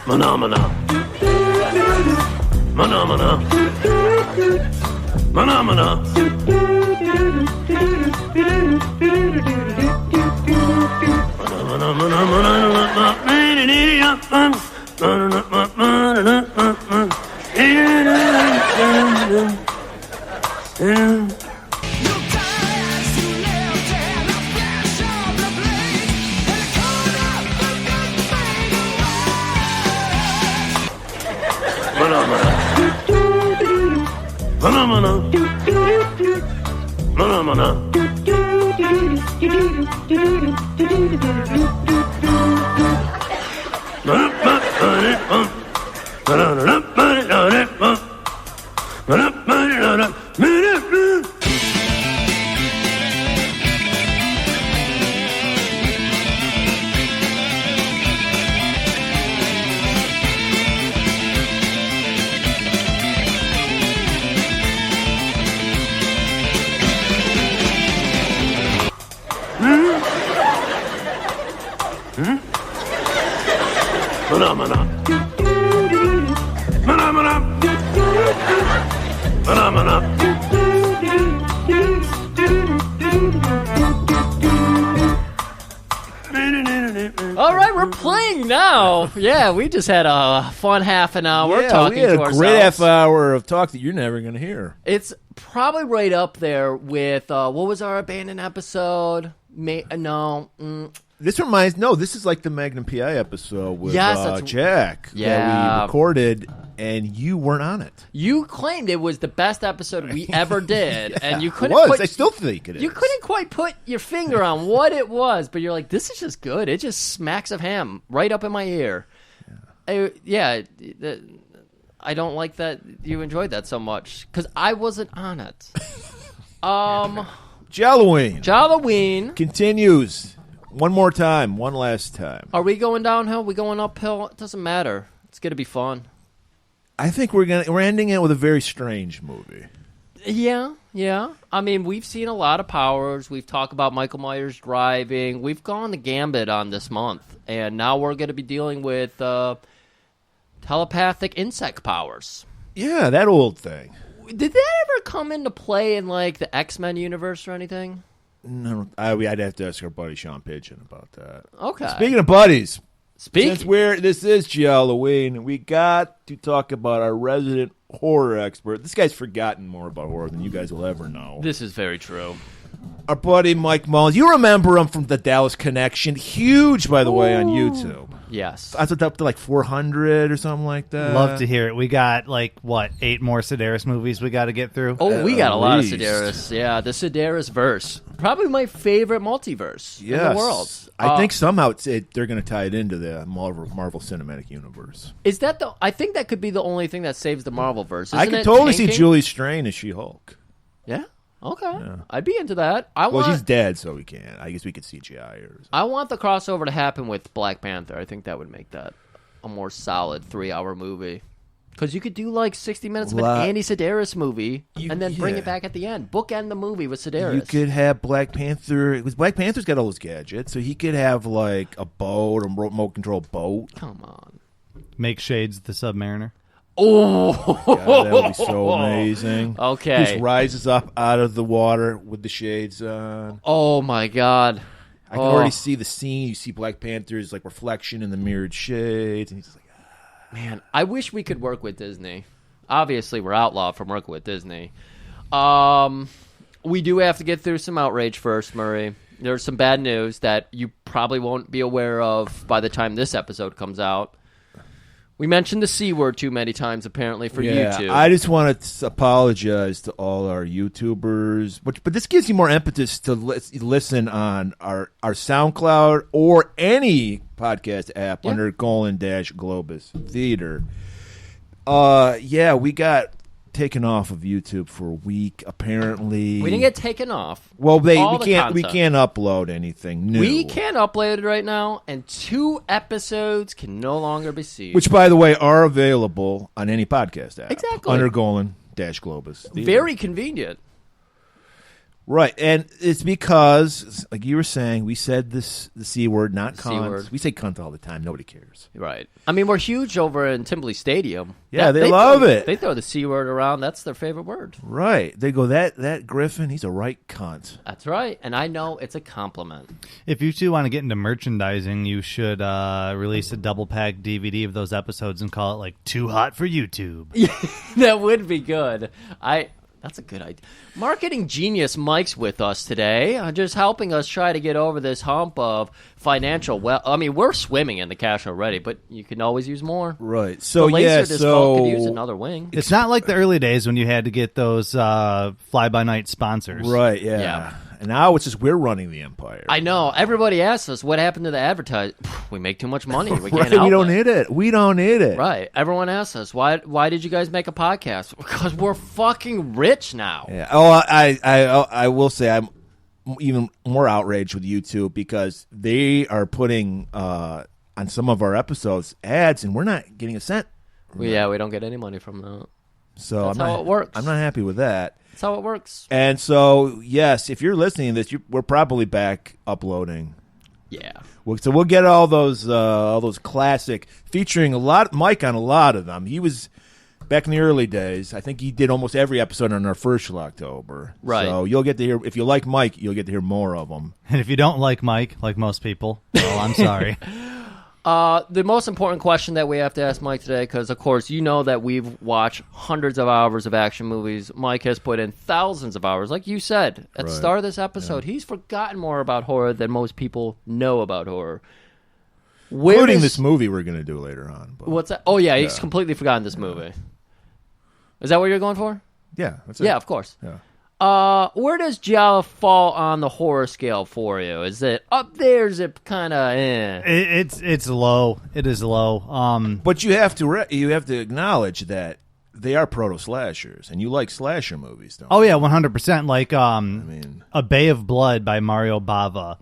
Phenomena. Phenomena. Phenomena. All right, we're playing now. Yeah, we just had a fun half an hour talking to ourselves. We had a great half hour of talk that you're never going to hear. It's probably right up there with, what was our abandoned episode? This is like the Magnum PI episode with Jack that we recorded, and you weren't on it. You claimed it was the best episode we ever did, and you couldn't. I still think it is. You couldn't quite put your finger on what it was, but you're like, "This is just good. It just smacks of ham right up in my ear." I don't like that you enjoyed that so much because I wasn't on it. Jalloween continues. One more time. One last time. Are we going downhill? We going uphill? It doesn't matter. It's going to be fun. I think we're ending it with a very strange movie. Yeah. I mean, we've seen a lot of powers. We've talked about Michael Myers driving. We've gone the gambit on this month. And now we're going to be dealing with telepathic insect powers. Yeah, that old thing. Did that ever come into play in, like, the X-Men universe or anything? No, I'd have to ask our buddy Sean Pigeon about that. Okay. Speaking of buddies, since this is Halloween, we got to talk about our resident horror expert. This guy's forgotten more about horror than you guys will ever know. This is very true. Our buddy Mike Mullins. You remember him from the Dallas Connection. Huge, by the way, on YouTube. Yes. I was up to like 400 or something like that. Love to hear it. We got 8 more Sedaris movies we got to get through? Oh, we got a lot of Sedaris. Yeah, the Sedaris verse. Probably my favorite multiverse in the world. I think somehow they're going to tie it into the Marvel Cinematic Universe. Is that I think that could be the only thing that saves the Marvel verse. I could totally see Julie Strain as She-Hulk. Yeah. Okay. Yeah. I'd be into that. She's dead, so we can't. I guess we could CGI her. I want the crossover to happen with Black Panther. I think that would make that a more solid 3-hour movie. Because you could do 60 minutes of an Andy Sedaris movie and then bring it back at the end. Bookend the movie with Sedaris. You could have Black Panther. Because Black Panther's got all those gadgets, so he could have a boat, a remote control boat. Come on. Make Shades the Submariner. Oh, God, that would be so amazing. Okay. He just rises up out of the water with the shades on. Oh, my God. I can already see the scene. You see Black Panther's reflection in the mirrored shades, and he's just man, I wish we could work with Disney. Obviously, we're outlawed from working with Disney. We do have to get through some outrage first, Murray. There's some bad news that you probably won't be aware of by the time this episode comes out. We mentioned the C word too many times, apparently, for YouTube. I just want to apologize to all our YouTubers. But this gives you more impetus to listen on our SoundCloud or any podcast app under Golan-Globus Theater. We got taken off of YouTube for a week, apparently. We didn't get taken off. Well, we can't upload anything new. We can't upload it right now, and 2 episodes can no longer be seen. Which, by the way, are available on any podcast app. Exactly. Under Golan-Globus Theater. Very convenient. Right, and it's because, like you were saying, we said the C word, not C cunt. word. We say cunt all the time. Nobody cares. Right. I mean, we're huge over in Timberley Stadium. Yeah, they love it. They throw the C word around. That's their favorite word. Right. They go, that Griffin, he's a right cunt. That's right. And I know it's a compliment. If you two want to get into merchandising, you should release a double pack DVD of those episodes and call it like Too Hot for YouTube. That would be good. That's a good idea. Marketing genius Mike's with us today, just helping us try to get over this hump of financial. Well, I mean, we're swimming in the cash already, but you can always use more. Right. So, the Laserdisc folk could use another wing. It's not like the early days when you had to get those fly-by-night sponsors. Right, yeah. And now it's just we're running the empire. I know. Everybody asks us, what happened to the advertising? We make too much money. We can't Right, help we don't need it. We don't need it. Right. Everyone asks us, why did you guys make a podcast? Because we're fucking rich now. Yeah. Oh, I will say I'm even more outraged with YouTube because they are putting on some of our episodes ads, and we're not getting a cent. We don't get any money from that. So That's how it works. I'm not happy with that. That's how it works. And so, yes, if you're listening to this, we're probably back uploading. Yeah. So we'll get all those classic, featuring Mike on a lot of them. He was back in the early days. I think he did almost every episode on our first October. Right. So you'll get to hear, if you like Mike, you'll get to hear more of them. And if you don't like Mike, like most people, well, I'm sorry. The most important question that we have to ask Mike today, because, of course, you know that we've watched hundreds of hours of action movies. Mike has put in thousands of hours. Like you said at the start of this episode, he's forgotten more about horror than most people know about horror. Including this movie we're going to do later on. But, What's that? Oh, yeah, he's completely forgotten this movie. Is that what you're going for? Yeah, that's it. Yeah, of course. Yeah. Where does Giallo fall on the horror scale for you? Is it up there? Is it kind of It's low. It is low. But you have to acknowledge that they are proto slashers, and you like slasher movies, don't you? Oh yeah, 100%. Like A Bay of Blood by Mario Bava.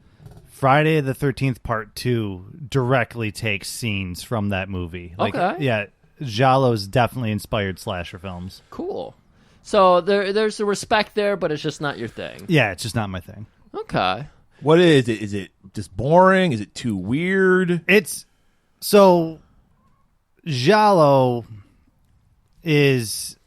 Friday the 13th Part 2 directly takes scenes from that movie. Like, okay. Yeah, Giallo's definitely inspired slasher films. Cool. So there's a respect there, but it's just not your thing. Yeah, it's just not my thing. Okay. What is it? Is it just boring? Is it too weird? So Giallo is,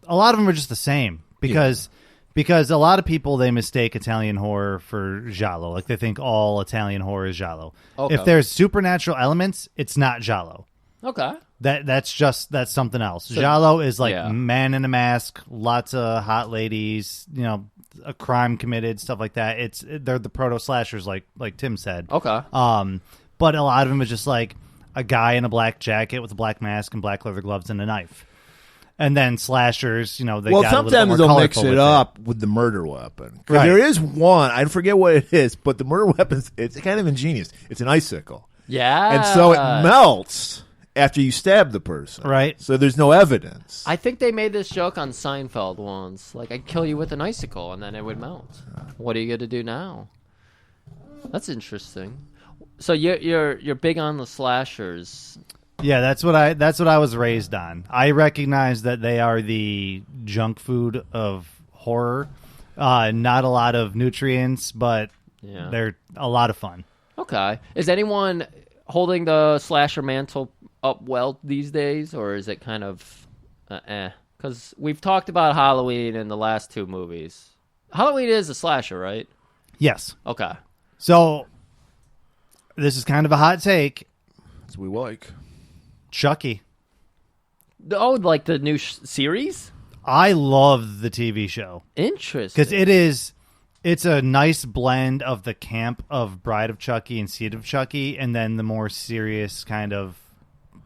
a lot of them are just the same because a lot of people, they mistake Italian horror for Giallo. Like they think all Italian horror is Giallo. Okay. If there's supernatural elements, it's not Giallo. Okay. That's something else. So, Giallo is like man in a mask, lots of hot ladies, a crime committed, stuff like that. They're the proto slashers, like Tim said. Okay. But a lot of them is just like a guy in a black jacket with a black mask and black leather gloves and a knife. And then slashers, they got a little bit sometimes more they'll mix colorful it up with the murder weapon. Right. There is one, I forget what it is, but the murder weapon, it's kind of ingenious. It's an icicle. Yeah. And so it melts after you stab the person. Right. So there's no evidence. I think they made this joke on Seinfeld once. Like, I'd kill you with an icicle, and then it would melt. What are you going to do now? That's interesting. So you're big on the slashers. Yeah, that's what I was raised on. I recognize that they are the junk food of horror. Not a lot of nutrients, but they're a lot of fun. Okay. Is anyone holding the slasher mantle up well these days, or is it kind of Because we've talked about Halloween in the last two movies. Halloween is a slasher, right? Yes. Okay. So this is kind of a hot take. That's what we like. Chucky. Oh, like the new series? I love the TV show. Interesting. Because it's a nice blend of the camp of Bride of Chucky and Seed of Chucky, and then the more serious kind of,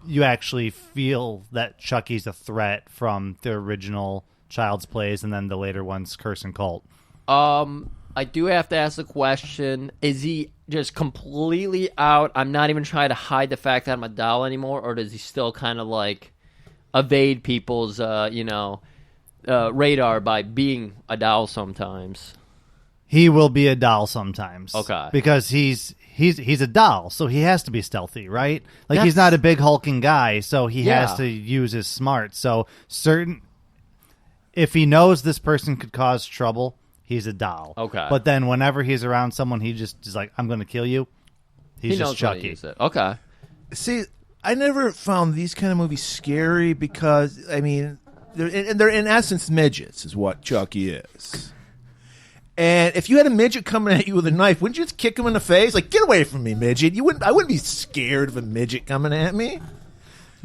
you actually feel that Chucky's a threat from the original Child's Plays and then the later ones, Curse and Cult. I do have to ask the question, is he just completely out? I'm not even trying to hide the fact that I'm a doll anymore, or does he still kind of like evade people's, radar by being a doll sometimes? He will be a doll sometimes. Okay. Because he's a doll, so he has to be stealthy, right? Like, he's not a big hulking guy, so he has to use his smarts. So if he knows this person could cause trouble, he's a doll. Okay. But then whenever he's around someone, he just is like, I'm going to kill you. He's he knows just Chucky. Use it. Okay. See, I never found these kind of movies scary because, I mean, they're in essence midgets is what Chucky is. And if you had a midget coming at you with a knife, wouldn't you just kick him in the face? Like, get away from me, midget. I wouldn't be scared of a midget coming at me.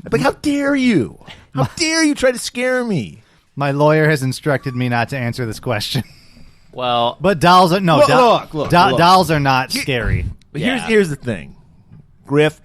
I'd be like, how dare you? How dare you try to scare me? My lawyer has instructed me not to answer this question. Well, But dolls are Look. dolls are not scary. But Yeah. here's the thing, Griff.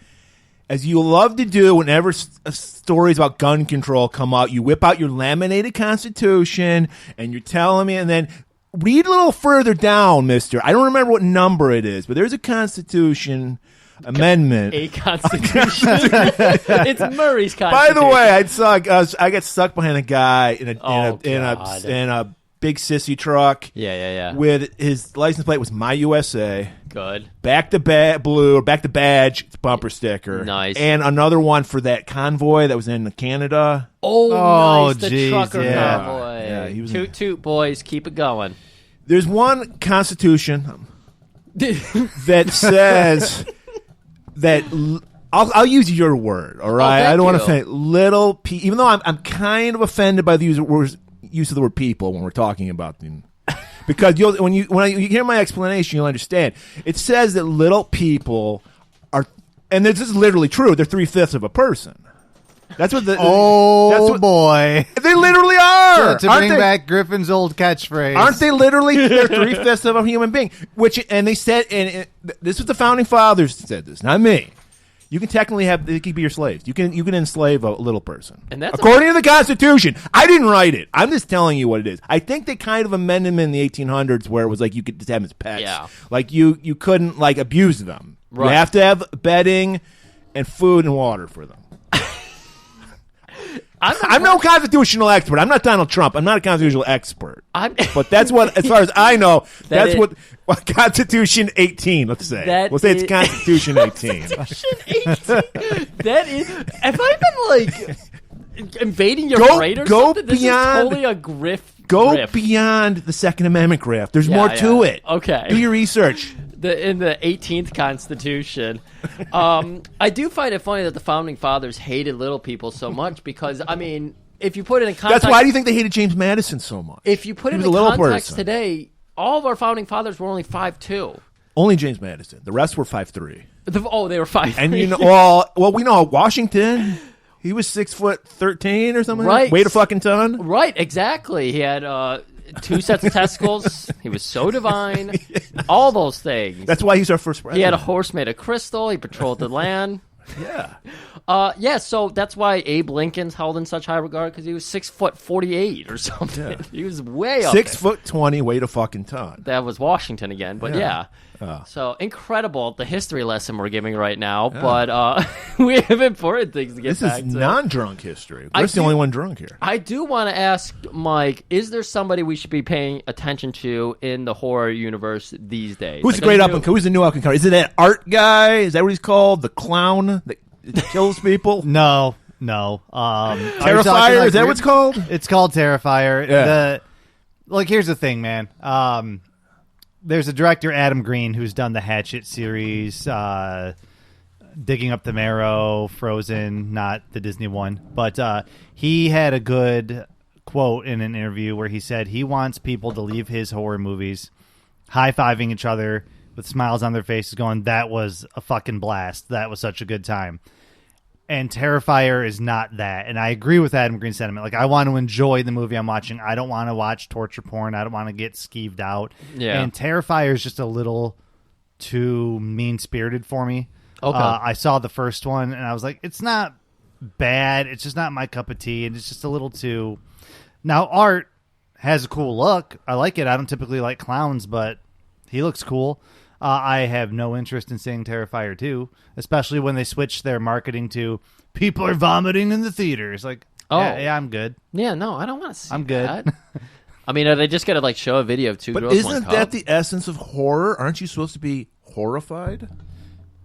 As you love to do whenever stories about gun control come out, you whip out your laminated Constitution and you're telling me, and then read a little further down, mister. I don't remember what number it is, but there's a Constitution amendment. a Constitution. It's Murray's By Constitution. the way, I got stuck behind a guy in God. a big sissy truck. Yeah. With his license plate was My USA. Good. Back to blue, or back to badge, it's bumper sticker. Nice. And another one for that convoy that was in Canada. Oh, nice. The geez, trucker yeah. convoy. Yeah, he was toot, boys. Keep it going. There's one Constitution that says that I'll use your word, all right? thank I don't want to you. say little people, even though I'm kind of offended by the use of the word people when we're talking about them. Because when you hear my explanation, you'll understand. It says that little people are, and this is literally true. They're 3/5 of a person. That's what the. Boy. They literally are. To bring back Griffin's old catchphrase. Aren't they literally? They're 3/5 of a human being. And they said, and this was the founding fathers said this, not me. You can technically they could be your slaves. You can enslave a little person. And that's according to the Constitution. I didn't write it. I'm just telling you what it is. I think they kind of amended them in the 1800s where it was like you could just have them as pets. Yeah. Like you couldn't like abuse them. Right. You have to have bedding and food and water for them. I'm no constitutional expert. I'm not Donald Trump. I'm not a constitutional expert. But that's what, as far as I know, that's what Constitution 18, let's say. We'll say it's Constitution 18. That is. Have I been like invading your brain or something? This is totally a griff. Go beyond the Second Amendment grift. There's more to it. Okay. Do your research. In the 18th Constitution. I do find it funny that the Founding Fathers hated little people so much because, I mean, if you put it in context... That's why do you think they hated James Madison so much? If you put it in context today, all of our Founding Fathers were only 5'2". Only James Madison. The rest were 5'3". They were 5'3". And you know, well, we know Washington... He was 6'13" or something. Right. Weighed a fucking ton. Right, exactly. He had 2 sets of testicles. He was so divine. All those things. That's why he's our first president. He had a horse made of crystal. He patrolled the land. Yeah. So that's why Abe Lincoln's held in such high regard because he was 6'48" or something. Yeah. He was way up. 6'20", weighed a fucking ton. That was Washington again, but yeah. So incredible the history lesson we're giving right now, but we have important things to get back to. This is non-drunk history. We're the only one drunk here. I do want to ask Mike: is there somebody we should be paying attention to in the horror universe these days? Who's the great who's the new up and comer? Is it that art guy? Is that what he's called? The clown that kills people? No. Terrifier? Is that what it's called? It's called Terrifier. Yeah. Here's the thing, man. There's a director, Adam Green, who's done the Hatchet series, Digging Up the Marrow, Frozen, not the Disney one. But he had a good quote in an interview where he said he wants people to leave his horror movies high-fiving each other with smiles on their faces going, that was a fucking blast. That was such a good time. And Terrifier is not that. And I agree with Adam Green's sentiment. Like, I want to enjoy the movie I'm watching. I don't want to watch torture porn. I don't want to get skeeved out. Yeah. And Terrifier is just a little too mean-spirited for me. Okay. I saw the first one, and I was like, it's not bad. It's just not my cup of tea. And it's just a little too... Now, Art has a cool look. I like it. I don't typically like clowns, but he looks cool. I have no interest in seeing Terrifier 2, especially when they switch their marketing to people are vomiting in the theaters. Like, yeah, I'm good. Yeah, no, I don't want to see I'm good. that. I mean, are they just going to show a video of two But girls, isn't that the essence of horror? Aren't you supposed to be horrified?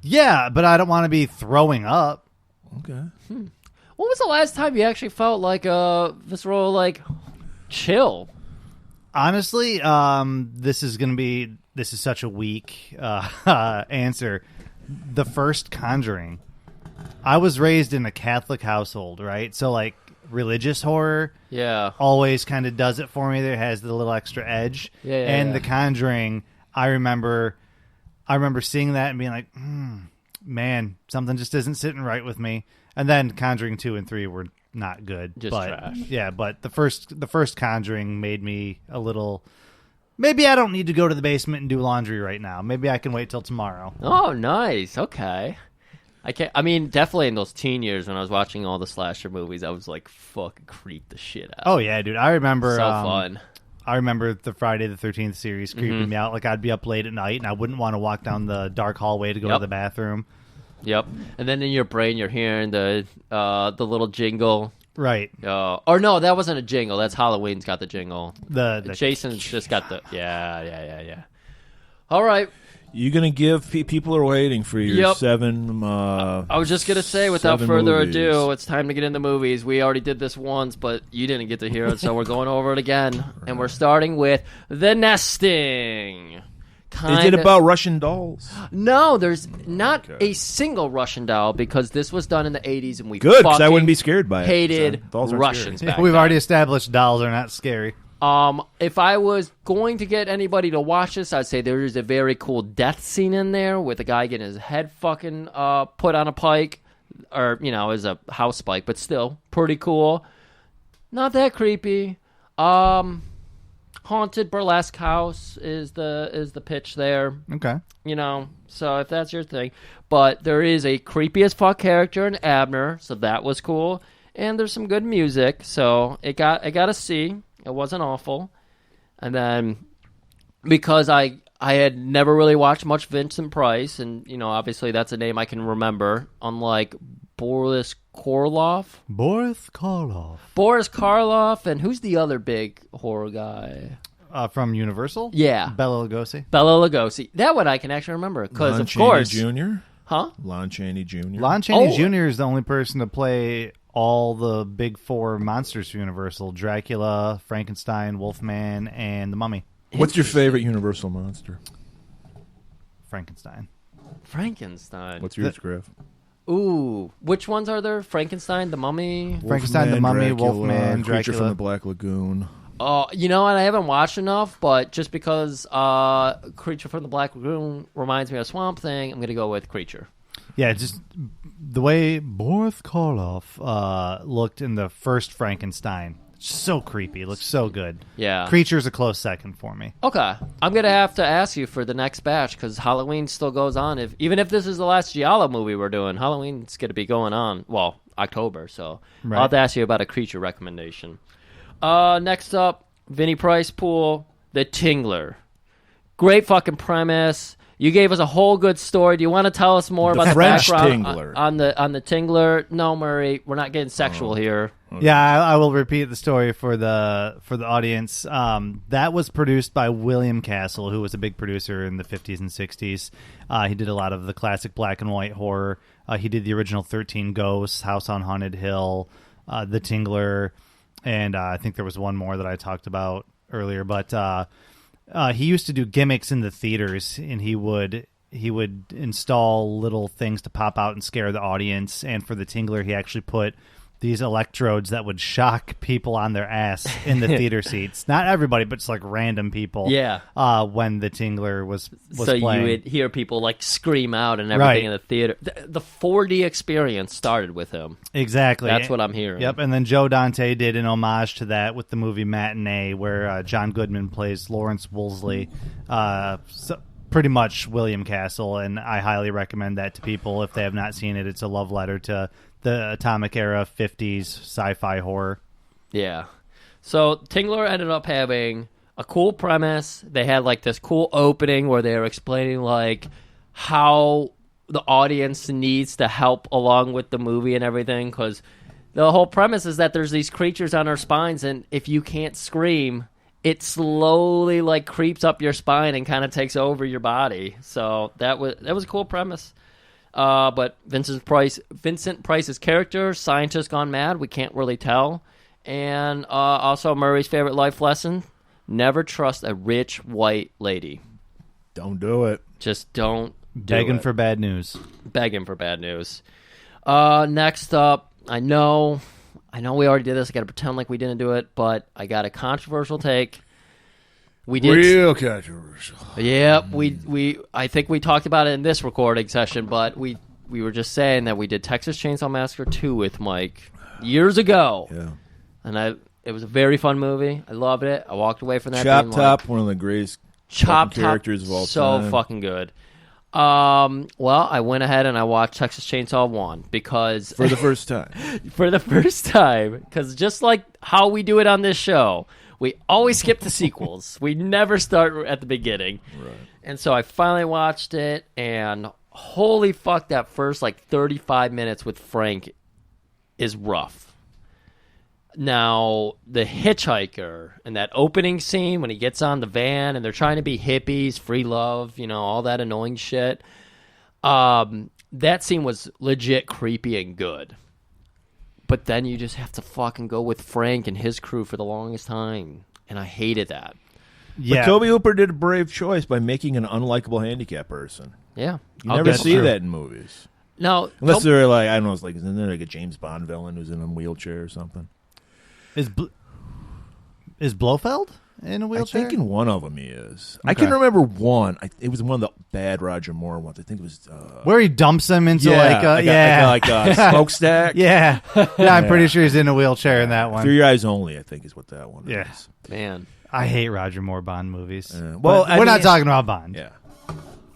Yeah, but I don't want to be throwing up. Okay. When was the last time you actually felt like a visceral, chill. Honestly, this is such a weak answer. The first Conjuring. I was raised in a Catholic household, right? So like religious horror, always kind of does it for me. There has the little extra edge. And The Conjuring, I remember seeing that and being like, man, something just isn't sitting right with me. And then Conjuring 2 and 3 were not good. Just trash. Yeah, but the first Conjuring made me a little. Maybe I don't need to go to the basement and do laundry right now. Maybe I can wait till tomorrow. Oh, nice. Okay. I mean, definitely in those teen years when I was watching all the slasher movies, I was like, fucking creep the shit out. Oh yeah, dude. I remember so fun. I remember the Friday the 13th series creeping me out. Like I'd be up late at night and I wouldn't want to walk down the dark hallway to go to the bathroom. Yep. And then in your brain you're hearing the little jingle. Right. Or no, that wasn't a jingle. That's Halloween's got the jingle. The Jason's just got the yeah. All right. You're gonna give people are waiting for your 7. I was just gonna say, without further ado, it's time to get into movies. We already did this once, but you didn't get to hear it, so we're going over it again, and we're starting with The Nesting. Is it about Russian dolls? No, there's not a single Russian doll because this was done in the 80s, and we good because I wouldn't be scared by it. Hated Russians. Back We've then. already established dolls are not scary. If I was going to get anybody to watch this, I'd say there is a very cool death scene in there with a guy getting his head fucking put on a pike, or as a house spike, but still pretty cool. Not that creepy. Haunted burlesque house is the pitch there. Okay. So if that's your thing, but there is a creepy as fuck character in Abner, so that was cool, and there's some good music, so it got a C. It wasn't awful. And then because I had never really watched much Vincent Price, and obviously that's a name I can remember, unlike Boris Karloff, and who's the other big horror guy? From Universal? Yeah. Bela Lugosi. That one I can actually remember because of course. Jr.? Huh? Lon Chaney Jr. Lon Chaney Jr. is the only person to play all the big 4 monsters for Universal: Dracula, Frankenstein, Wolfman, and the Mummy. What's your favorite Universal monster? Frankenstein. What's yours, Griff? Ooh, which ones are there? Frankenstein, the Mummy? Frankenstein, the Mummy, Dracula, Wolfman, Dracula. Creature from the Black Lagoon. Oh, and I haven't watched enough, but just because Creature from the Black Lagoon reminds me of Swamp Thing, I'm going to go with Creature. Yeah, just the way Boris Karloff looked in the first Frankenstein. So creepy. Looks so good. Yeah. Creature's a close second for me. Okay. I'm going to have to ask you for the next batch because Halloween still goes on. Even if this is the last Giallo movie we're doing, Halloween's going to be going on, October. So I'll have to ask you about a Creature recommendation. Next up, Vinny Price Pool, The Tingler. Great fucking premise. You gave us a whole good story. Do you want to tell us more about the background on the Tingler? No, Murray, we're not getting sexual here. Okay. Yeah, I will repeat the story for the audience. That was produced by William Castle, who was a big producer in the 50s and 60s. He did a lot of the classic black and white horror. He did the original 13 Ghosts, House on Haunted Hill, The Tingler, and I think there was one more that I talked about earlier. But he used to do gimmicks in the theaters, and he would install little things to pop out and scare the audience. And for The Tingler, he actually put these electrodes that would shock people on their ass in the theater seats. Not everybody, but just like random people. Yeah. When The Tingler was so playing. You would hear people like scream out and everything in the theater. The 4D experience started with him. Exactly. That's what I'm hearing. Yep. And then Joe Dante did an homage to that with the movie Matinee, where John Goodman plays Lawrence Woolsey. So pretty much William Castle, and I highly recommend that to people if they have not seen it. It's a love letter to the atomic era 50s sci-fi horror. Yeah. So Tingler ended up having a cool premise. They had like this cool opening where they were explaining like how the audience needs to help along with the movie and everything, because the whole premise is that there's these creatures on our spines, and if you can't scream, it slowly like creeps up your spine and kind of takes over your body. So that was a cool premise. But Vincent Price's character, scientist gone mad, we can't really tell. And also Murray's favorite life lesson: never trust a rich white lady. Don't do it. Just don't. Begging for bad news. Begging for bad news. Next up, I know we already did this. I got to pretend like we didn't do it, but I got a controversial take. We did real controversial. Yeah, we I think we talked about it in this recording session, but we were just saying that we did Texas Chainsaw Massacre 2 with Mike years ago. Yeah. And it was a very fun movie. I loved it. I walked away from that Chop being Top, like, one of the greatest Chop characters Top, of all so time. fucking good. Well, I went ahead and I watched Texas Chainsaw 1 because For the first time. for the first time, because just like how we do it on this show, we always skip the sequels. We never start at the beginning. Right. And so I finally watched it, and holy fuck, that first like 35 minutes with Frank is rough. Now, the hitchhiker and that opening scene when he gets on the van and they're trying to be hippies, free love, all that annoying shit. That scene was legit creepy and good. But then you just have to fucking go with Frank and his crew for the longest time. And I hated that. Yeah. But Tobe Hooper did a brave choice by making an unlikable handicapped person. Yeah. You never that's see true. that in movies. No, Unless they're like, I don't know, it's like, isn't there like a James Bond villain who's in a wheelchair or something? Is Blofeld in a wheelchair? I think in one of them he is. I Okay. can remember one. It was one of the bad Roger Moore ones. I think it was... where he dumps him into like a smokestack. yeah. I'm pretty sure he's in a wheelchair in that one. Through Your Eyes Only, I think, is what that one Yeah. is. man. I hate Roger Moore Bond movies. well, But we're not talking about Bond. Yeah.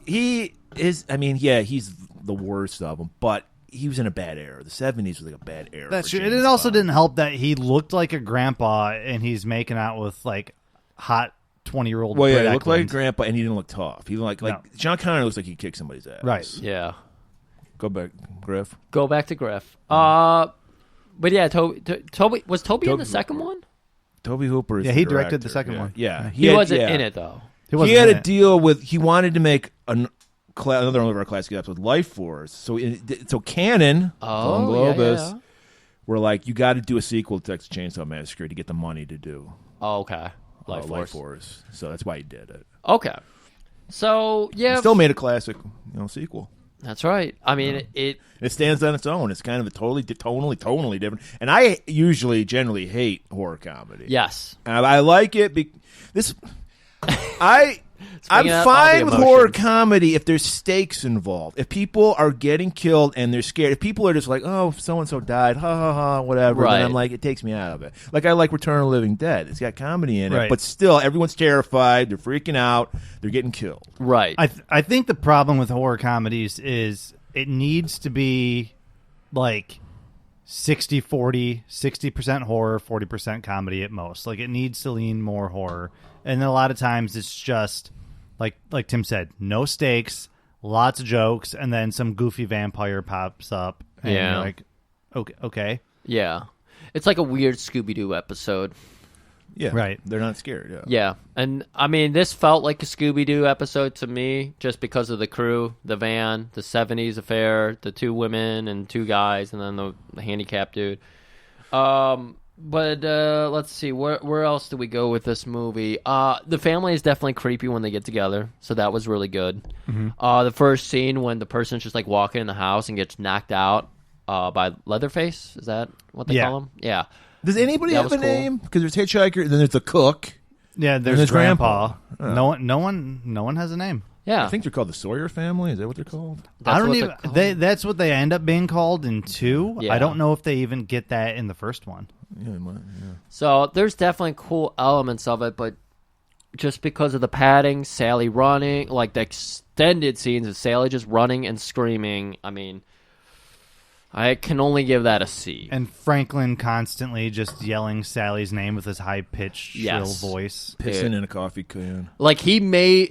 He is, he's the worst of them, but he was in a bad era. The 70s was like a bad era. That's for true. And James it also Bond. didn't help that he looked like a grandpa and he's making out with like hot 20-year-old. Well, yeah, Brit he looked like a Eklund. grandpa, and he didn't look tough. He looked like No. John Connor looks like he'd kick somebody's ass. Right. Yeah. Go back, Griff. Go back to Griff. But yeah, Toby was Toby in the second one? Tobe Hooper is Yeah, the he directed director. the second one. Yeah. He wasn't in it though. He had a deal with, he wanted to make another one of our classic episodes, Life Force. So Canon, Golan-Globus, yeah. were like, you got to do a sequel to Texas Chainsaw Massacre to get the money to do Oh, okay. Life Life Force. Force. So that's why he did it. Okay. So yeah, Still made a classic, sequel. that's right. I mean, it It stands on its own. It's kind of a totally different. And I generally hate horror comedy. yes. And I like it. I'm Bringing up all fine the with horror emotions. comedy if there's stakes involved. If people are getting killed and they're scared. If people are just like, oh, so-and-so died, ha, ha, ha, whatever. Right. Then I'm like, it takes me out of it. Like, I like Return of the Living Dead. It's got comedy in it. Right. But still, everyone's terrified. They're freaking out. They're getting killed. Right. I think the problem with horror comedies is it needs to be like 60-40, 60% horror, 40% comedy at most. Like, it needs to lean more horror. And then a lot of times it's just, like Tim said, no stakes, lots of jokes, and then some goofy vampire pops up. And Yeah. you're like, okay. yeah. It's like a weird Scooby-Doo episode. Yeah. Right. They're not scared. Yeah. Yeah. And I mean, this felt like a Scooby-Doo episode to me just because of the crew, the van, the 70s affair, the two women and two guys, and then the handicapped dude. But let's see, where else do we go with this movie? The family is definitely creepy when they get together, so that was really good. Mm-hmm. The first scene when the person's just like walking in the house and gets knocked out by Leatherface, is that what they call him? Yeah. Does anybody That have was a cool. name? Because there's Hitchhiker, then there's the cook. Yeah, there's there's Grandpa. Grandpa. No one has a name. Yeah. I think they're called the Sawyer family. Is that what they're called? That's I don't what even. they're called. That's what they end up being called in 2. Yeah. I don't know if they even get that in the first one. Yeah, yeah. So there's definitely cool elements of it, but just because of the padding, Sally running, like the extended scenes of Sally just running and screaming, I mean, I can only give that a C. And Franklin constantly just yelling Sally's name with his high-pitched, shrill Yes. voice. Pissing in a coffee can. Like he made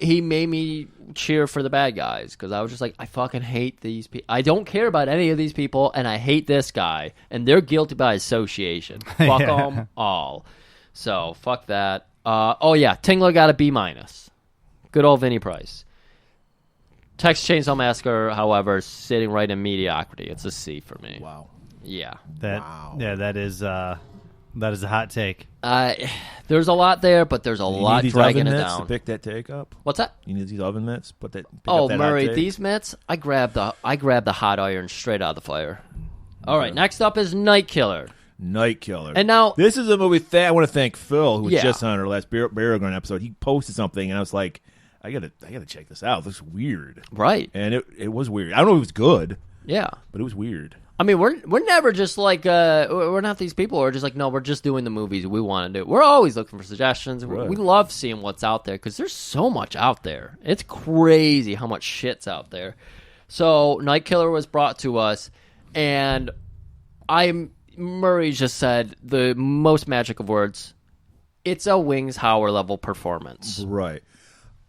me cheer for the bad guys because I was just like, I fucking hate these people. I don't care about any of these people, and I hate this guy, and they're guilty by association. Fuck them all. So fuck that. Oh yeah, Tingler got a B-. Good old Vinnie Price. Texas Chainsaw Massacre, however, sitting right in mediocrity. It's a C for me. Wow. Yeah. That Wow. yeah, that is That is a hot take. There's a lot there, but there's a lot dragging it down. To pick that take up. What's that? You need these oven mitts. Pick up that Murray, hot take. these mitts. I grabbed the hot iron straight out of the fire. All right, next up is Night Killer. Night Killer. And now this is a movie that I want to thank Phil, who was Yeah. just on our last Burial Ground episode. He posted something, and I was like, I gotta check this out. It looks weird, right? and it was weird. I don't know if it was good, Yeah. but it was weird. I mean, we're never just like we're not these people who are just like, no, we're just doing the movies we want to do. We're always looking for suggestions. Right. We love seeing what's out there because there's so much out there. It's crazy how much shit's out there. So Night Killer was brought to us, and Murray just said the most magic of words. It's a Wings Hauer level performance. Right.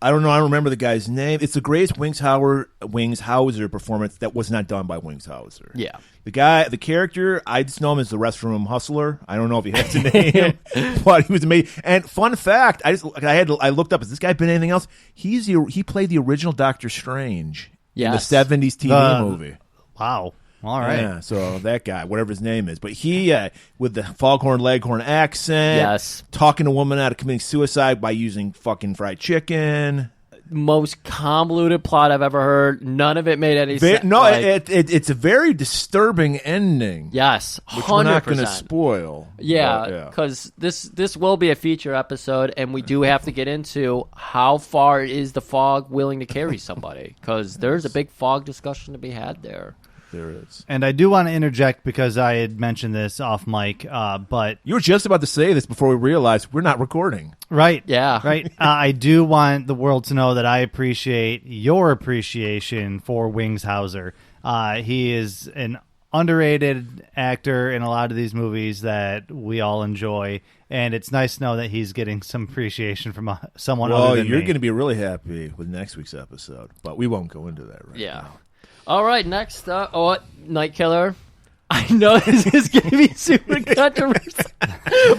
I don't know. I don't remember the guy's name. It's the greatest Wings-Hauser performance that was not done by Wings-Hauser. Yeah. The character, I just know him as the restroom hustler. I don't know if he has a name, but he was amazing. And fun fact, I looked up, has this guy been anything else? He played the original Doctor Strange in the 70s TV movie. Wow. All right. Yeah, so that guy, whatever his name is. But he, with the foghorn leghorn accent, Yes. talking a woman out of committing suicide by using fucking fried chicken. Most convoluted plot I've ever heard. None of it made any sense. No, it's a very disturbing ending. Yes, 100%. Which we're not going to spoil. Yeah, because this will be a feature episode, and we do have to get into how far is the fog willing to carry somebody, because there's a big fog discussion to be had there. There is. And I do want to interject because I had mentioned this off mic, but... You were just about to say this before we realized we're not recording. Right. Yeah. Right. I do want the world to know that I appreciate your appreciation for Wings Hauser. He is an underrated actor in a lot of these movies that we all enjoy, and it's nice to know that he's getting some appreciation from someone other than me. You're going to be really happy with next week's episode, but we won't go into that right now. All right, next up, Night Killer. I know this is going to be super controversial,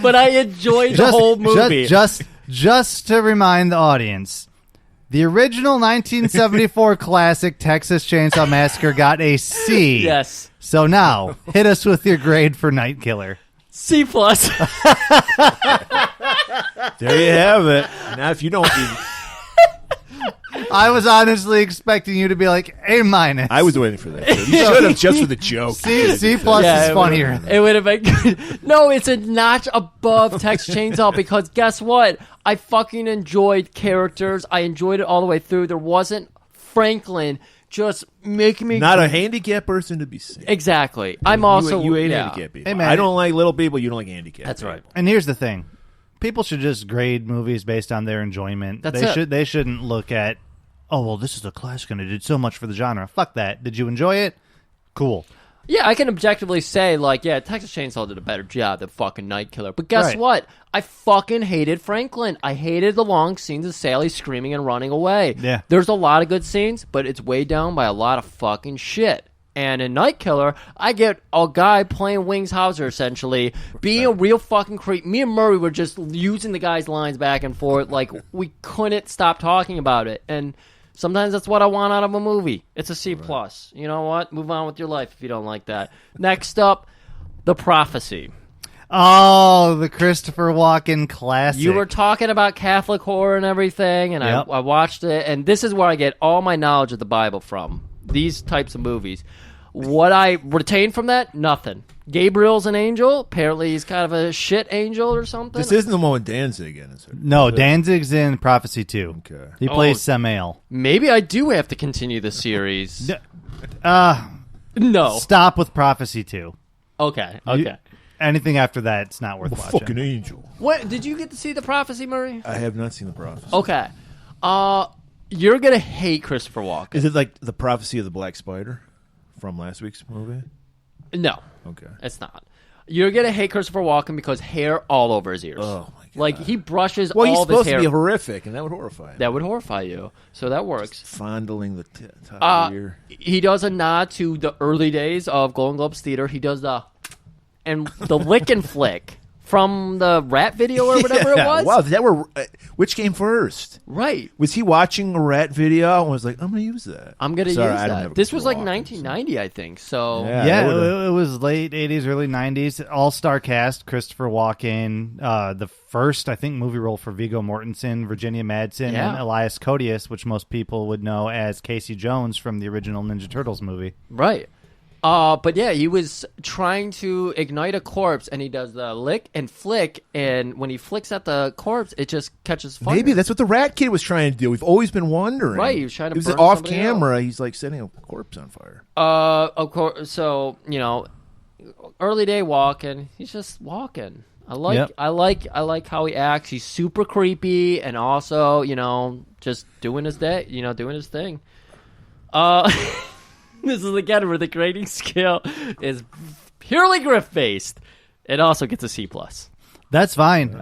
but I enjoyed the whole movie. Just to remind the audience, the original 1974 classic Texas Chainsaw Massacre got a C. Yes. So now, hit us with your grade for Night Killer. C+. There you have it. Now, if you don't... I was honestly expecting you to be like A-. I was waiting for that. You should have, just for the joke. C+ is funnier. It would have been good. No, it's a notch above Texas Chainsaw because guess what? I fucking enjoyed characters. I enjoyed it all the way through. There wasn't Franklin just making me... Not a handicapped person to be seen. Exactly. I'm also... You hate handicapped people. Hey, man. I don't like little people. You don't like handicapped That's right. people. And here's the thing. People should just grade movies based on their enjoyment. They shouldn't look at, oh, well, this is a classic and it did so much for the genre. Fuck that. Did you enjoy it? Cool. Yeah, I can objectively say, like, yeah, Texas Chainsaw did a better job than fucking Night Killer. But guess what? I fucking hated Franklin. I hated the long scenes of Sally screaming and running away. Yeah. There's a lot of good scenes, but it's weighed down by a lot of fucking shit. And in Night Killer, I get a guy playing Wings Hauser, essentially, being a real fucking creep. Me and Murray were just using the guy's lines back and forth. Like, we couldn't stop talking about it. And sometimes that's what I want out of a movie. It's a C+. You know what? Move on with your life if you don't like that. Next up, The Prophecy. Oh, the Christopher Walken classic. You were talking about Catholic horror and everything, and I watched it. And this is where I get all my knowledge of the Bible from. These types of movies. What I retain from that? Nothing. Gabriel's an angel. Apparently he's kind of a shit angel or something. This isn't the one with Danzig in, is it? No, Danzig's in Prophecy 2. Okay. He plays Samael. Maybe I do have to continue the series. No. Stop with Prophecy 2. Okay. Anything after that, it's not worth watching. Fucking angel. What did you get to see The Prophecy, Murray? I have not seen The Prophecy. Okay. You're gonna hate Christopher Walken. Is it like The Prophecy of the Black Spider from last week's movie? No. Okay. It's not. You're gonna hate Christopher Walken because hair all over his ears. Oh my god! Like he brushes well, he's all of his supposed hair. to be horrific, and that would horrify him. That would horrify you. So that works. Fondling the top of the ear. He does a nod to the early days of Golan-Globus theater. He does the lick and flick from the rat video or whatever it was. Wow, that were which came first? Right. Was he watching a rat video and was like, "I'm going to use that. I'm going to use that." This was like 1990, I think. So it was late 80s, early 90s. All-star cast: Christopher Walken, the first, I think, movie role for Viggo Mortensen, Virginia Madsen, and Elias Koteas, which most people would know as Casey Jones from the original Ninja Turtles movie. Right. But yeah, he was trying to ignite a corpse, and he does the lick and flick, and when he flicks at the corpse, it just catches fire. Maybe that's what the rat kid was trying to do. We've always been wondering. Right, he was trying to. It was burn off camera. He's like setting a corpse on fire. Of course. So early day walking. He's just walking. I like how he acts. He's super creepy, and also just doing his day. Doing his thing. This is again where the grading scale is purely grift based. It also gets a C+. That's fine.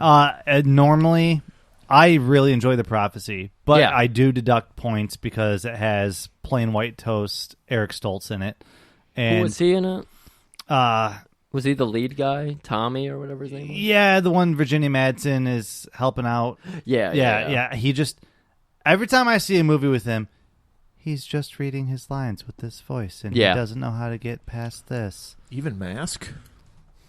Normally, I really enjoy The Prophecy, but I do deduct points because it has Plain White Toast, Eric Stoltz in it. And who was he in it? Was he the lead guy, Tommy or whatever his name was? Yeah, the one Virginia Madsen is helping out. Yeah. He just every time I see a movie with him, he's just reading his lines with this voice, and he doesn't know how to get past this. Even Mask?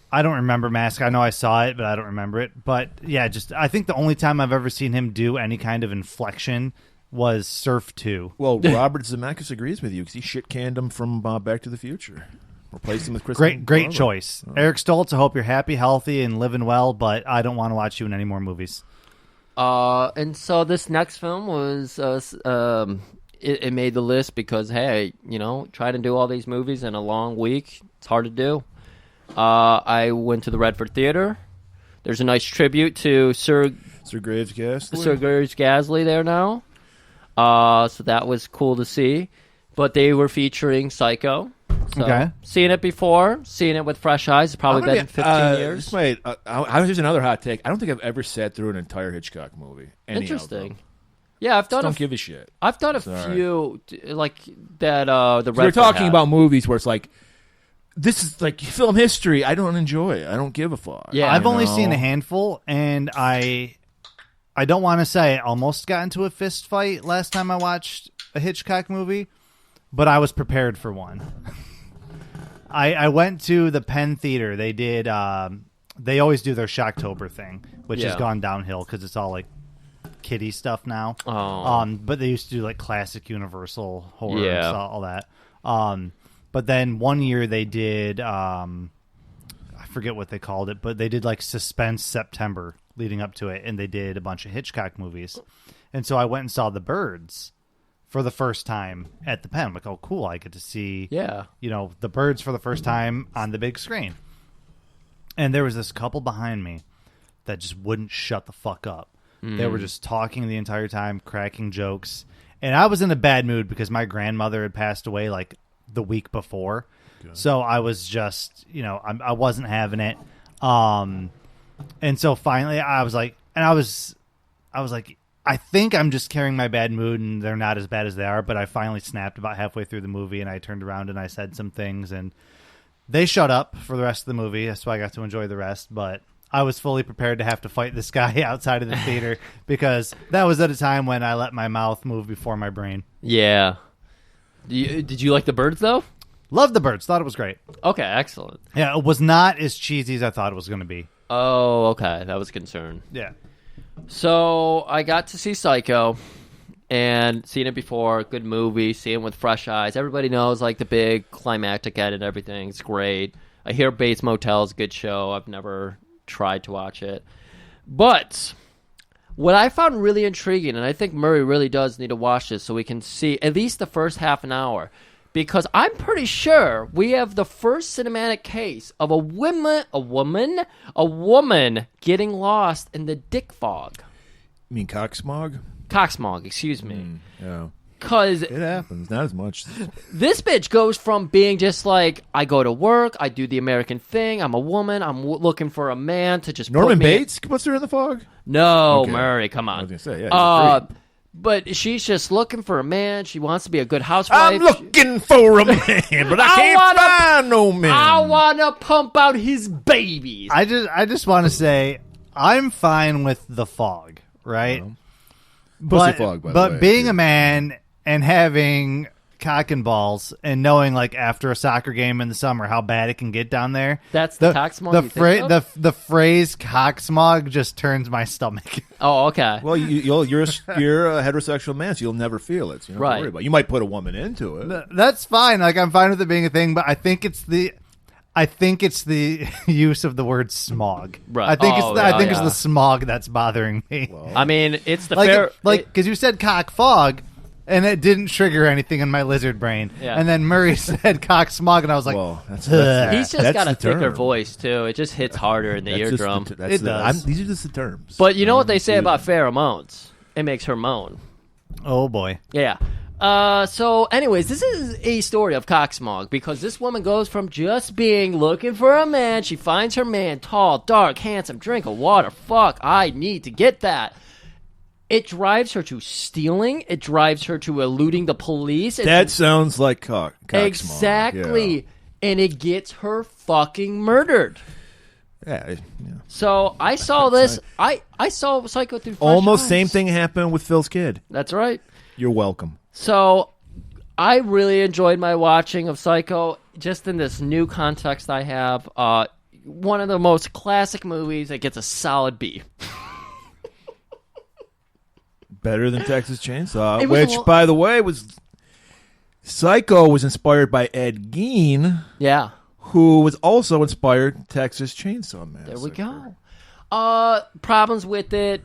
I don't remember Mask. I know I saw it, but I don't remember it. But yeah, I think the only time I've ever seen him do any kind of inflection was Surf 2. Well, Robert Zemeckis agrees with you because he shit-canned him from Back to the Future. Replaced him with Chris. Great choice. Oh. Eric Stoltz, I hope you're happy, healthy, and living well, but I don't want to watch you in any more movies. And so this next film was... It made the list because, hey, trying to do all these movies in a long week, it's hard to do. I went to the Redford Theater. There's a nice tribute to Sir Graves Gasly. Sir Graves Gasly there now. So that was cool to see. But they were featuring Psycho. So, Seeing it before, seeing it with fresh eyes. It's probably been 15 years. Here's another hot take. I don't think I've ever sat through an entire Hitchcock movie. Interesting. Yeah, I've done. Don't give a shit. I've done a few like that. The we're talking about movies where it's like this is like film history. I don't enjoy it. I don't give a fuck. Yeah, I've only seen a handful, and I don't want to say I almost got into a fist fight last time I watched a Hitchcock movie, but I was prepared for one. I went to the Penn Theater. They did. They always do their Shocktober thing, which has gone downhill because it's all like kiddie stuff now. But they used to do like classic Universal horror and all that. But then one year they did I forget what they called it, but they did like Suspense September leading up to it, and they did a bunch of Hitchcock movies. And so I went and saw The Birds for the first time at the Penn. I'm like, oh cool, I get to see The Birds for the first time on the big screen. And there was this couple behind me that just wouldn't shut the fuck up. They were just talking the entire time, cracking jokes. And I was in a bad mood because my grandmother had passed away like the week before. Good. So I was just, I wasn't having it. And so finally I was like, I think I'm just carrying my bad mood and they're not as bad as they are. But I finally snapped about halfway through the movie, and I turned around and I said some things, and they shut up for the rest of the movie. That's why I got to enjoy the rest. But I was fully prepared to have to fight this guy outside of the theater because that was at a time when I let my mouth move before my brain. Yeah. Did you like The Birds, though? Loved The Birds. Thought it was great. Okay, excellent. Yeah, it was not as cheesy as I thought it was going to be. Oh, okay. That was a concern. Yeah. So I got to see Psycho and seen it before. Good movie. Seeing it with fresh eyes. Everybody knows like the big climactic end and everything. It's great. I hear Bates Motel is a good show. I've never tried to watch it. But what I found really intriguing, and I think Murray really does need to watch this so we can see at least the first half an hour, because I'm pretty sure we have the first cinematic case of a woman getting lost in the dick fog. You mean cocksmog? Cocksmog, excuse me. Yeah. Because it happens, not as much. This bitch goes from being just like, I go to work, I do the American thing, I'm a woman, I'm looking for a man to just Norman put me Bates puts her in the fog? No, okay. Murray, come on. I was going to say, yeah. But she's just looking for a man. She wants to be a good housewife. I'm looking for a man, but I can't find no man. I want to pump out his babies. I just want to say I'm fine with The Fog, right? Pussy Fog, by the way. But being a man and having cock and balls and knowing, like, after a soccer game in the summer how bad it can get down there. That's the cock smog. The phrase cock smog just turns my stomach. Oh, okay. Well, you're a heterosexual man, so you'll never feel it. So you don't have to worry about it. You might put a woman into it. That's fine. Like, I'm fine with it being a thing, but I think it's the use of the word smog. Right. I think it's the smog that's bothering me. Well, I mean, it's the because you said cock fog, and it didn't trigger anything in my lizard brain. Yeah. And then Murray said cock smog, and I was like, well, that's he's just got a thicker term. voice too. It just hits harder in the eardrum. It does. These are just the terms. But you know what they say about pheromones? It makes her moan. oh boy. Yeah. So, anyways, this is a story of cock smog because this woman goes from just being looking for a man. She finds her man, tall, dark, handsome, drink of water. Fuck, I need to get that. It drives her to stealing. It drives her to eluding the police. That sounds like cock exactly. Smog. Yeah. And it gets her fucking murdered. Yeah. So I saw this. I saw Psycho through fresh Almost eyes. same thing happened with Phil's kid. That's right. You're welcome. So I really enjoyed my watching of Psycho, just in this new context I have. One of the most classic movies that gets a solid B. Better than Texas Chainsaw, It was which, by the way, Psycho was inspired by Ed Gein, who was also inspired Texas Chainsaw Massacre. There we go. Problems with it,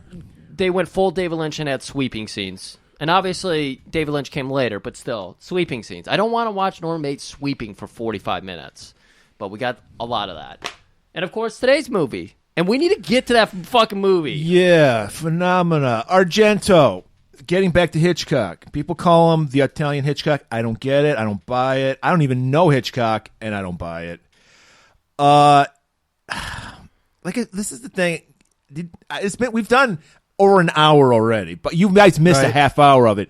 they went full David Lynch and had sweeping scenes. And obviously, David Lynch came later, but still, sweeping scenes. I don't want to watch Norm Bates sweeping for 45 minutes, but we got a lot of that. And, of course, today's movie. And we need to get to that fucking movie. Yeah, phenomena. Argento. Getting back to Hitchcock. People call him the Italian Hitchcock. I don't get it. I don't buy it. I don't even know Hitchcock, and I don't buy it. This is the thing. We've done over an hour already, but you guys missed a half hour of it.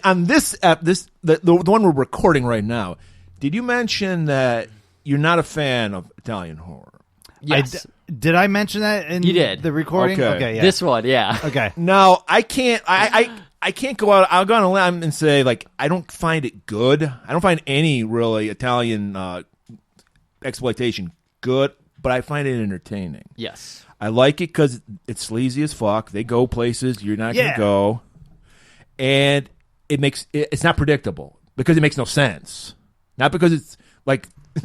On this the one we're recording right now, did you mention that you're not a fan of Italian horror? Yes. Did I mention that in the recording? Okay, yeah. This one, yeah. Okay. Now, I can't go out. I'll go on a limb and say, like, I don't find it good. I don't find any really Italian exploitation good, but I find it entertaining. Yes. I like it because it's sleazy as fuck. They go places you're not going to go, and it's not predictable because it makes no sense. Not because it's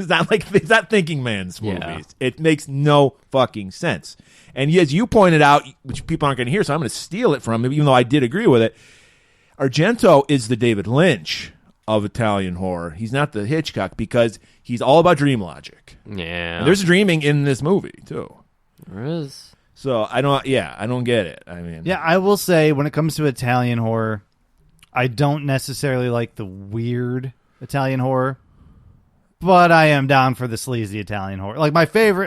not Thinking Man's movies. Yeah. It makes no fucking sense. And as you pointed out, which people aren't going to hear, so I'm going to steal it from him, even though I did agree with it. Argento is the David Lynch of Italian horror. He's not the Hitchcock because he's all about dream logic. Yeah. And there's dreaming in this movie too. There is. So I don't get it. I mean, yeah, I will say when it comes to Italian horror, I don't necessarily like the weird Italian horror. But I am down for the sleazy Italian horror. Like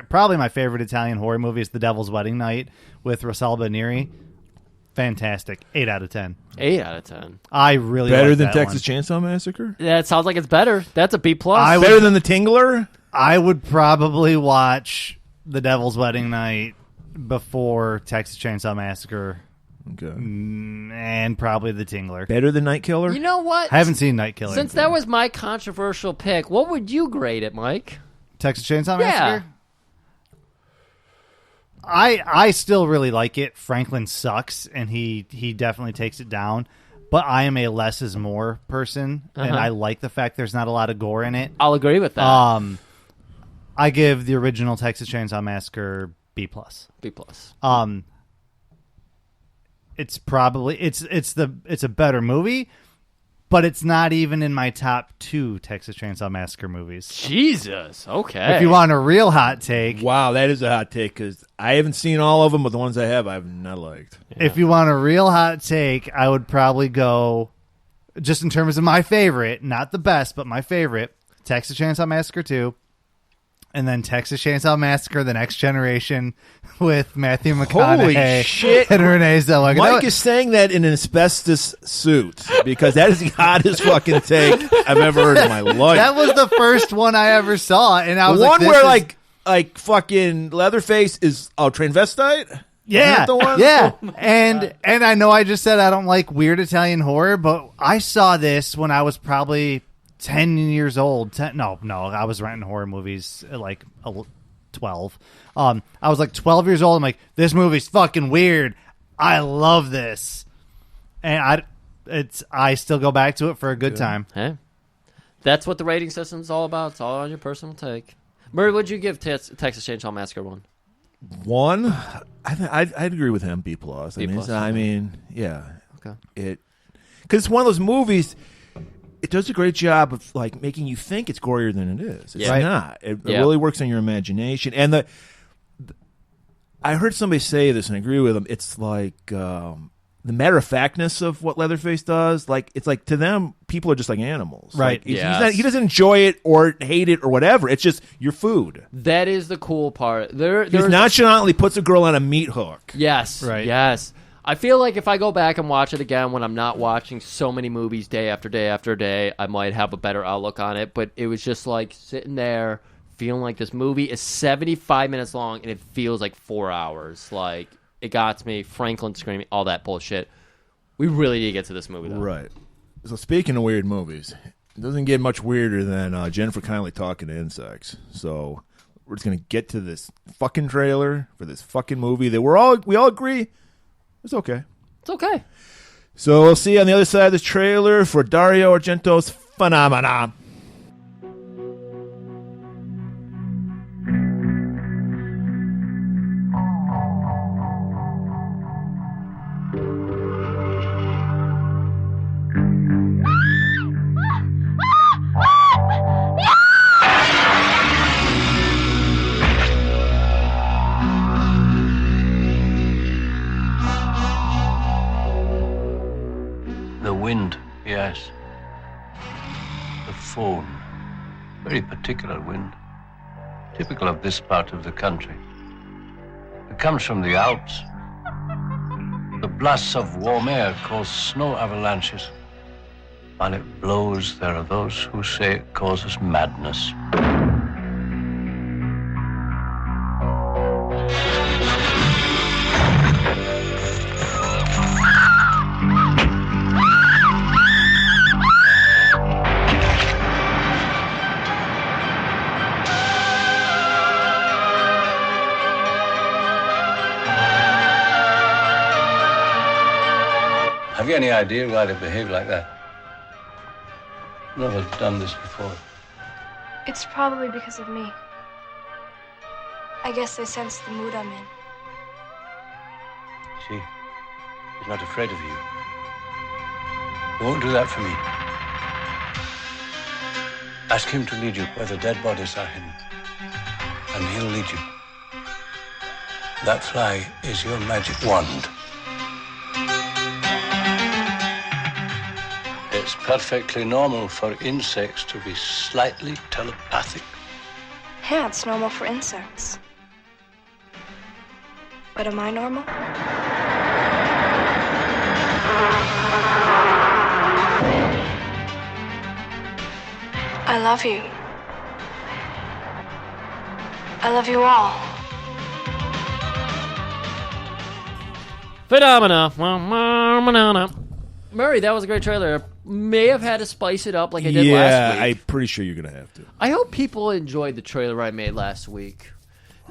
probably my favorite Italian horror movie is The Devil's Wedding Night with Rosalba Neri. Fantastic. 8 out of 10. 8 out of 10. I really better like than that Texas one. Chainsaw Massacre. Yeah, it sounds like it's better. That's a B+. Better than The Tingler. I would probably watch The Devil's Wedding Night before Texas Chainsaw Massacre. Okay. And probably The Tingler. Better than Night Killer. You know what? I haven't seen Night Killer. Since that was my controversial pick, what would you grade it, Mike? Texas Chainsaw Massacre? I still really like it. Franklin sucks, and he definitely takes it down. But I am a less is more person, and I like the fact there's not a lot of gore in it. I'll agree with that. I give the original Texas Chainsaw Massacre B+. B+. It's probably it's a better movie, but it's not even in my top 2 Texas Chainsaw Massacre movies. Jesus. Okay. If you want a real hot take, wow, that is a hot take because I haven't seen all of them, but the ones I have, I've not liked. Yeah. If you want a real hot take, I would probably go just in terms of my favorite, not the best, but my favorite, Texas Chainsaw Massacre 2, and then Texas Chainsaw Massacre: The Next Generation with Matthew Holy McConaughey shit. and Renee Zellweger. Mike is saying that in an asbestos suit because that is the hottest fucking take I've ever heard in my life. That was the first one I ever saw, and I was one like, where like fucking Leatherface is transvestite. yeah, the one? yeah, and I know I just said I don't like weird Italian horror, but I saw this when I was probably 10 years old. No, I was renting horror movies at like 12. I was like 12 years old. I'm like, this movie's fucking weird. I love this, and I still go back to it for a good time. Hey, that's what the rating system's all about. It's all on your personal take. Murray, what'd you give Texas Chainsaw Massacre 1? One, I'd agree with him. B plus. I mean, yeah. Okay. Because it's one of those movies. It does a great job of like making you think it's gorier than it is. It's not. It really works on your imagination. And I heard somebody say this, and I agree with them. It's like the matter of factness of what Leatherface does. Like it's like to them, people are just like animals. Right. Like, he doesn't enjoy it or hate it or whatever. It's just your food. That is the cool part. He nonchalantly puts a girl on a meat hook. Yes. Right. Yes. I feel like if I go back and watch it again when I'm not watching so many movies day after day after day, I might have a better outlook on it. But it was just like sitting there feeling like this movie is 75 minutes long and it feels like 4 hours. Like, it got to me. Franklin screaming, all that bullshit. We really need to get to this movie, though. Right. So speaking of weird movies, it doesn't get much weirder than Jennifer Connelly talking to insects. So we're just going to get to this fucking trailer for this fucking movie that we all agree it's okay. It's okay. So we'll see you on the other side of this trailer for Dario Argento's Phenomena. The wind, yes. The phone. Very particular wind. Typical of this part of the country. It comes from the Alps. The blasts of warm air cause snow avalanches. While it blows, there are those who say it causes madness. Have you any idea why they behave like that? Never done this before. It's probably because of me. I guess they sense the mood I'm in. See, he's not afraid of you. He won't do that for me. Ask him to lead you where the dead bodies are hidden, and he'll lead you. That fly is your magic wand. It's perfectly normal for insects to be slightly telepathic. Yeah, it's normal for insects. But am I normal? I love you. I love you all. Phenomena. Murray, that was a great trailer. May have had to spice it up like I did last week. I'm pretty sure you're going to have to. I hope people enjoyed the trailer I made last week.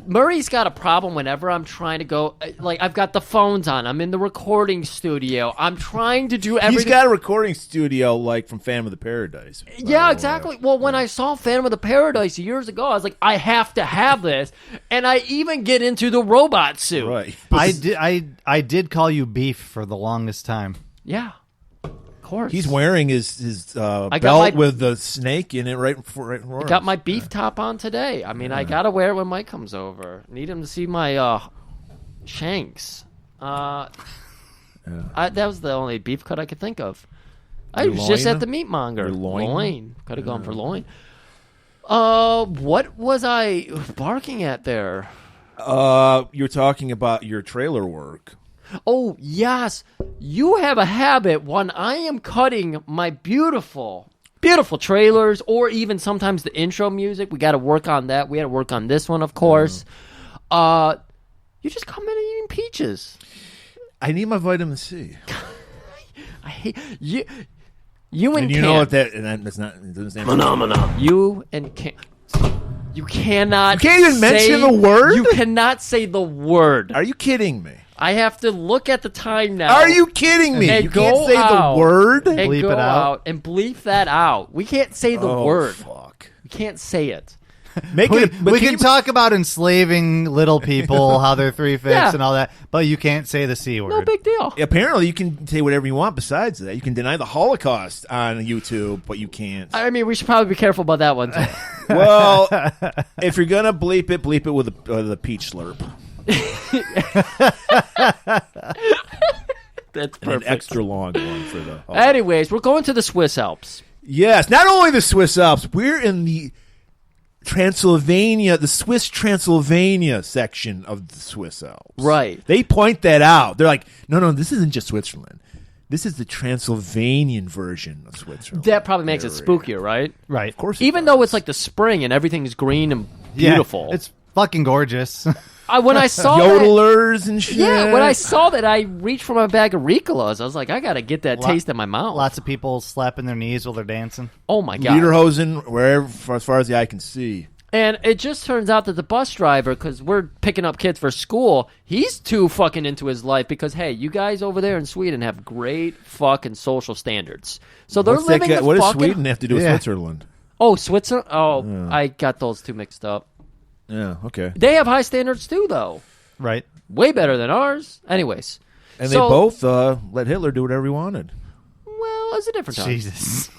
Murray's got a problem whenever I'm trying to go, like, I've got the phones on. I'm in the recording studio. I'm trying to do everything. He's got a recording studio, like, from Phantom of the Paradise. Yeah, exactly. Well, when I saw Phantom of the Paradise years ago, I was like, I have to have this. And I even get into the robot suit. Right. I did call you Beef for the longest time. Yeah. Course. He's wearing his belt with the snake in it right before. I got my beef top on today. I mean, I gotta wear it when Mike comes over. Need him to see my shanks. That was the only beef cut I could think of. I was just at the meat monger. Your loin? Could have gone for loin. What was I barking at there? You're talking about your trailer work. Oh, yes. You have a habit when I am cutting my beautiful trailers, or even sometimes the intro music. We got to work on that. We had to work on this one, of course. You just come in and eating peaches. I need my vitamin C. I hate you. You and you Cam. know what that? And that's not. It doesn't stand for Phenomena. You and Cam. You cannot. You can't even mention the word? You cannot say the word. Are you kidding me? I have to look at the time now. Are you kidding me? And You can't say out the word? and Bleep go it out. out and bleep that out. We can't say the word. Fuck. We can't say it. Make We, it. but we can can you- talk about enslaving little people, how they're 3/5 Yeah. and all that, but you can't say the C word. No big deal. Apparently, you can say whatever you want. Besides that, you can deny the Holocaust on YouTube, but you can't. I mean, we should probably be careful about that one too. Well, if you're gonna bleep it with a peach slurp. That's And an perfect. extra long one for the. Anyways, we're going to the Swiss Alps. Yes, not only the Swiss Alps, we're in the the Swiss Transylvania section of the Swiss Alps. Right. They point that out. They're like, no, this isn't just Switzerland. This is the Transylvanian version of Switzerland. That probably makes it Area. spookier, right? Right. Of course. it Even does. though it's like the spring and everything's green and Yeah, beautiful. it's fucking gorgeous. When I saw yodelers and shit. that, when I saw that, I reached for my bag of Ricolas. I was like, I got to get that taste in my mouth. Lots of people slapping their knees while they're dancing. Oh my god. Lederhosen, wherever, as far as the eye can see. And it just turns out that the bus driver, because we're picking up kids for school, he's too fucking into his life because, hey, you guys over there in Sweden have great fucking social standards. So they're living the What does fucking... Sweden have to do with Yeah. Switzerland? Oh, Switzerland? Oh, I got those two mixed up. Yeah, okay. They have high standards too, though. Right. Way better than ours. Anyways. And so, they both let Hitler do whatever he wanted. Well, it's a different time. Jesus.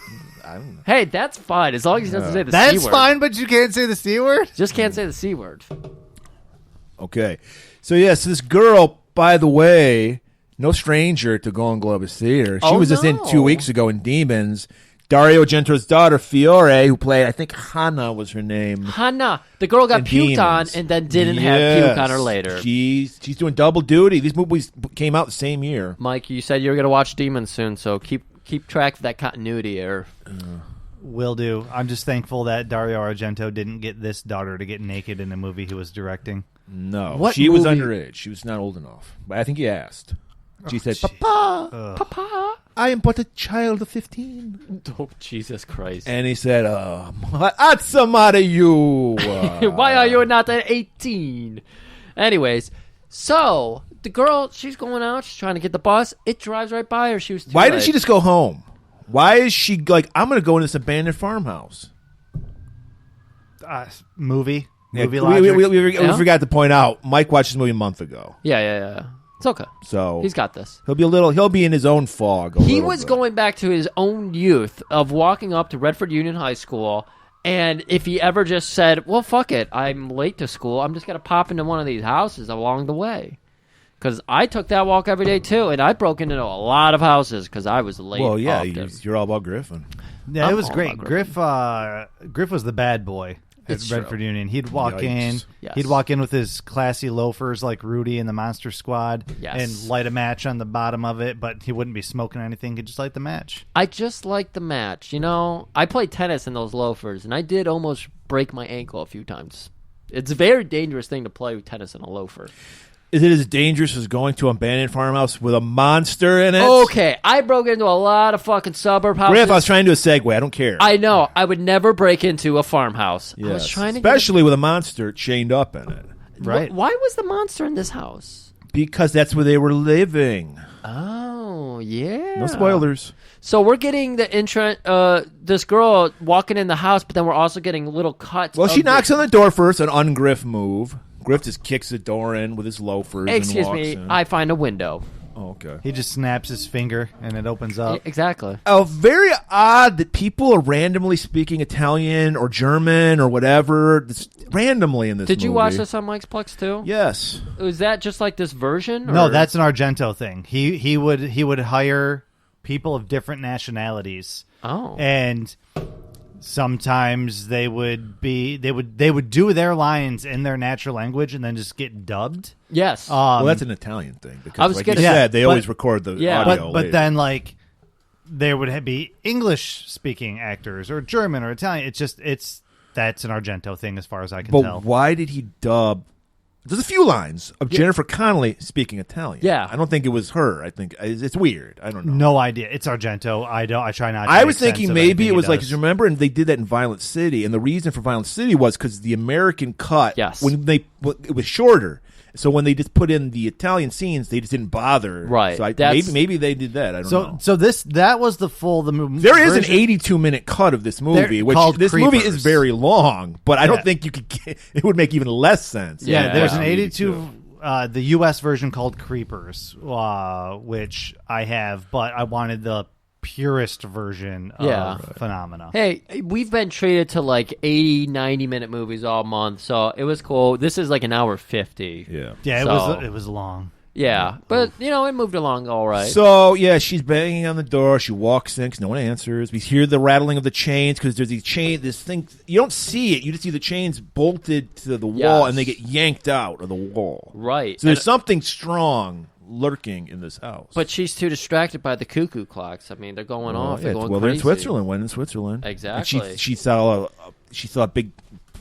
I don't know. Hey, that's fine as long as he doesn't say the C That's word. fine, but you can't say the C word? Just can't say the C word. Okay. So, yes, this girl, by the way, no stranger to Golan-Globus Theater. She Oh, was just in no. 2 weeks ago in Demons. Dario Argento's daughter, Fiore, who played, I think Hannah was her name. Hannah. The girl got in puked on Demons. and then didn't have Yes. puke on her later. She's doing double duty. These movies came out the same year. Mike, you said you were going to watch Demons soon, so keep track of that continuity here. Will do. I'm just thankful that Dario Argento didn't get this daughter to get naked in a movie he was directing. No. What she was movie? underage. She was not old enough. But I think he asked. She said, jeez. Papa, Papa. I am but a child of 15. Oh, Jesus Christ. And he said, what's the matter you? Why are you not at 18? Anyways, so the girl, she's going out. She's trying to get the bus. It drives right by her. She was too Why late. didn't she just go home? Why is she like, I'm going to go in this abandoned farmhouse? Movie Yeah, logic. we Yeah. forgot to point out, Mike watched this movie a month ago. Yeah. It's okay. So He's got this. he'll be in his own fog. He was going back to his own youth of walking up to Redford Union High School, and if he ever just said, well, fuck it, I'm late to school, I'm just going to pop into one of these houses along the way. Because I took that walk every day, too, and I broke into a lot of houses because I was late. Well, yeah, often. you're all about Griffin. Yeah, I'm it was all great. about Griff was the bad boy at It's Redford true. Union. He'd walk Yikes. in. Yes. He'd walk in with his classy loafers like Rudy and the Monster Squad, Yes. and light a match on the bottom of it. But he wouldn't be smoking anything. He'd just light the match. I just like the match. You know, I played tennis in those loafers, and I did almost break my ankle a few times. It's a very dangerous thing to play tennis in a loafer. Is it as dangerous as going to an abandoned farmhouse with a monster in it? Okay, I broke into a lot of fucking suburb houses. Griff, I was trying to do a segue. I don't care. I know. I would never break into a farmhouse. I was Yes. trying to Especially with a monster chained up in it. Right. Why was the monster in this house? Because that's where they were living. Oh, yeah. No spoilers. So we're getting the this girl walking in the house, but then we're also getting little cuts. Well, of she knocks on the door first, an ungriff move. Griff just kicks the door in with his loafers and Excuse walks me. in. I find a window. Oh, okay. He just snaps his finger and it opens up. Exactly. Oh, very odd that people are randomly speaking Italian or German or whatever. It's randomly in this Did you movie. watch this on Mike's Plex too? Yes. Was that just like this version? No, or- that's an Argento thing. He would hire people of different nationalities. Oh. And Sometimes they would do their lines in their natural language and then just get dubbed. Yes. Well, that's an Italian thing because, I was like you gonna- said, they but- always record the audio. But later. then like there would be English speaking actors or German or Italian. That's an Argento thing as far as I can tell. But why did he dub? There's a few lines of Jennifer Connelly speaking Italian. Yeah. I don't think it was her. I think it's weird. I don't know. No idea. It's Argento. I try not to I make was sense thinking of maybe anything it he was like, does. 'cause remember, and they did that in Violent City, and the reason for Violent City was because the American cut, Yes. it was shorter. So when they just put in the Italian scenes, they just didn't bother. Right. So That's- maybe they did that. I don't know. So that was the movie. There is an 82-minute cut of this movie, which called this movie is Creepers. very long, but I Yeah. don't think you could get it would make even less sense. Yeah, Yeah. there's Yeah. an 82. The U.S. version called Creepers, which I have, but I wanted the purest version of Phenomena. Hey, we've been treated to like 80, 90-minute movies all month, so it was cool. This is like an hour 50. Yeah. Yeah, So- it was long. Yeah, but, it moved along all right. So, yeah, she's banging on the door. She walks in 'cause no one answers. We hear the rattling of the chains because there's this thing. You don't see it. You just see the chains bolted to the wall, Yes. and they get yanked out of the wall. Right. So there's And- something strong lurking in this house. But she's too distracted by the cuckoo clocks. I mean, they're going off. They're going they're in crazy. Switzerland. When in Switzerland. Exactly. And she saw a big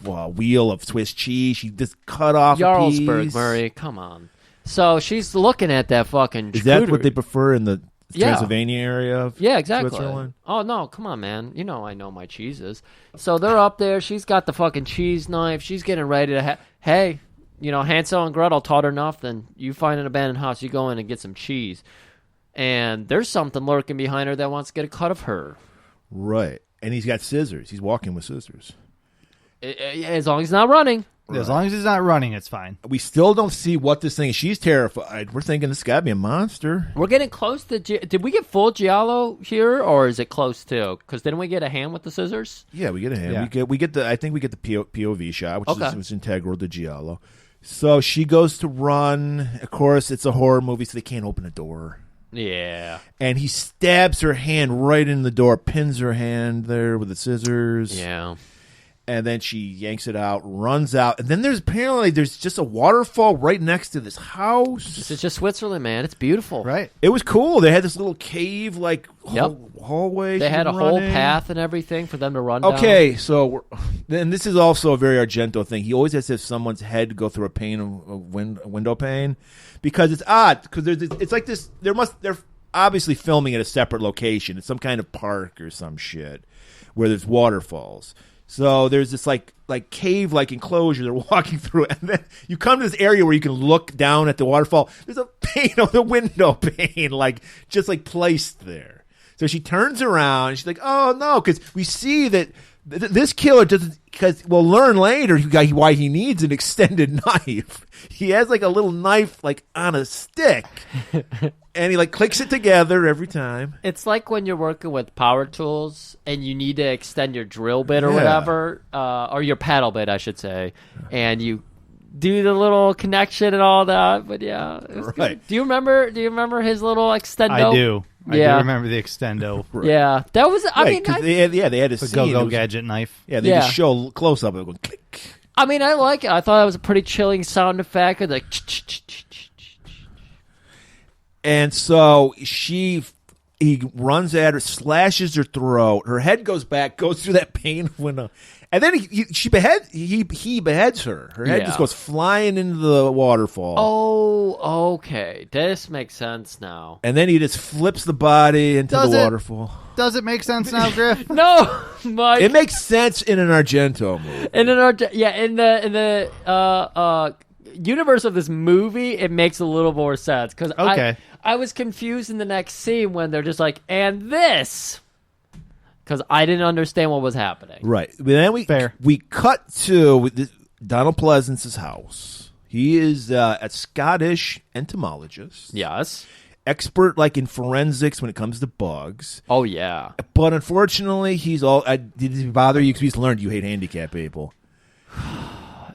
wheel of Swiss cheese. She just cut off a Jarlsberg, piece. Murray, come on. So she's looking at that fucking Is that charcuterie. what they prefer in the Yeah. Transylvania area of Yeah, exactly. Switzerland? Oh, no, come on, man. I know my cheeses. So they're up there. She's got the fucking cheese knife. She's getting ready to hey, Hansel and Gretel taught her nothing. You find an abandoned house, you go in and get some cheese. And there's something lurking behind her that wants to get a cut of her. Right. And he's got scissors. He's walking with scissors. As long as he's not running. As long as he's not running, it's fine. We still don't see what this thing is. She's terrified. We're thinking this got to be a monster. We're getting close to... Did we get full Giallo here, or is it close to? Because didn't we get a hand with the scissors? Yeah, we get a hand. Yeah. We get the. I think we get the POV shot, which Okay. is integral to Giallo. So she goes to run. Of course, it's a horror movie, so they can't open a door. Yeah. And he stabs her hand right in the door, pins her hand there with the scissors. Yeah. And then she yanks it out, runs out, and then there's just a waterfall right next to this house. This is just Switzerland, man. It's beautiful. Right. It was cool. They had this little cave Yep. hallway. They she had a was whole running. path and everything for them to run down. Okay, so and this is also a very Argento thing. He always has to have someone's head go through a window pane, because it's odd. Because it's like this. They're obviously filming at a separate location. It's some kind of park or some shit where there's waterfalls. So there's this like cave-like enclosure they're walking through, and then you come to this area where you can look down at the waterfall. There's a pane on the window pane, just placed there. So she turns around and she's like, "Oh no!" Because we see that this killer doesn't. Because we'll learn later why he needs an extended knife. He has a little knife on a stick, and he clicks it together every time. It's like when you're working with power tools and you need to extend your drill bit or Yeah. whatever, or your paddle bit, I should say, and you do the little connection and all that. But yeah, it was Right. good. Do you remember his little extendo? I do. I Yeah. do remember the extendo. Yeah, that was. I Right, mean, 'cause they had a The scene. It go-go was- gadget knife. Yeah, they Yeah. just show close up. It going click. I mean, I like it. I thought it was a pretty chilling sound effect. Of And so he runs at her, slashes her throat. Her head goes back, goes through that pane window, and then he beheads her. Her head Yeah. just goes flying into the waterfall. Oh, okay. This makes sense now. And then he just flips the body into Does the it? waterfall. Does it make sense now, Griff? No, Mike. It makes sense in an Argento movie. in the universe of this movie, it makes a little more sense because Okay. I was confused in the next scene when they're just like, and this, because I didn't understand what was happening. Right. But then Fair. we cut to Donald Pleasance's house. He is a Scottish entomologist. Yes. Expert in forensics when it comes to bugs. Oh yeah. But unfortunately, did it bother you because he's learned you hate handicapped people?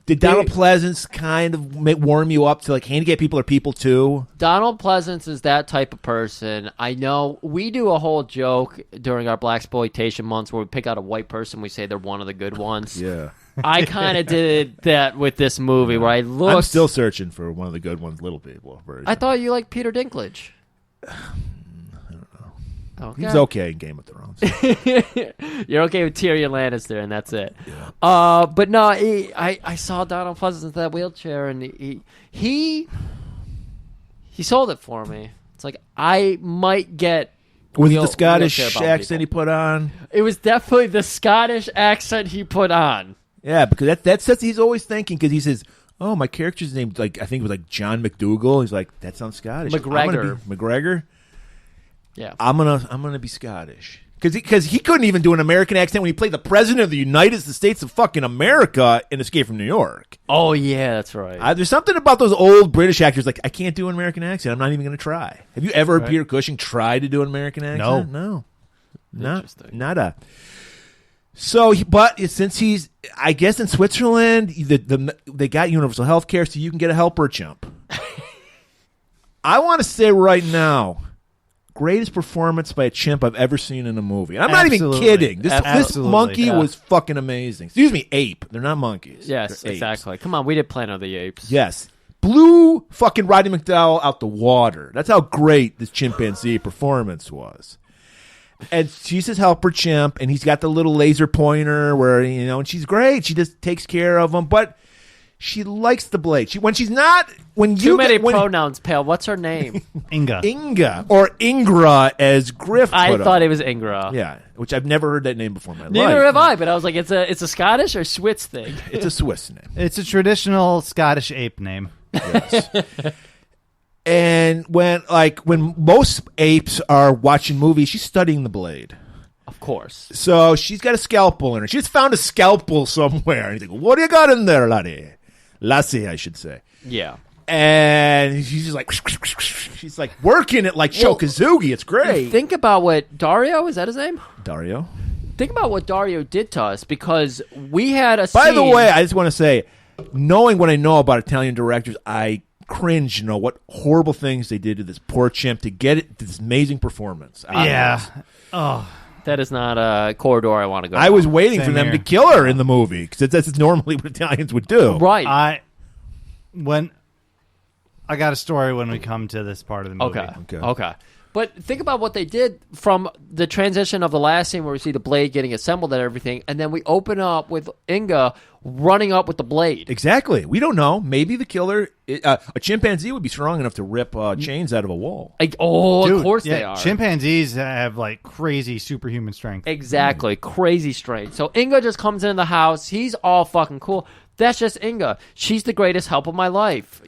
Did Donald Pleasance kind of warm you up to like handicap people are people too? Donald Pleasance is that type of person. I know we do a whole joke during our blaxploitation months where we pick out a white person. We say they're one of the good ones. Yeah. I kind of did that with this movie where I looked. I'm still searching for one of the good ones, little people version. I thought you liked Peter Dinklage. Okay. He's okay in Game of Thrones. You're okay with Tyrion Lannister, and that's it. Yeah. But no, I saw Donald Pleasance in that wheelchair, and he sold it for me. It's like I might get. Was it the Scottish accent he put on? It was definitely the Scottish accent he put on. Yeah, because that's he's always thinking because he says, "Oh, my character's name I think it was like John McDougal." He's like, "That sounds Scottish." McGregor. Yeah, I'm gonna be Scottish because he couldn't even do an American accent when he played the president of the United States of fucking America in Escape from New York. Oh yeah, that's right. There's something about those old British actors like I can't do an American accent. I'm not even gonna try. Have you ever heard Peter Cushing try to do an American accent? No, nada. So, but since he's, I guess in Switzerland, they got universal health care, so you can get a helper chimp. I want to say right now. Greatest performance by a chimp I've ever seen in a movie. And I'm not even kidding. This monkey was fucking amazing. Excuse me, ape. They're not monkeys. Yes, exactly. Come on, we did Planet of the Apes. Yes. Blew fucking Roddy McDowell out the water. That's how great this chimpanzee performance was. And she's his helper chimp, and he's got the little laser pointer where, and she's great. She just takes care of him. But she likes the blade. Too many pronouns, pal. What's her name? Inga. Or Ingra, as Griff I thought it was Ingra. Yeah, which I've never heard that name before in my life. Neither have I, but I was like, it's a Scottish or Swiss thing. It's a Swiss name. It's a traditional Scottish ape name. Yes. And when most apes are watching movies, she's studying the blade. Of course. So she's got a scalpel in her. She's found a scalpel somewhere. And you think, what do you got in there, laddie? Lassie, I should say. Yeah. And she's just like working it like Shokazugi. It's great. Think about what Dario, is that his name? Dario. Think about what Dario did to us because we had a scene. By the way, I just want to say, knowing what I know about Italian directors, I cringe, what horrible things they did to this poor chimp to get it this amazing performance. Oh. That is not a corridor I want to go I was waiting for them here. to kill her in the movie because that's normally what Italians would do. Right. I got a story when we come to this part of the movie. Okay. But think about what they did from the transition of the last scene where we see the blade getting assembled and everything, and then we open up with Inga running up with the blade. Exactly. We don't know. Maybe the killer, a chimpanzee would be strong enough to rip chains out of a wall. Dude, of course they are. Chimpanzees have like crazy superhuman strength. Exactly. Crazy strength. So Inga just comes into the house. He's all fucking cool. That's just Inga. She's the greatest help of my life.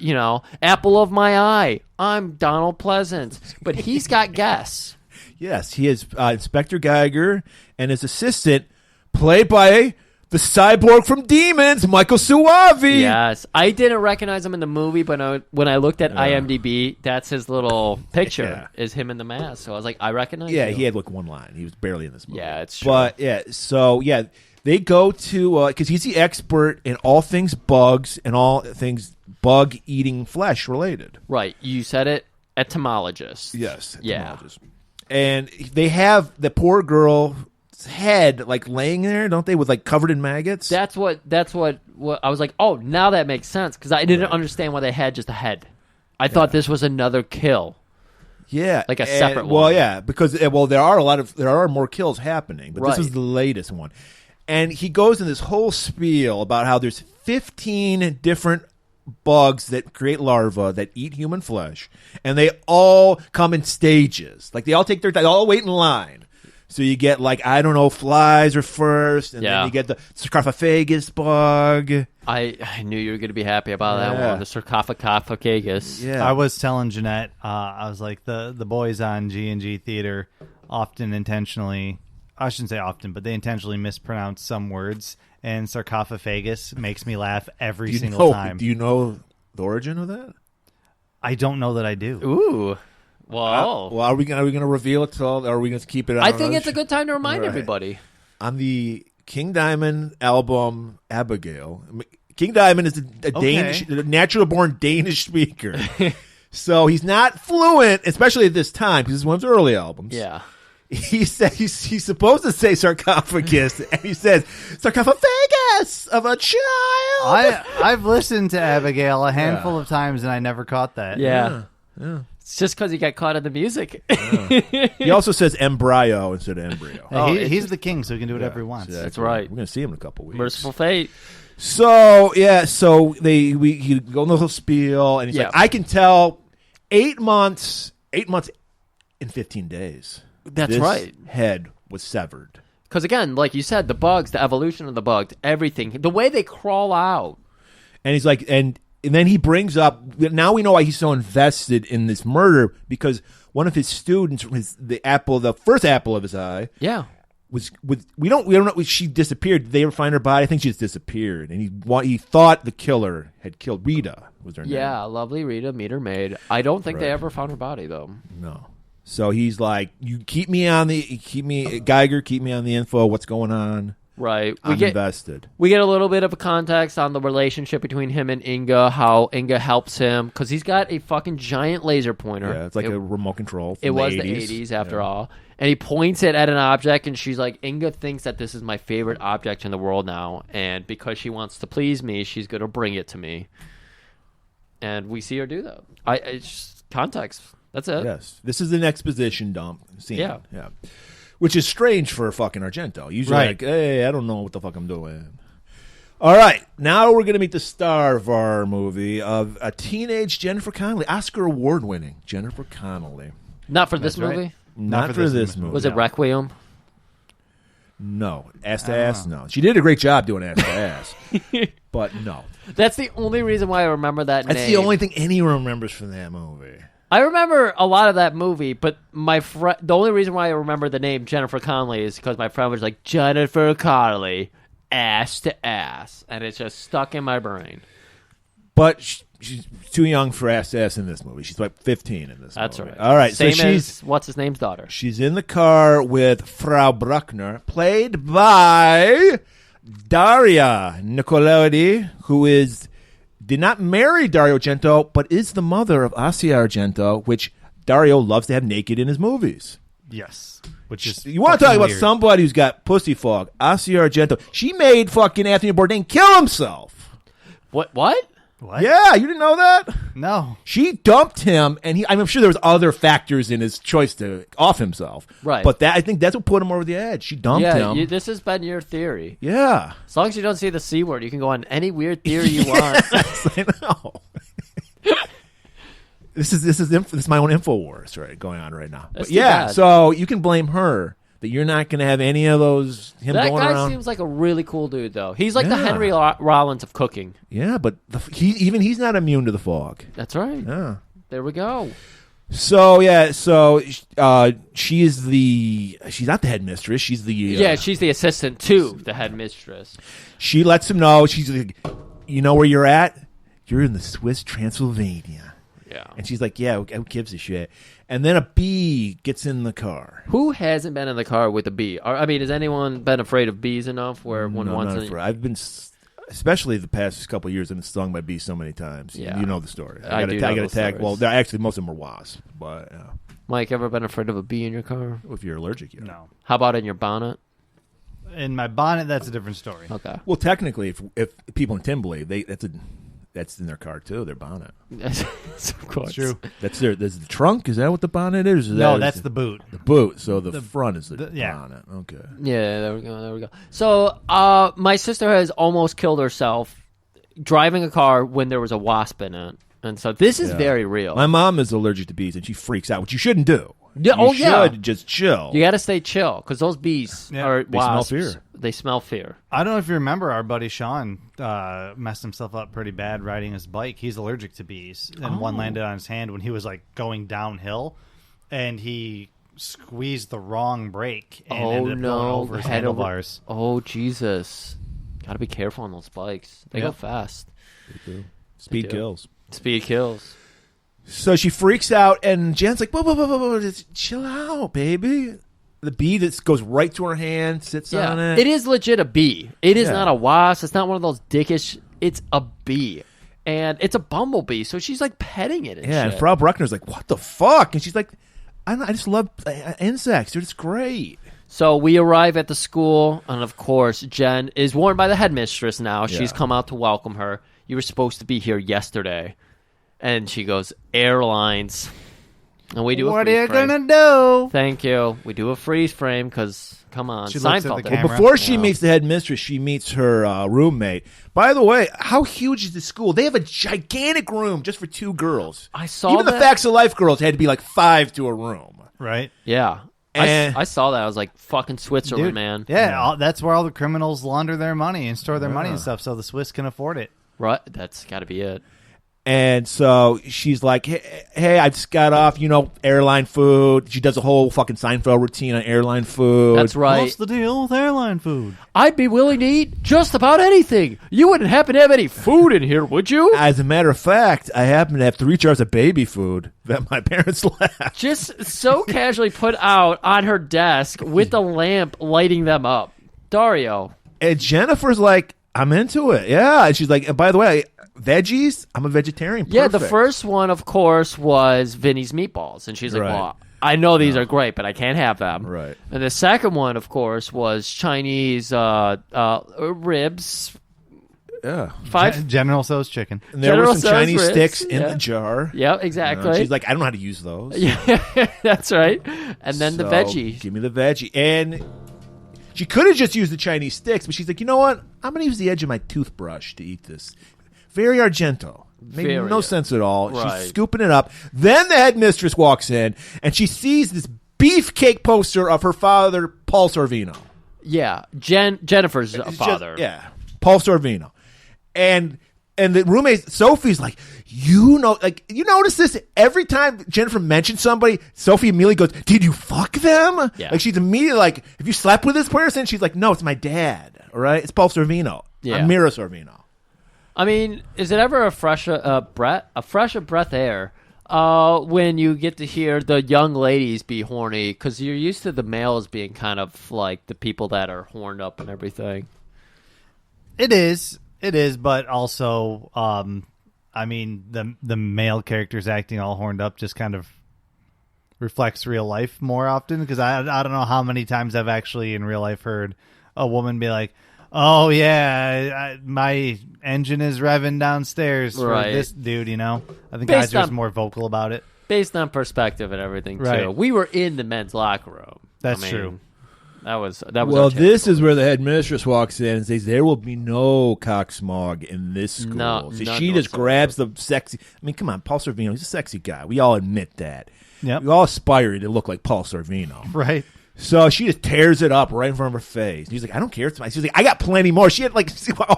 Apple of my eye. I'm Donald Pleasance. But he's got guests. Yes, he is Inspector Geiger and his assistant, played by the cyborg from Demons, Michael Suavi. Yes. I didn't recognize him in the movie, but when I looked at IMDb, that's his little picture, is him in the mask. So I was like, I recognize you. Yeah, he had one line. He was barely in this movie. Yeah, it's true. But, they go to, because he's the expert in all things bugs and all things bug-eating flesh related. Right. You said it, entomologist. Yes, entomologist. Yeah. And they have the poor girl's head, laying there, don't they, with, covered in maggots? That's what I was like, oh, now that makes sense, because I didn't understand why they had just a head. I thought this was another kill. Yeah. Like a separate one. Well, yeah, because, there are more kills happening, but this is the latest one. And he goes in this whole spiel about how there's 15 different bugs that create larvae that eat human flesh, and they all come in stages. They all take their time. They all wait in line. So you get, flies are first, and then you get the sarcophagus bug. I knew you were going to be happy about that one, the sarcophagus. Yeah. I was telling Jeanette, I was like, the boys on G&G Theater often intentionally... I shouldn't say often, but they intentionally mispronounce some words, and sarcophagus makes me laugh every single time. Do you know the origin of that? I don't know that I do. Ooh. Well, are we gonna reveal it to all? Or are we gonna keep it? I think it's a good time to remind everybody. On the King Diamond album, Abigail, King Diamond is a Danish, a natural-born Danish speaker. So he's not fluent, especially at this time, because this is one of his early albums. Yeah. He says he's supposed to say sarcophagus, and he says sarcophagus of a child. I've listened to Abigail a handful of times, and I never caught that. Yeah. It's just because he got caught in the music. He also says embryo instead of embryo. He's the king, so he can do whatever he wants. Exactly. That's right. We're going to see him in a couple weeks. Merciful fate. So he go on the whole spiel, and he's like, I can tell 8 months and 15 days. That's this right. Head was severed. Because again, like you said, the bugs, the evolution of the bugs, everything, the way they crawl out. And he's like, and then he brings up, now we know why he's so invested in this murder, because one of his students, the first apple of his eye, we don't know, she disappeared. Did they ever find her body? I think she just disappeared, and he thought the killer had killed Rita. Was her name? Yeah, lovely Rita, meter maid. I don't think they ever found her body though. No. So he's like, "You keep me on Geiger, keep me on the info. What's going on?" Right. I'm invested. We get a little bit of a context on the relationship between him and Inga, how Inga helps him, because he's got a fucking giant laser pointer. Yeah, it's like a remote control. It was the 80s after all. And he points it at an object, and she's like, Inga thinks that this is my favorite object in the world now, and because she wants to please me, she's going to bring it to me. And we see her do that. It's just context. That's it. Yes. This is an exposition dump scene. Yeah. Which is strange for fucking Argento. Usually like, hey, I don't know what the fuck I'm doing. All right. Now we're going to meet the star of our movie, of a teenage Jennifer Connelly, Oscar award winning Jennifer Connelly. Not for this movie? Not for this movie. Was it Requiem? No. Ass to ass? No. She did a great job doing ass to ass. But no. That's the only reason why I remember that name. That's the only thing anyone remembers from that movie. I remember a lot of that movie, but the only reason why I remember the name Jennifer Connelly is because my friend was like, Jennifer Connelly, ass to ass. And it's just stuck in my brain. But she's too young for ass to ass in this movie. She's like 15 in this That's movie. right. All right. Same so she's as what's-his-name's daughter. She's in the car with Frau Bruckner, played by Daria Nicolodi, who did not marry Dario Argento, but is the mother of Asia Argento, which Dario loves to have naked in his movies. Yes. Which is you want to talk about weird. somebody who's got pussy fog? Asia Argento. She made fucking Anthony Bourdain kill himself. What? What? Yeah, you didn't know that? No. She dumped him, and I'm sure there was other factors in his choice to off himself. Right. But I think that's what put him over the edge. She dumped him. Yeah, this has been your theory. Yeah. As long as you don't say the C word, you can go on any weird theory you want. I know. This is my own InfoWars going on right now. That's But yeah, bad. so you can blame her that you're not going to have any of those him That going guy around. seems like a really cool dude, though. He's like the Yeah. Henry Rollins of cooking. Yeah, but he's not immune to the fog. That's right. Yeah. There we go. So she's not the headmistress. She's the She's the assistant to the headmistress. She lets him know. She's like, you know where you're at? You're in the Swiss Transylvania. Yeah. And she's like, yeah, who gives a shit? And then a bee gets in the car. Who hasn't been in the car with a bee? I mean, has anyone been afraid of bees enough where one No, wants not to... afraid. I've been, especially the past couple of years, I've been stung by bees so many times. Yeah. You know the story. I do know got those attacked. stories. Well, actually, most of them are wasps. But Mike, ever been afraid of a bee in your car? if you're allergic, No. How about in your bonnet? In my bonnet, that's a different story. Okay. Well, technically, if people in Tim believe, that's in their car too. Their bonnet. Of course. It's true. That's the trunk. Is that what the bonnet is? No, that's the boot. The boot. So the front is the yeah. bonnet. Okay. Yeah, there we go. So, my sister has almost killed herself driving a car when there was a wasp in it. And so this is very real. My mom is allergic to bees, and she freaks out, which you shouldn't do. Yeah, you yeah. should just chill. You got to stay chill because those bees are They smell wasps. fear. They smell fear. I don't know if you remember our buddy Sean messed himself up pretty bad riding his bike. He's allergic to bees, and one landed on his hand when he was like going downhill, and he squeezed the wrong brake and ended up going over his handlebars. Oh Jesus! Got to be careful on those bikes. They go fast. Speed kills. Speed kills. So she freaks out, and Jen's like, whoa, just chill out, baby. The bee that goes right to her hand, sits on it. It is legit a bee. It is Yeah. not a wasp. It's not one of those dickish. it's a bee. And it's a bumblebee, so she's like petting it and shit. And Frau Bruckner's like, what the fuck? And she's like, I just love insects. They're just great. So we arrive at the school, and of course, Jen is warned by the headmistress now. She's come out to welcome her. You were supposed to be here yesterday. And she goes, airlines. And we do what a freeze are you frame. going to do? Thank you. We do a freeze frame because, come on, She looks at Seinfeld the did camera. it. Before she meets the headmistress, she meets her roommate. By the way, how huge is the school? They have a gigantic room just for 2 girls. I saw Even that. the Facts of Life girls had to be like 5 to a room. Right? Yeah. And- I saw that. I was like, fucking Switzerland, Dude, man. Yeah, that's where all the criminals launder their money and store their money and stuff, so the Swiss can afford it. Right? That's got to be it. And so she's like, hey, I just got off, airline food. She does a whole fucking Seinfeld routine on airline food. That's right. What's the deal with airline food? I'd be willing to eat just about anything. You wouldn't happen to have any food in here, would you? As a matter of fact, I happen to have 3 jars of baby food that my parents left. Just so casually put out on her desk with the lamp lighting them up. Dario. And Jennifer's like, I'm into it. Yeah. And she's like, and by the way, veggies? I'm a vegetarian. Yeah, the Perfect. first one, of course, was Vinny's meatballs. And she's like, Right. well, I know these are great, but I can't have them. Right. And the second one, of course, was Chinese ribs. Yeah. General Tso's chicken. And there General were some Tso's Chinese ribs, sticks in yeah. the jar. Yep, exactly. She's like, I don't know how to use those. Yeah, that's right. And then the So, veggie. Give me the veggie. And she could have just used the Chinese sticks, but she's like, you know what? I'm going to use the edge of my toothbrush to eat this. Very Argento. Made Very. no sense at all. Right. She's scooping it up. Then the headmistress walks in, and she sees this beefcake poster of her father, Paul Sorvino. Yeah, Jennifer's It's father. Paul Sorvino. And the roommate, Sophie's like, you notice this every time Jennifer mentions somebody, Sophie immediately goes, did you fuck them? Yeah. Like, she's immediately like, have you slept with this person? She's like, no, it's my dad. All right? It's Paul Sorvino. Yeah. I'm Mira Sorvino. I mean, is it ever a fresh breath of air when you get to hear the young ladies be horny? Because you're used to the males being kind of like the people that are horned up and everything. It is, but also, I mean, the male characters acting all horned up just kind of reflects real life more often, because I don't know how many times I've actually in real life heard a woman be like, oh yeah, my engine is revving downstairs for Right. this dude, I think Based guys are just on- more vocal about it. Based on perspective and everything, too. Right. We were in the men's locker room. That's true. That was Well, our this chance. is where the headmistress walks in and says, there will be no cock smog in this school. No, so none she just whatsoever. grabs the sexy. I mean, come on, Paul Sorvino, he's a sexy guy. We all admit that. Yep. We all aspire to look like Paul Sorvino. Right. So she just tears it up right in front of her face. He's like, I don't care. It's mine. She's like, I got plenty more. She had like,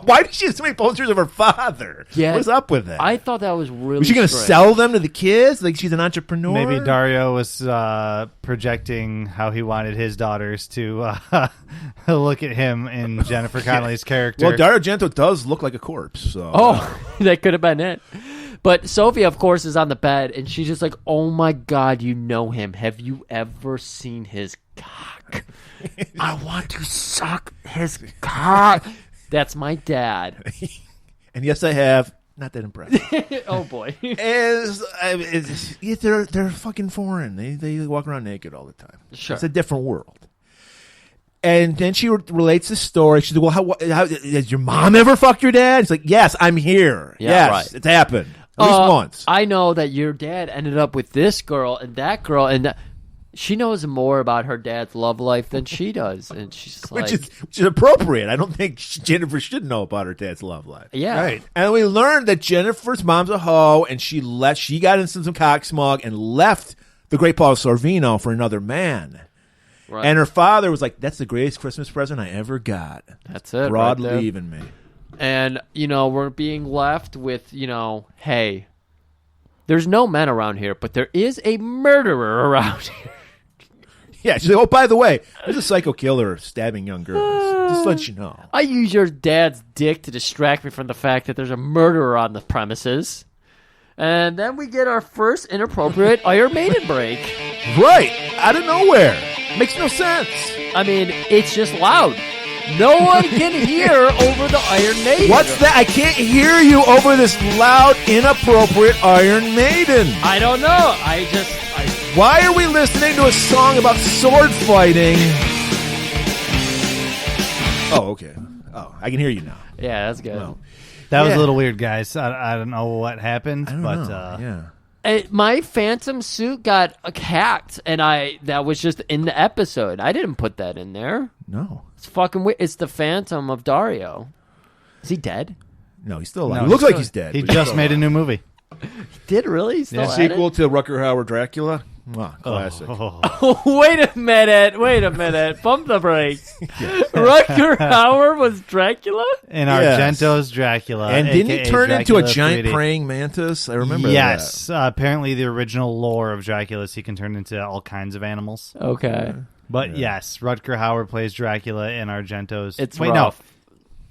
why did she have so many posters of her father? Yeah. What's up with that? I thought that was really Was she going to strange. sell them to the kids? Like she's an entrepreneur? Maybe Dario was projecting how he wanted his daughters to look at him in Jennifer Connelly's character. Well, Dario Argento does look like a corpse. So Oh, that could have been it. But Sophie, of course, is on the bed, and she's just like, oh, my God, you know him. Have you ever seen his cock? I want to suck his cock. That's my dad. And yes, I have. Not that impressive. Oh, boy. They're fucking foreign. They walk around naked all the time. Sure. It's a different world. And then she relates the story. She's like, well, how has your mom ever fucked your dad? She's like, yes, I'm here. Yeah, yes, right. it's happened. At least once. I know that your dad ended up with this girl and that girl, and she knows more about her dad's love life than she does. And she's like, Which is appropriate. I don't think Jennifer should know about her dad's love life. yeah. Right. And we learned that Jennifer's mom's a hoe, and she got into some cock smog and left the great Paul Sorvino for another man. Right. And her father was like, that's the greatest Christmas present I ever got. That's it. Broad right there. leaving me. And, we're being left with, hey, there's no men around here, but there is a murderer around here. Yeah, she's like, oh, by the way, there's a psycho killer stabbing young girls. Just to let you know. I use your dad's dick to distract me from the fact that there's a murderer on the premises. And then we get our first inappropriate Iron Maiden break. Right. Out of nowhere. Makes no sense. I mean, it's just loud. No one can hear over the Iron Maiden. What's that? I can't hear you over this loud, inappropriate Iron Maiden. I don't know. Why are we listening to a song about sword fighting? Oh, okay. Oh, I can hear you now. Yeah, that's good. No. That was Yeah. a little weird, guys. I don't know what happened, but yeah. My Phantom suit got hacked, and that was just in the episode. I didn't put that in there. No. It's fucking weird. It's the Phantom of Dario. Is he dead? No, he's still alive. No, He looks he's like still- he's dead. He but he's just still made a alive. new movie. Did really? He's still Yeah, at sequel to Rutger Hauer Dracula. Wow, classic. it? Wait a minute. Pump the brakes. Rutger Hauer was Dracula? And Yes. Argento's Dracula. And didn't he AKA turn into a Dracula giant 3D. praying mantis? I remember Yes. Apparently, the original lore of Dracula is he can turn into all kinds of animals. Okay. But yes, Rutger Hauer plays Dracula in Argento's. It's Wait, rough.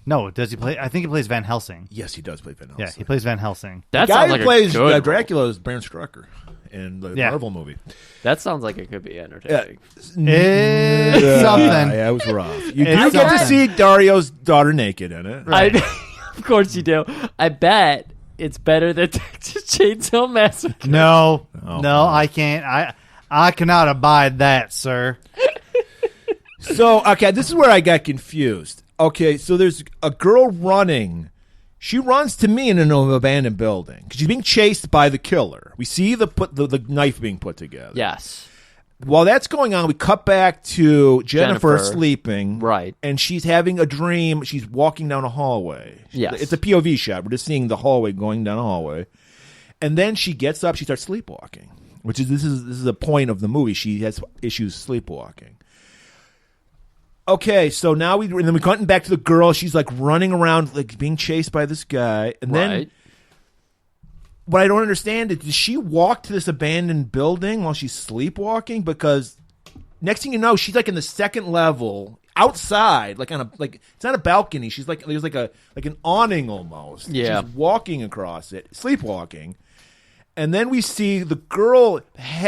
no. Does he play? I think he plays Van Helsing. Yes, he does play Van Helsing. Yeah, he plays Van Helsing. That The guy sounds who like plays a good Dracula is Bram Stoker in the Yeah. Marvel movie. That sounds like it could be entertaining. It's something. Yeah, it was rough. You It's do get to something. see Dario's daughter naked in it. Of course you do. I bet it's better than Texas Chainsaw Massacre. No, Oh, no, I can't. I cannot abide that, sir. So, okay, this is where I got confused. Okay, so there's a girl running. She runs to me in an abandoned building. She's being chased by the killer. We see the knife being put together. Yes. While that's going on, we cut back to Jennifer Jennifer. sleeping. Right. And she's having a dream. She's walking down a hallway. Yes. It's a POV shot. We're just seeing the hallway going down a hallway. And then she gets up. She starts sleepwalking, which is this is a point of the movie. She has issues sleepwalking. Okay, so now and then we cut back to the girl. She's like running around, like being chased by this guy. And then Right. what I don't understand is, does she walk to this abandoned building while she's sleepwalking? Because next thing you know, she's like in the second level outside, like it's not a balcony. She's like there's like an awning almost. Yeah. She's walking across it, sleepwalking. And then we see the girl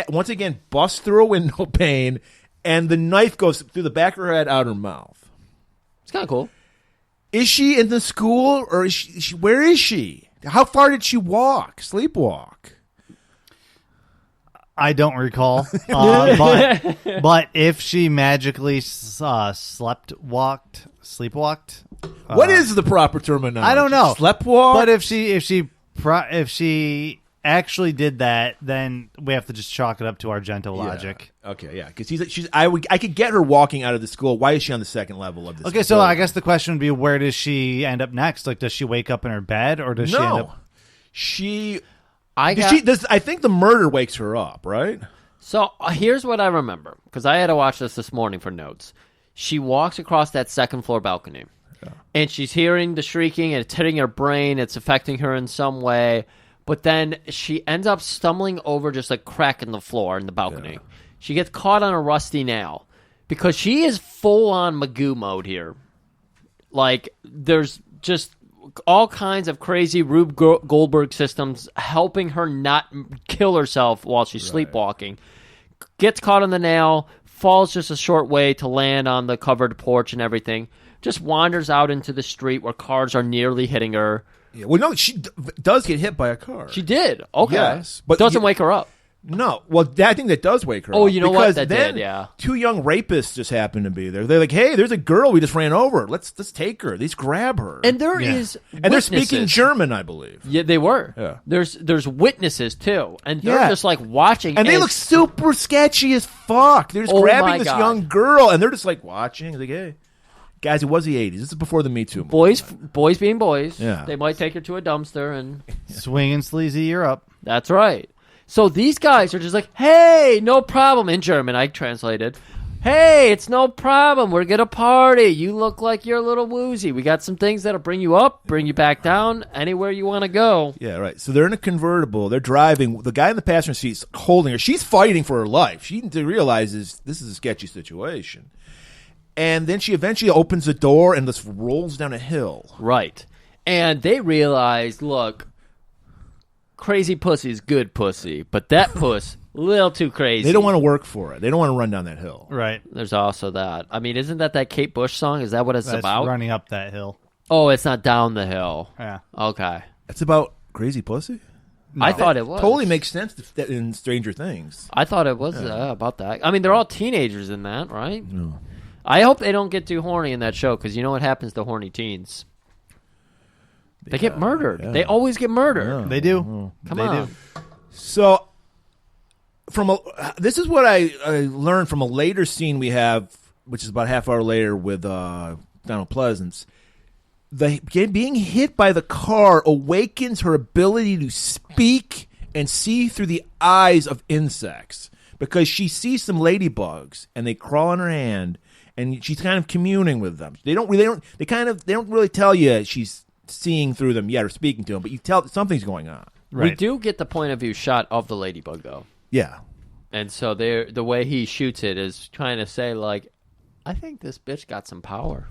once again bust through a window pane, and the knife goes through the back of her head, out her mouth. It's kind of cool. Is she in the school, or is she where is she? How far did she sleepwalk? I don't recall. But if she magically sleepwalked. What is the proper terminology? I don't know. Sleptwalk? But if she actually did that, then we have to just chalk it up to Argento logic. Okay, yeah, because I could get her walking out of the school. Why is she on the second level of this? Okay, so building? I guess the question would be, where does she end up next? Like, does she wake up in her bed, or does she end up? I think the murder wakes her up, right? So here's what I remember, because I had to watch this morning for notes. She walks across that second floor balcony, and she's hearing the shrieking, and it's hitting her brain. It's affecting her in some way. But then she ends up stumbling over just a crack in the floor in the balcony. Yeah. She gets caught on a rusty nail because she is full-on Magoo mode here. Like, there's just all kinds of crazy Rube Goldberg systems helping her not kill herself while she's sleepwalking. Gets caught on the nail, falls just a short way to land on the covered porch and everything. Just wanders out into the street where cars are nearly hitting her. Yeah, well, no, she does get hit by a car. She did. Okay. Yes, but doesn't wake her up. No. Well, I think that does wake her up. Oh, you know what? That then did, yeah. Two young rapists just happen to be there. They're like, hey, there's a girl we just ran over. Let's take her. Let's grab her. And there is and they're speaking German, I believe. Yeah, they were. Yeah. There's witnesses, too. And they're just, like, watching. And they look super sketchy as fuck. They're just grabbing this young girl, and they're just, like, watching. Like, hey. Guys, it was the 80s. This is before the Me Too movement. Boys being boys. Yeah. They might take her to a dumpster and... Swinging sleazy, you're up. That's right. So these guys are just like, hey, no problem. In German, I translated. Hey, it's no problem. We're going to party. You look like you're a little woozy. We got some things that'll bring you up, bring you back down, anywhere you want to go. Yeah, right. So they're in a convertible. They're driving. The guy in the passenger seat's holding her. She's fighting for her life. She realizes this is a sketchy situation. And then she eventually opens the door and just rolls down a hill. Right. And they realize, look, crazy pussy's good pussy, but that puss, a little too crazy. They don't want to work for it. They don't want to run down that hill. Right. There's also that. I mean, isn't that Kate Bush song? Is that what it's That's about? running up that hill. Oh, it's not down the hill. Yeah. Okay. It's about crazy pussy? I thought it was. Totally makes sense in Stranger Things. I thought it was about that. I mean, they're all teenagers in that, right? No. I hope they don't get too horny in that show, because you know what happens to horny teens? They get murdered. Yeah. They always get murdered. Yeah. They do. Come They on. do. So, this is what I learned from a later scene we have, which is about a half hour later with Donald Pleasance. Being hit by the car awakens her ability to speak and see through the eyes of insects, because she sees some ladybugs and they crawl on her hand, and she's kind of communing with them. They don't really tell you she's seeing through them yet or speaking to them, but you tell something's going on. We do get the point of view shot of the ladybug, though. Yeah. And so the way he shoots it is trying to say, like, I think this bitch got some power.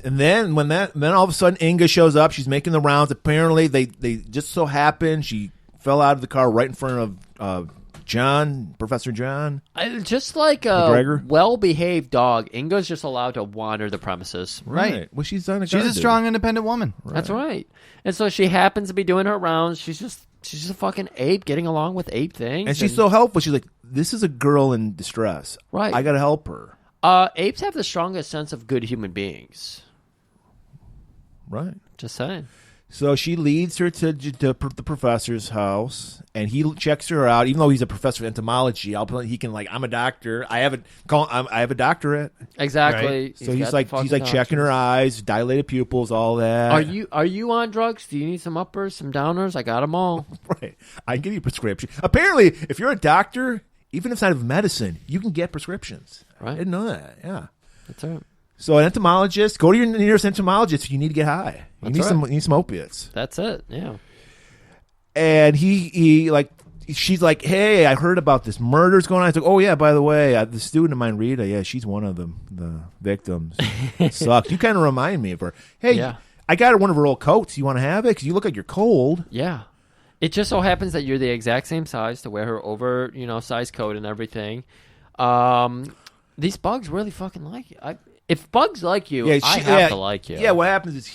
And then then all of a sudden Inga shows up. She's making the rounds. Apparently they just so happened she fell out of the car right in front of Professor John. Just like a McGregor? well-behaved dog, Inga's just allowed to wander the premises. Right. Well, she's done. She's a strong, independent woman. That's right. And so she happens to be doing her rounds. She's just a fucking ape getting along with ape things. And she's so helpful. She's like, this is a girl in distress. Right. I got to help her. Apes have the strongest sense of good human beings. Right. Just saying. So she leads her to the professor's house, and he checks her out. Even though he's a professor of entomology, he can I'm a doctor. I have a doctorate. Like So he's checking her eyes, dilated pupils, all that. Are you on drugs? Do you need some uppers, some downers? I got them all. Right. I can give you a prescription. Apparently, if you're a doctor, even inside of medicine, you can get prescriptions. Right. I didn't know that. Yeah. That's right. So an entomologist, go to your nearest entomologist if you need to get high. You need some opiates. That's it. Yeah. And she's like, hey, I heard about this murder's going on. He's like, oh yeah, by the way, the student of mine, Rita, yeah, she's one of the victims. It sucks. You kind of remind me of her. Hey, Yeah. I got her one of her old coats. You want to have it? Because you look like you're cold. Yeah. It just so happens that you're the exact same size to wear her over, size coat and everything. These bugs really fucking like you. If bugs like you, I have to like you. Yeah, what happens is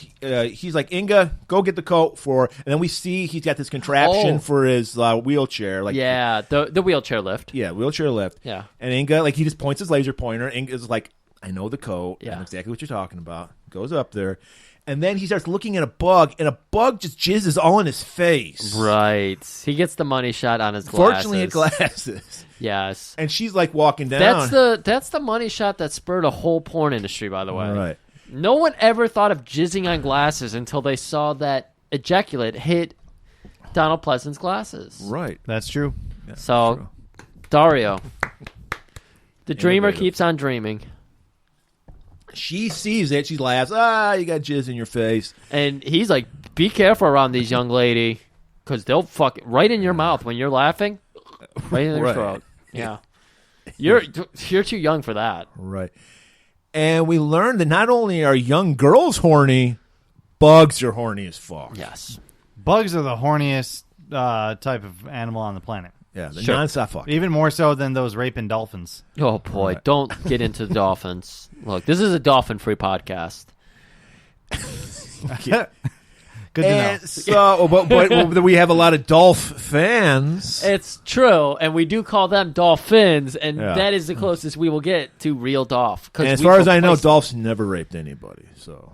he's like, Inga, go get the coat for her. And then we see he's got this contraption for his wheelchair. The wheelchair lift. Yeah, wheelchair lift. Yeah. And Inga, he just points his laser pointer. Inga's like, I know the coat. Yeah. I know exactly what you're talking about. Goes up there. And then he starts looking at a bug, and a bug just jizzes all in his face. Right. He gets the money shot on his glasses. Fortunately, he had glasses. Yes. And she's walking down. That's the money shot that spurred a whole porn industry, by the way. Right. No one ever thought of jizzing on glasses until they saw that ejaculate hit Donald Pleasance's glasses. Right. That's true. Yeah, So, true. Dario, the dreamer Innovative. keeps on dreaming. She sees it. She laughs. Ah, you got jizz in your face. And he's like, be careful around these young lady, because they'll fuck right in your mouth when you're laughing. Right in their Right. throat. Yeah. You're too young for that. Right. And we learned that not only are young girls horny, bugs are horny as fuck. Yes. Bugs are the horniest type of animal on the planet. Yeah, the Sure. nonstop fuck. Even more so than those raping dolphins. Oh, boy. Right. Don't get into the dolphins. Look, this is a dolphin-free podcast. Good to know. And so, but we have a lot of Dolph fans. It's true, and we do call them dolphins, and Yeah. that is the closest we will get to real Dolph. And as far as I know, Dolph's never raped anybody. So,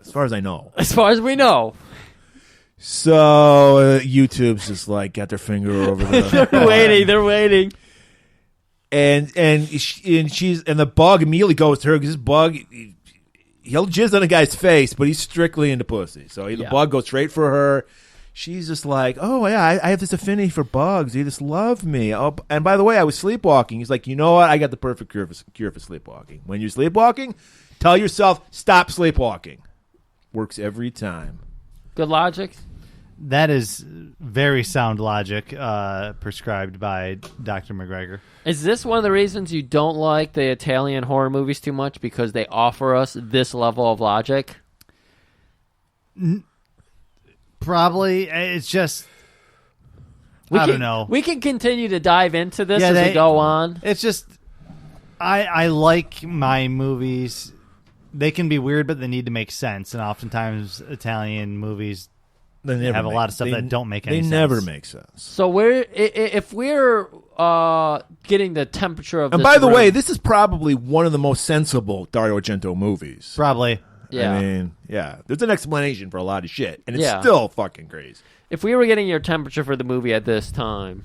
as far as I know. As far as we know. So, YouTube's just got their finger over the... They're waiting. And the bug immediately goes to her because this bug, he'll jizz on a guy's face, but he's strictly into pussy. So the bug goes straight for her. She's just like, oh yeah, I have this affinity for bugs. They just love me. Oh, and by the way, I was sleepwalking. He's like, you know what? I got the perfect cure for sleepwalking. When you're sleepwalking, tell yourself stop sleepwalking. Works every time. Good logic. That is very sound logic prescribed by Dr. McGregor. Is this one of the reasons you don't like the Italian horror movies too much, because they offer us this level of logic? Probably. It's just... I don't know. We can continue to dive into this as we go on. It's just... I like my movies. They can be weird, but they need to make sense. And oftentimes Italian movies have a lot of stuff that don't make any sense. They never make sense. So if we're getting the temperature of and this by the room, way, this is probably one of the most sensible Dario Argento movies. Probably. Yeah. I mean, yeah. There's an explanation for a lot of shit, and it's Yeah. still fucking crazy. if we were getting your temperature for the movie at this time,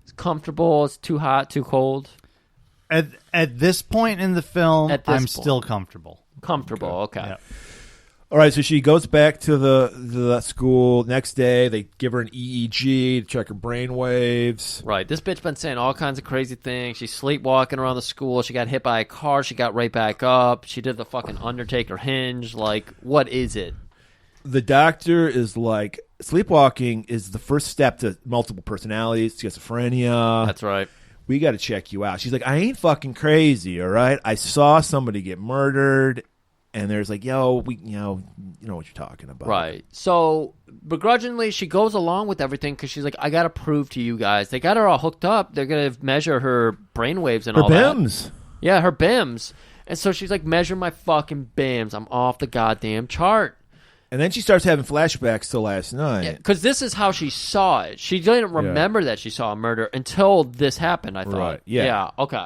it's comfortable, it's too hot, too cold? At this point in the film, At this I'm point. still comfortable. Comfortable, okay. Yeah. All right, so she goes back to the school. Next day, they give her an EEG to check her brain waves. Right. This bitch been saying all kinds of crazy things. She's sleepwalking around the school. She got hit by a car. She got right back up. She did the fucking Undertaker hinge. Like, what is it? The doctor is like, sleepwalking is the first step to multiple personalities, schizophrenia. That's right. We got to check you out. She's like, I ain't fucking crazy, all right? I saw somebody get murdered. And there's like, yo, you know what you're talking about. Right. So, begrudgingly, she goes along with everything because she's like, I got to prove to you guys. They got her all hooked up. They're going to measure her brainwaves and Her all BIMs. that. Yeah, her BIMs. And so she's like, measure my fucking BIMs. I'm off the goddamn chart. And then she starts having flashbacks to last night. Because this is how she saw it. She didn't remember that she saw a murder until this happened, I thought. Right, yeah. Okay.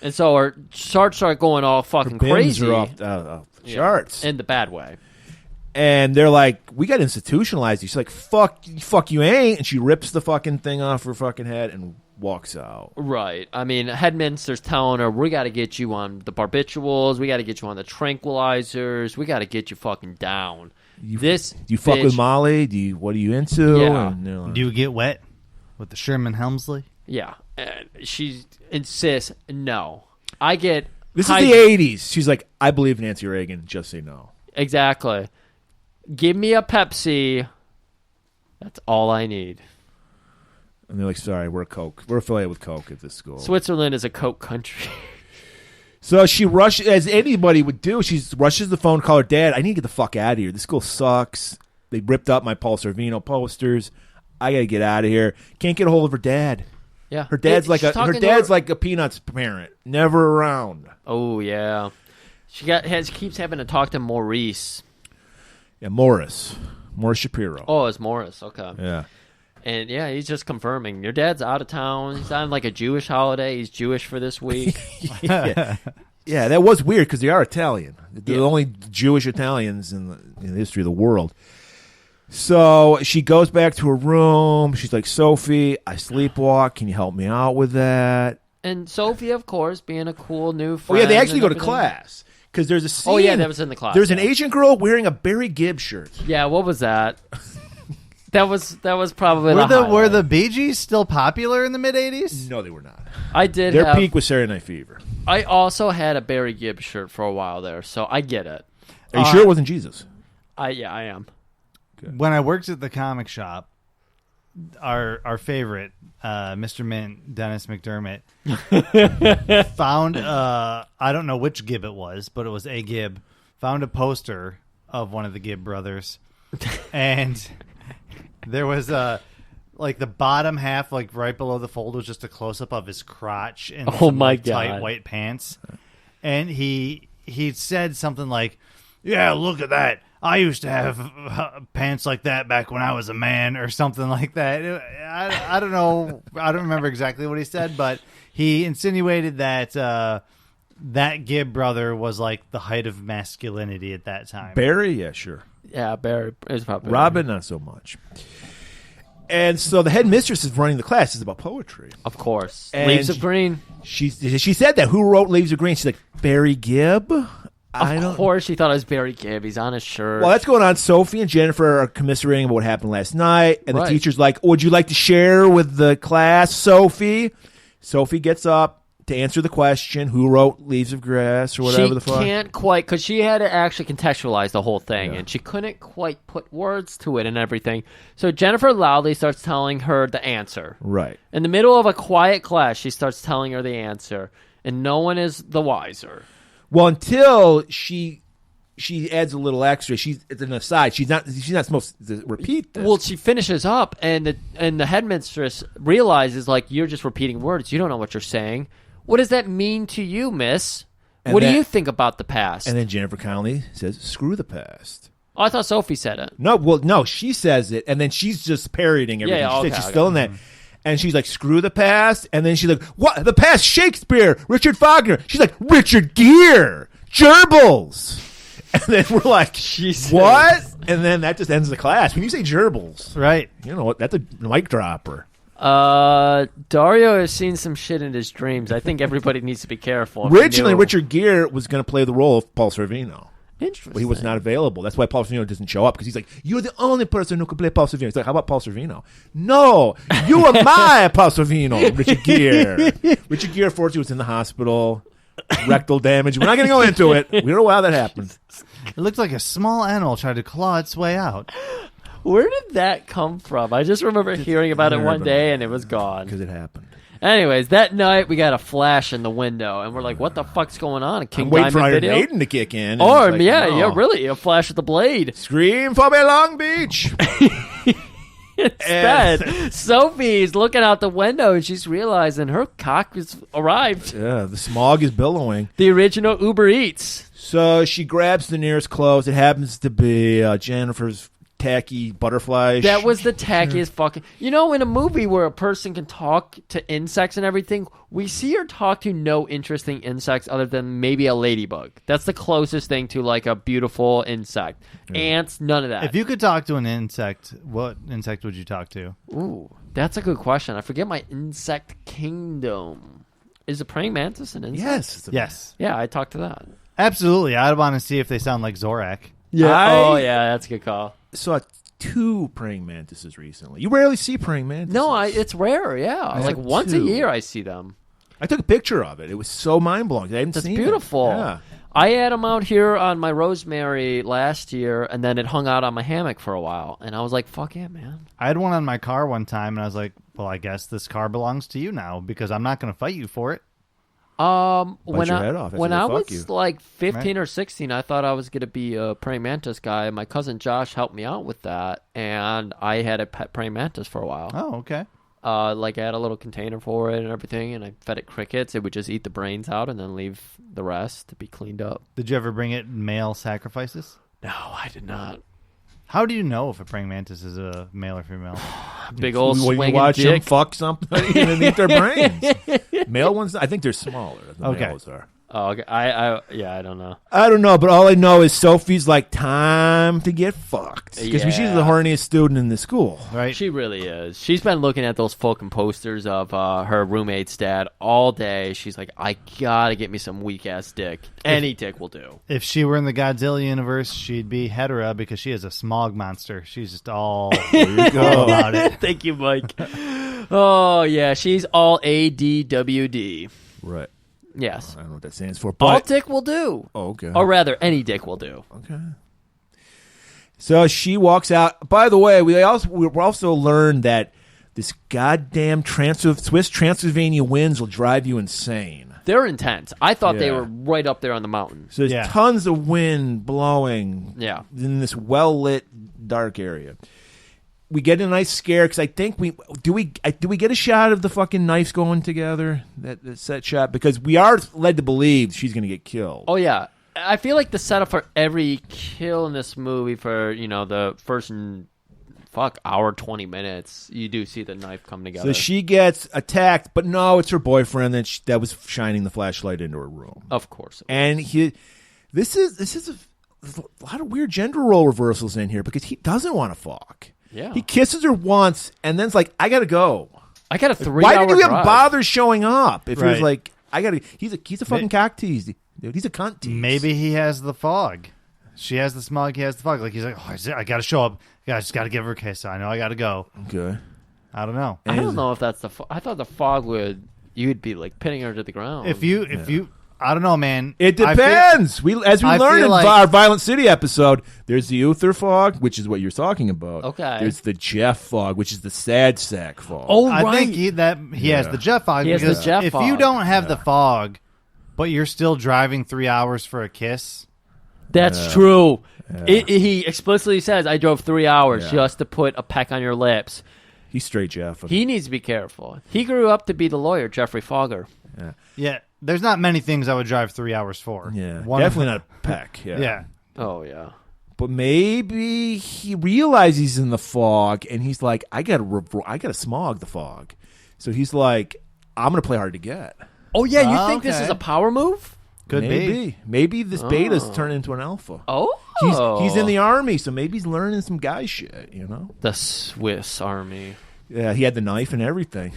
And so her charts start going all fucking BIMs crazy. are off the charts. In the bad way. And they're like, we got institutionalized. She's like, fuck you ain't. And she rips the fucking thing off her fucking head and walks out. Right. I mean, Headminster's telling her, we got to get you on the barbiturates. We got to get you on the tranquilizers. We got to get you fucking down. Do you fuck with Molly? What are you into? Yeah. And like, Do you get wet with the Sherman Helmsley? Yeah. And she insists, no. I get... This is the 80s. She's like, I believe Nancy Reagan. Just say no. Exactly. Give me a Pepsi. That's all I need. And they're like, sorry, we're Coke. We're affiliated with Coke at this school. Switzerland is a Coke country. So she rushes, as anybody would do, she rushes the phone, call her dad. I need to get the fuck out of here. This school sucks. They ripped up my Paul Sorvino posters. I got to get out of here. Can't get a hold of her dad. Yeah. Her dad's like a Peanuts parent, never around. Oh yeah, she keeps having to talk to Maurice. Yeah, Morris Shapiro. Oh, it's Morris. Okay. Yeah, and yeah, he's just confirming your dad's out of town. He's on like a Jewish holiday. He's Jewish for this week. yeah, that was weird because they are Italian. They're the only Jewish Italians in the history of the world. So she goes back to her room. She's like, Sophie, I sleepwalk. Can you help me out with that? And Sophie, of course, being a cool new Oh, friend. yeah, they actually and go to everything. class. Because there's a scene. Oh, yeah, that was in the class. There's an Asian girl wearing a Barry Gibb shirt. Yeah, what was that? that was probably Were the Bee Gees still popular in the mid-'80s? No, they were not. I did Their peak was Saturday Night Fever. I also had a Barry Gibb shirt for a while there, so I get it. Are you sure it wasn't Jesus? Yeah, I am. When I worked at the comic shop, our favorite, Mr. Mint, Dennis McDermott, found, I don't know which Gibb it was, but it was a Gibb, found a poster of one of the Gibb brothers. And there was like the bottom half, like right below the fold, was just a close-up of his crotch in tight white pants. And he said something like, yeah, look at that. I used to have pants like that back when I was a man, or something like that. I don't know. I don't remember exactly what he said, but he insinuated that that Gibb brother was like the height of masculinity at that time. Barry? Yeah, sure. Yeah, Barry is probably Robin, not so much. And so the headmistress is running the class. It's about poetry. Of course. And Leaves of Green. She said that. Who wrote Leaves of Green? She's like, Barry Gibb? Of course she thought it was Barry Gibb. He's on his shirt. Well, that's going on. Sophie and Jennifer are commiserating about what happened last night. And the Right. teacher's like, would you like to share with the class, Sophie? Sophie gets up to answer the question, who wrote Leaves of Grass or whatever the fuck. She can't quite, because she had to actually contextualize the whole thing, and she couldn't quite put words to it and everything. So Jennifer loudly starts telling her the answer. Right. In the middle of a quiet class, she starts telling her the answer, and no one is the wiser. Well, until she she adds a little extra. It's an aside. She's not supposed to repeat this. Well, she finishes up, and the headmistress realizes, like, you're just repeating words. You don't know what you're saying. What does that mean to you, miss? What do you think about the past? And then Jennifer Connelly says, "Screw the past." Oh, I thought Sophie said it. No, she says it, and then she's just parodying everything. She's still in that. And she's like, "Screw the past," and then she's like, "What? The past? Shakespeare, Richard Wagner." She's like, "Richard Gere, gerbils." And then we're like, Jesus. "What?" And then that just ends the class. When you say gerbils, Right. you know what? That's a mic dropper. Dario has seen some shit in his dreams. I think everybody needs to be careful. Originally, Richard Gere was going to play the role of Paul Sorvino. Interesting. But he was not available. That's why Paul Sorvino doesn't show up, because he's like, "You're the only person who could play Paul Sorvino." He's like, "How about Paul Sorvino?" "No, you are my Paul Sorvino." Richard Gere. Richard Gere, fortunately, was in the hospital. Rectal damage. We're not going to go into it. We don't know how that happened. It looked like a small animal tried to claw its way out. Where did that come from? I just remember hearing about it one day, and it was gone. Because it happened. Anyways, that night we got a flash in the window, and we're like, "What the fuck's going on?" A King I'm waiting for Diamond Iron video? Maiden to kick in. Or Like, yeah, no. really, a flash of the blade. Scream for me, Long Beach. Instead, Sophie's looking out the window, and she's realizing her cock has arrived. Yeah, the smog is billowing. The original Uber Eats. So she grabs the nearest clothes. It happens to be Jennifer's tacky butterfly. That was the tackiest fucking... You know, in a movie where a person can talk to insects and everything, we see her talk to no interesting insects other than maybe a ladybug. That's the closest thing to, like, a beautiful insect. Ants, none of that. If you could talk to an insect, what insect would you talk to? Ooh, that's a good question. I forget my insect kingdom. Is a praying mantis an insect? Yes. Yes. Yeah, I talked to that. Absolutely. I'd want to see if they sound like Zorak. Yeah. Oh, yeah, that's a good call. Saw 2 praying mantises recently. You rarely see praying mantises. No, it's rare, yeah. I Like have once a 2. year I see them. I took a picture of it. It was so mind-blowing. I hadn't That's seen beautiful. it. Yeah. I had them out here on my rosemary last year, and then it hung out on my hammock for a while. And I was like, fuck yeah, man. I had one on my car one time, and I was like, well, I guess this car belongs to you now because I'm not going to fight you for it. When your head off. That's when what I they fuck was you. like 15 Right. or 16, I thought I was going to be a praying mantis guy. My cousin Josh helped me out with that, and I had a pet praying mantis for a while. Oh, okay. Like I had a little container for it and everything, and I fed it crickets. It would just eat the brains out and then leave the rest to be cleaned up. Did you ever bring it male sacrifices? No, I did not. How do you know if a praying mantis is a male or female? Big old When you swinging watch them dick. fuck somebody and eat their brains. Male ones, I think they're smaller than Okay. males are. Oh, okay. I don't know. I don't know, but all I know is Sophie's like, time to get fucked. Because she's Yeah. the horniest student in the school. Right? She really is. She's been looking at those fucking posters of her roommate's dad all day. She's like, I gotta get me some weak ass dick. Any dick will do. If she were in the Godzilla universe, she'd be hetera because she is a smog monster. She's just all all about it. Thank you, Mike. Oh yeah, she's all ADWD. Right. Yes, I don't know what that stands for. all But, dick will do. oh, okay. Or rather, any dick will do. Okay. So she walks out. By the way, we also learned that this goddamn Swiss Transylvania winds will drive you insane. They're intense. I thought they Yeah. were right up there on the mountain. So there's Yeah. tons of wind blowing Yeah. in this well-lit, dark area. We get a nice scare because I think we get a shot of the fucking knives going together, that set shot, because we are led to believe she's going to get killed. Oh yeah, I feel like the setup for every kill in this movie, for the first hour 20 minutes, you do see the knife come together. So she gets attacked, but no, it's her boyfriend that was shining the flashlight into her room. Of course. And this is a lot of weird gender role reversals in here because he doesn't want to fuck. Yeah. He kisses her once and then's like, I gotta go. I got a 3 Why hour did you even drive. bother showing up? If he was Right. like, I gotta, he's a fucking cock tease, dude. He's a cunt tease. Maybe he has the fog. She has the smog. He has the fog. Like he's like, oh, I got to show up. I just got to give her a kiss. I know I got to go. Okay. I don't know. I don't know if that's the. I thought the fog you'd be like pinning her to the ground. If you, I don't know, man. It I feel- depends. As we I learned feel in like- our Violent City episode, there's the Uther fog, which is what you're talking about. Okay. There's the Jeff fog, which is the sad sack fog. Oh, I right. think he has the Jeff fog. He has the because Jeff if fog. you don't have the fog, but you're still driving 3 hours for a kiss, That's true. He explicitly says, I drove 3 hours just to put a peck on your lips. He's straight Jeff. He needs to be careful. He grew up to be the lawyer, Jeffrey Fogger. Yeah, there's not many things I would drive 3 hours for. Yeah, definitely not a peck. Yeah. Oh, yeah. But maybe he realizes he's in the fog, and he's like, I gotta smog the fog. So he's like, I'm gonna play hard to get. Oh, yeah, you think this is a power move? Could be. Maybe this beta's turned into an alpha. Oh. He's in the army, so maybe he's learning some guy shit, you know? The Swiss Army. Yeah, he had the knife and everything.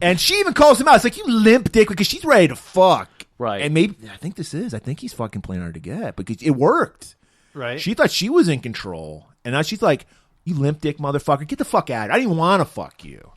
And she even calls him out. It's like, you limp dick, because she's ready to fuck. Right. And maybe, I think he's fucking playing hard to get, because it worked. Right. She thought she was in control. And now she's like, you limp dick motherfucker, get the fuck out. I didn't even want to fuck you.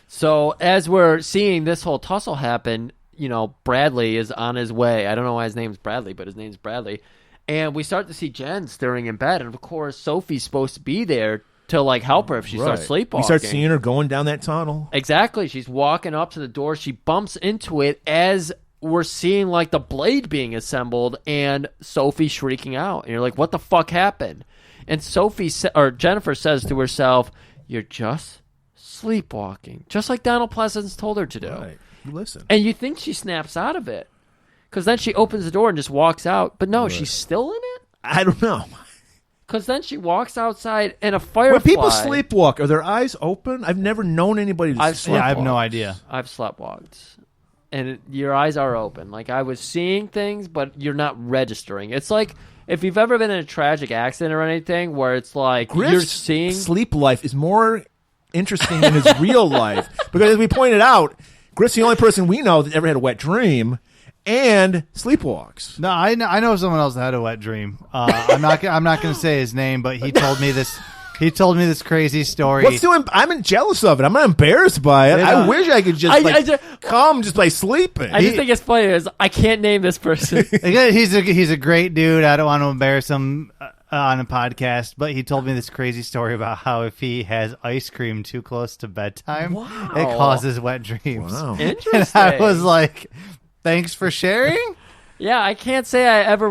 So as we're seeing this whole tussle happen, you know, Bradley is on his way. I don't know why his name's Bradley, but his name's Bradley. And we start to see Jen stirring in bed. And, of course, Sophie's supposed to be there to, like, help her if she starts sleepwalking. We start seeing her going down that tunnel. Exactly. She's walking up to the door. She bumps into it as we're seeing, like, the blade being assembled and Sophie shrieking out. And you're like, what the fuck happened? And Jennifer says to herself, you're just sleepwalking. Just like Donald Pleasance told her to do. Right. You listen. And you think she snaps out of it. Because then she opens the door and just walks out. But no, she's still in it? I don't know. Because then she walks outside and a firefly... When people sleepwalk, are their eyes open? I've never known anybody to sleepwalk. Yeah, I have no idea. I've sleptwalked. And your eyes are open. Like, I was seeing things, but you're not registering. It's like... If you've ever been in a tragic accident or anything where it's like you're seeing... sleep life is more interesting than his real life. Because as we pointed out, Griff's the only person we know that ever had a wet dream and sleepwalks. No, I know someone else that had a wet dream. I'm not going to say his name, but he told me this. He told me this crazy story. I'm jealous of it. I'm not embarrassed by it. I wish I could just come just by sleeping. I just think it's funny. I can't name this person. Again, he's a great dude. I don't want to embarrass him on a podcast, but he told me this crazy story about how if he has ice cream too close to bedtime, it causes wet dreams. Wow. Interesting. And I was like, thanks for sharing. Yeah, I can't say I ever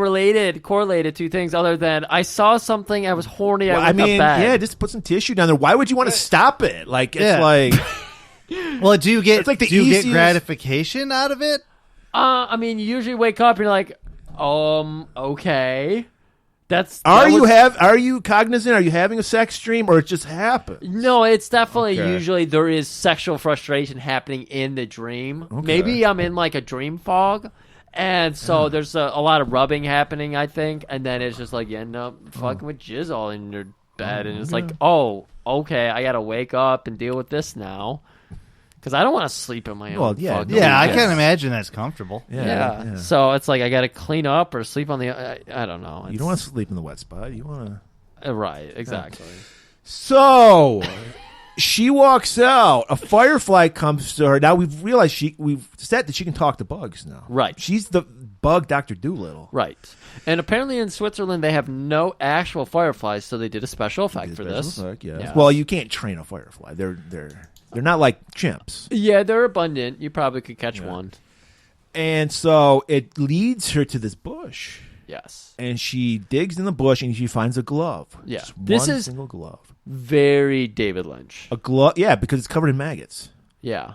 correlated two things other than I saw something, I was horny, I went to bed. Yeah, just put some tissue down there. Why would you want to stop it? Like, it's like... Well, do you get easiest... gratification out of it? I mean, you usually wake up and you're like, okay. Are you cognizant? Are you having a sex dream, or it just happens? No, it's definitely usually there is sexual frustration happening in the dream. Okay. Maybe I'm in like a dream fog. And so there's a lot of rubbing happening, I think, and then it's just like you end up fucking with jizz all in your bed, and it's like, okay, I gotta wake up and deal with this now, because I don't want to sleep in my own. I can't imagine that's comfortable. Yeah. So it's like I gotta clean up or sleep on the. I don't know. You don't want to sleep in the wet spot. You want to. Right. Exactly. So. She walks out. A firefly comes to her. Now we've realized we've said that she can talk to bugs now. Right. She's the bug Dr. Doolittle. Right. And apparently in Switzerland they have no actual fireflies, so they did a special effect for this. Effect, yes. Yeah. Well, you can't train a firefly. They're not like chimps. Yeah, they're abundant. You probably could catch one. And so it leads her to this bush. Yes. And she digs in the bush and she finds a glove. Yeah. This is single glove. Very David Lynch. A glove, yeah, because it's covered in maggots. Yeah.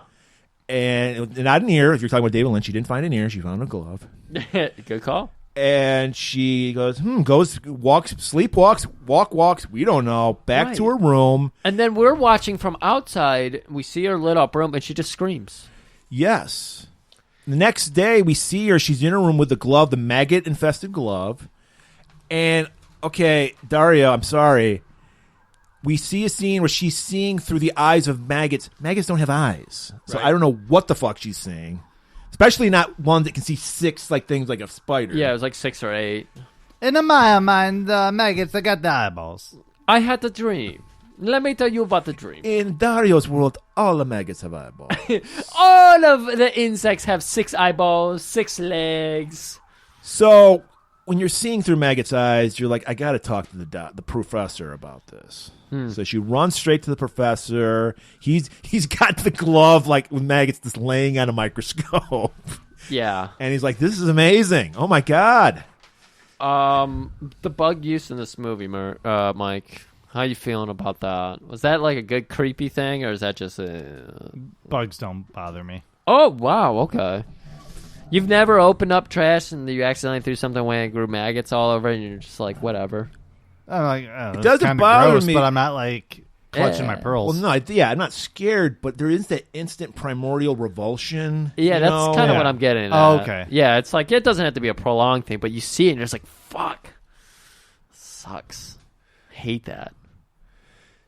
And not an ear. If you're talking about David Lynch, she didn't find an ear. She found a glove. Good call. And she sleepwalks, walks. We don't know. Back to her room. And then we're watching from outside. We see her lit up room, and she just screams. Yes. The next day, we see her. She's in her room with the glove, the maggot-infested glove. And, okay, Dario, I'm sorry. We see a scene where she's seeing through the eyes of maggots. Maggots don't have eyes. So I don't know what the fuck she's seeing. Especially not one that can see six things like a spider. Yeah, it was like 6 or 8. In my mind, the maggots, they got the eyeballs. I had the dream. Let me tell you about the dream. In Dario's world, all the maggots have eyeballs. All of the insects have 6 eyeballs, 6 legs. So when you're seeing through maggots' eyes, you're like, I got to talk to the professor about this. So she runs straight to the professor. He's got the glove with maggots just laying on a microscope. Yeah. And he's like, this is amazing. Oh, my God. The bug use in this movie, Mike. How you feeling about that? Was that like a good creepy thing, or is that just Bugs don't bother me. Oh wow, okay. You've never opened up trash and you accidentally threw something away and grew maggots all over it, and you're just like, whatever. I'm like, it doesn't bother gross, me, but I'm not like clutching my pearls. Well, no, I'm not scared, but there is that instant primordial revulsion. Yeah, that's kind of what I'm getting at. Oh, okay. Yeah, it's like, it doesn't have to be a prolonged thing, but you see it and you're just like, fuck. Sucks. Hate that.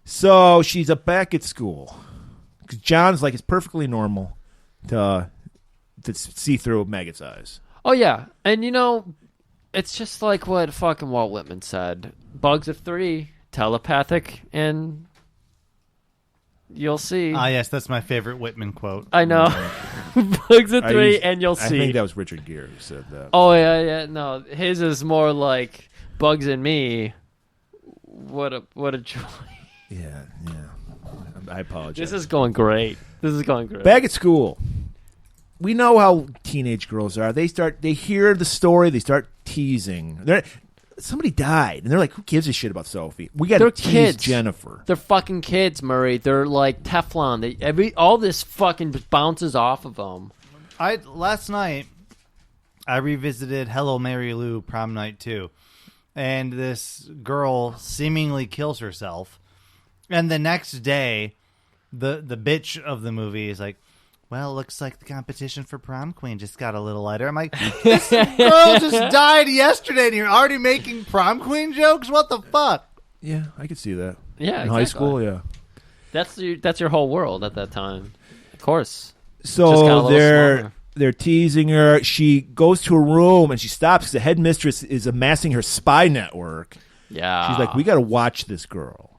So she's back at school. Because John's like, it's perfectly normal to see through Maggot's eyes. Oh, yeah. And, it's just like what fucking Walt Whitman said. Bugs of 3, telepathic, and you'll see. Ah, yes, that's my favorite Whitman quote. I know. Bugs of 3, and you'll see. I think that was Richard Gere who said that. Oh, yeah. No, his is more like Bugs and me. What a joy. Yeah. I apologize. This is going great. Back at school, we know how teenage girls are. They hear the story, they start teasing. Somebody died, and they're like, who gives a shit about Sophie? We got to tease kids. Jennifer. They're fucking kids, Murray. They're like Teflon. All this fucking bounces off of them. Last night, I revisited Hello, Mary Lou Prom Night 2, and this girl seemingly kills herself. And the next day, the bitch of the movie is like, well, looks like the competition for prom queen just got a little lighter. I'm like, this girl just died yesterday, and you're already making prom queen jokes? What the fuck? Yeah, I could see that. Yeah, in high school, yeah. That's your whole world at that time. Of course. So they're teasing her. She goes to her room, and she stops because the headmistress is amassing her spy network. Yeah. She's like, we got to watch this girl.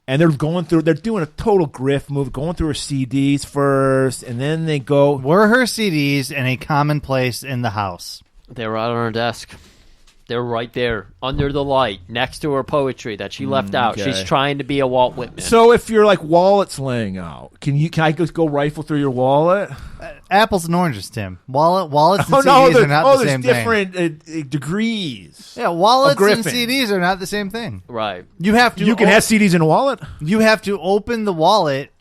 And they're doing a total grift move, going through her CDs first, and then they go. Were her CDs in a common place in the house? They were out on her desk. They're right there, under the light, next to her poetry that she left out. Okay. She's trying to be a Walt Whitman. So if your wallets laying out, can I just go rifle through your wallet? Apples and oranges, Tim. Wallets and CDs are not the same thing. There's different degrees. Yeah, wallets and CDs are not the same thing. Right. You can have CDs in a wallet? You have to open the wallet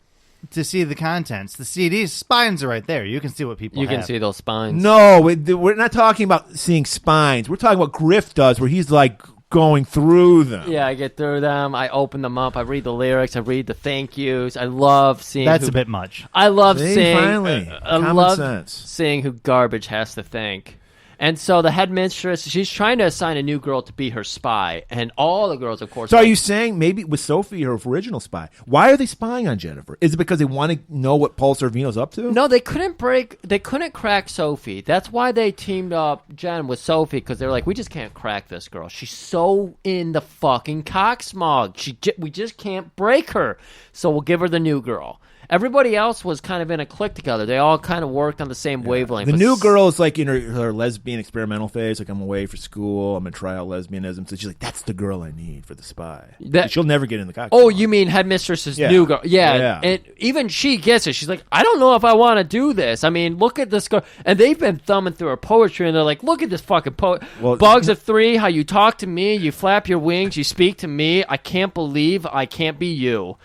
to see the contents. The CDs, spines are right there. You can see what people have. You can see those spines. No, we're not talking about seeing spines. We're talking about Griff does, where he's like going through them. Yeah, I get through them. I open them up. I read the lyrics. I read the thank yous. I love seeing. That's a bit much. I love seeing. Finally, common sense. Seeing who garbage has to thank. And so the headmistress, she's trying to assign a new girl to be her spy, and all the girls, of course. So are you saying maybe with Sophie, her original spy? Why are they spying on Jennifer? Is it because they want to know what Paul Sorvino's up to? No, they couldn't crack Sophie. That's why they teamed up Jen with Sophie, because they're like, we just can't crack this girl. She's so in the fucking cocksmog. We just can't break her. So we'll give her the new girl. Everybody else was kind of in a clique together. They all kind of worked on the same wavelength. The new girl is like in her lesbian experimental phase. Like, I'm away for school. I'm going to try out lesbianism. So she's like, that's the girl I need for the spy. She'll never get in the cocktail. Oh, you mean headmistress's new girl? Yeah. And even she gets it. She's like, I don't know if I want to do this. I mean, look at this girl. And they've been thumbing through her poetry, and they're like, look at this fucking poet. Well, Bugs of 3, how you talk to me, you flap your wings, you speak to me. I can't believe I can't be you.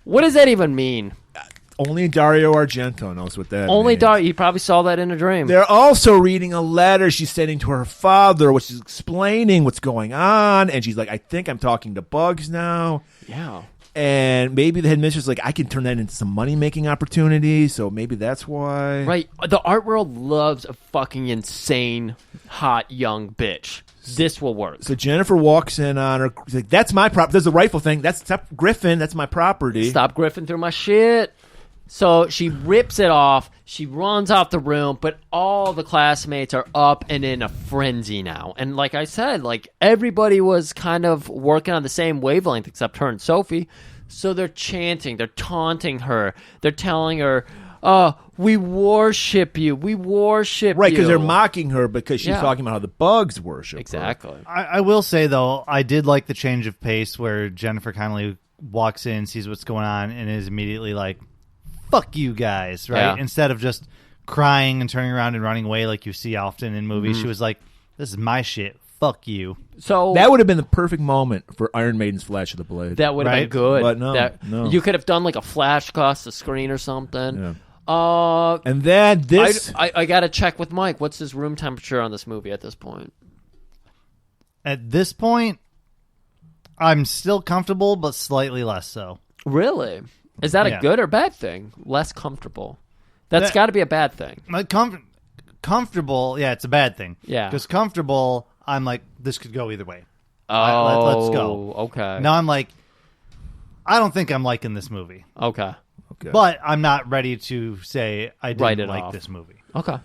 What does that even mean? Only Dario Argento knows what that Only means. Dario. You probably saw that in a dream. They're also reading a letter she's sending to her father, which is explaining what's going on. And she's like, I think I'm talking to Bugs now. Yeah. And maybe the headmistress is like, I can turn that into some money-making opportunity, so maybe that's why. Right. The art world loves a fucking insane, hot, young bitch. This will work. So Jennifer walks in on her. She's like, that's my property. There's a rifle thing. Stop Griffin. That's my property. Stop Griffin through my shit. So she rips it off. She runs out the room, but all the classmates are up and in a frenzy now. And like I said, like everybody was kind of working on the same wavelength except her and Sophie. So they're chanting, they're taunting her, they're telling her, we worship you, we worship you. Right, because they're mocking her because she's talking about how the Bugs worship exactly. her. I will say, though, I did like the change of pace where Jennifer Connelly walks in, sees what's going on, and is immediately like, fuck you guys, right? Yeah. Instead of just crying and turning around and running away like you see often in movies, she was like, this is my shit. fuck you. So That would have been the perfect moment for Iron Maiden's Flash of the Blade. that would have been Right? good. But no, no. You could have done like a flash across the screen or something. Yeah. And then this... I got to check with Mike. What's his room temperature on this movie at this point? At this point, I'm still comfortable, but slightly less so. Really? Is that a Yeah. good or bad thing? Less comfortable. That's got to be a bad thing. Like comfortable, yeah, it's a bad thing. Yeah. Because comfortable, I'm like, this could go either way. Oh, let's go. Okay. Now I'm like, I don't think I'm liking this movie. Okay. Okay. But I'm not ready to say I Write didn't it like off. this movie. Okay.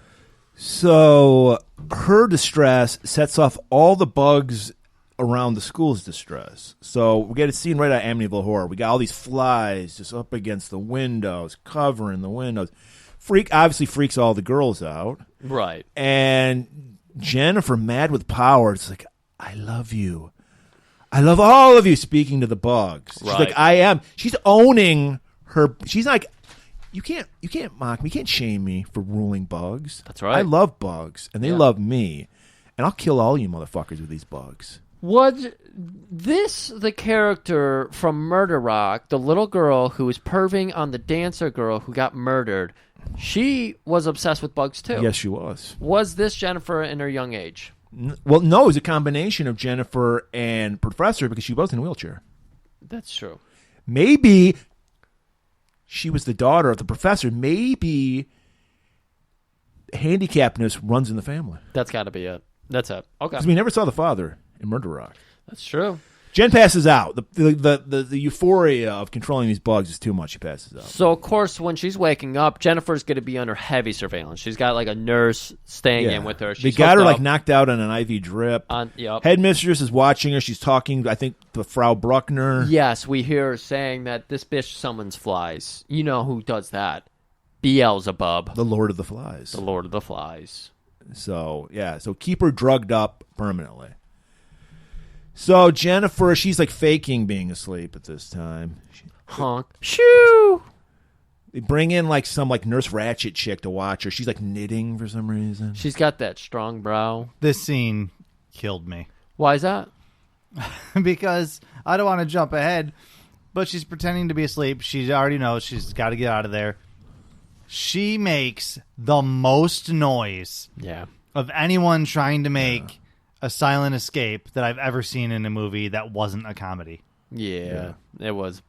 So her distress sets off all the bugs around the school's distress. So we get a scene right out of Amityville Horror. We got all these flies just up against the windows, covering the windows. Obviously freaks all the girls out. Right. And Jennifer, mad with power, it's like, I love you. I love all of you, speaking to the bugs. She's Right. like, I am. She's owning her. She's like, you can't mock me. You can't shame me for ruling bugs. That's right. I love bugs, and they Yeah. love me. And I'll kill all you motherfuckers with these bugs. Was this the character from Murder Rock, the little girl who was perving on the dancer girl who got murdered? She was obsessed with bugs too. Yes, she was. Was this Jennifer in her young age? Well, no, it was a combination of Jennifer and Professor because she was in a wheelchair. That's true. Maybe she was the daughter of the professor. Maybe handicappedness runs in the family. That's got to be it. That's it. Okay. Because we never saw the father in Murder Rock. That's true. Jen passes out. The euphoria of controlling these bugs is too much. She passes out. So, of course, when she's waking up, Jennifer's going to be under heavy surveillance. She's got, like, a nurse staying in with her. They She's got her, hooked like, up knocked out on an IV drip. Yep. Headmistress is watching her. She's talking, I think, to Frau Bruckner. Yes, we hear her saying that this bitch summons flies. You know who does that. Beelzebub. The Lord of the Flies. The Lord of the Flies. So, yeah. So keep her drugged up permanently. So Jennifer, she's like faking being asleep at this time. Honk. Shoo! They bring in like some like Nurse Ratched chick to watch her. She's like knitting for some reason. She's got that strong brow. This scene killed me. Why is that? Because I don't want to jump ahead, but she's pretending to be asleep. She already knows she's got to get out of there. She makes the most noise Yeah. of anyone trying to make a silent escape that I've ever seen in a movie that wasn't a comedy. Yeah. It was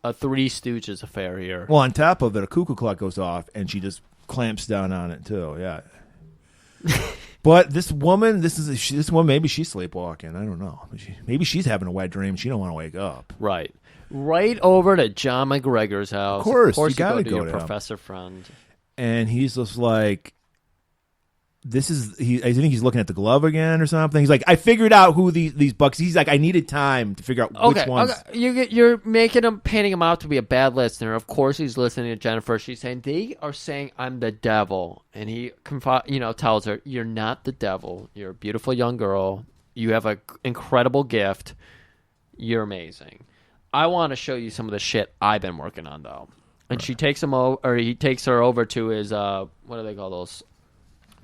a Three Stooges affair here. Well, on top of it, a cuckoo clock goes off, and she just clamps down on it too. Yeah. But this woman, this woman, maybe she's sleepwalking. I don't know. Maybe she's having a wet dream. She don't want to wake up. Right. Right over to John McGregor's house. Of course, you you gotta go to go your to him. professor friend. And he's just like, I think he's looking at the glove again or something. He's like, I figured out who these bugs. He's like, I needed time to figure out which ones. Okay. You're painting him out to be a bad listener. Of course, he's listening to Jennifer. She's saying they are saying I'm the devil, and he tells her, "You're not the devil. You're a beautiful young girl. You have an incredible gift. You're amazing. I want to show you some of the shit I've been working on, though." And she takes he takes her over to his what do they call those?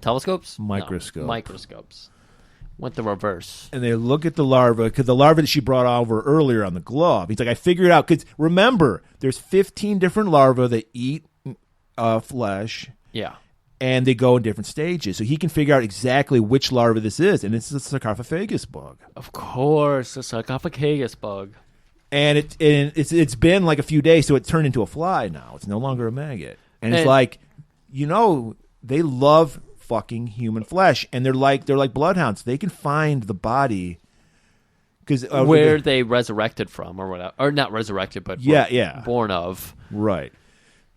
Telescopes? Microscope. No, microscopes. Went the reverse. And they look at the larva, because the larva that she brought over earlier on the glove. He's like, I figured out, because remember, there's 15 different larvae that eat flesh. Yeah. And they go in different stages. So he can figure out exactly which larva this is. And it's the sarcophagus bug. Of course, the sarcophagus bug. And it's been like a few days, so it turned into a fly now. It's no longer a maggot. And it's like, they love fucking human flesh, and they're like bloodhounds. They can find the body because where they resurrected from, or whatever, or not resurrected, but born of. Right.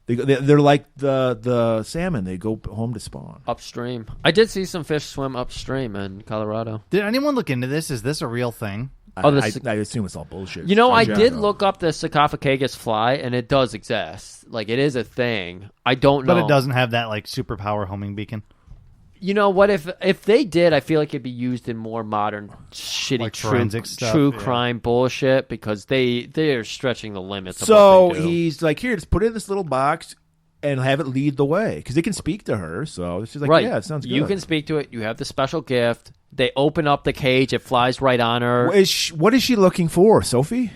They're like the salmon. They go home to spawn Upstream. I did see some fish swim upstream in Colorado. Did anyone look into this? Is this a real thing? I assume it's all bullshit. I did look up the sarcophagus fly, and it does exist. Like, it is a thing. I don't know. But it doesn't have that, like, superpower homing beacon? You know what? If they did, I feel like it'd be used in more modern, shitty, like forensic stuff, true crime bullshit, because they're stretching the limits of So what they do. he's like, here, just put it in this little box, and have it lead the way because they can speak to her. So she's like, right. yeah, it sounds good. You can speak to it. You have the special gift. They open up the cage. It flies right on her. What is she looking for, Sophie?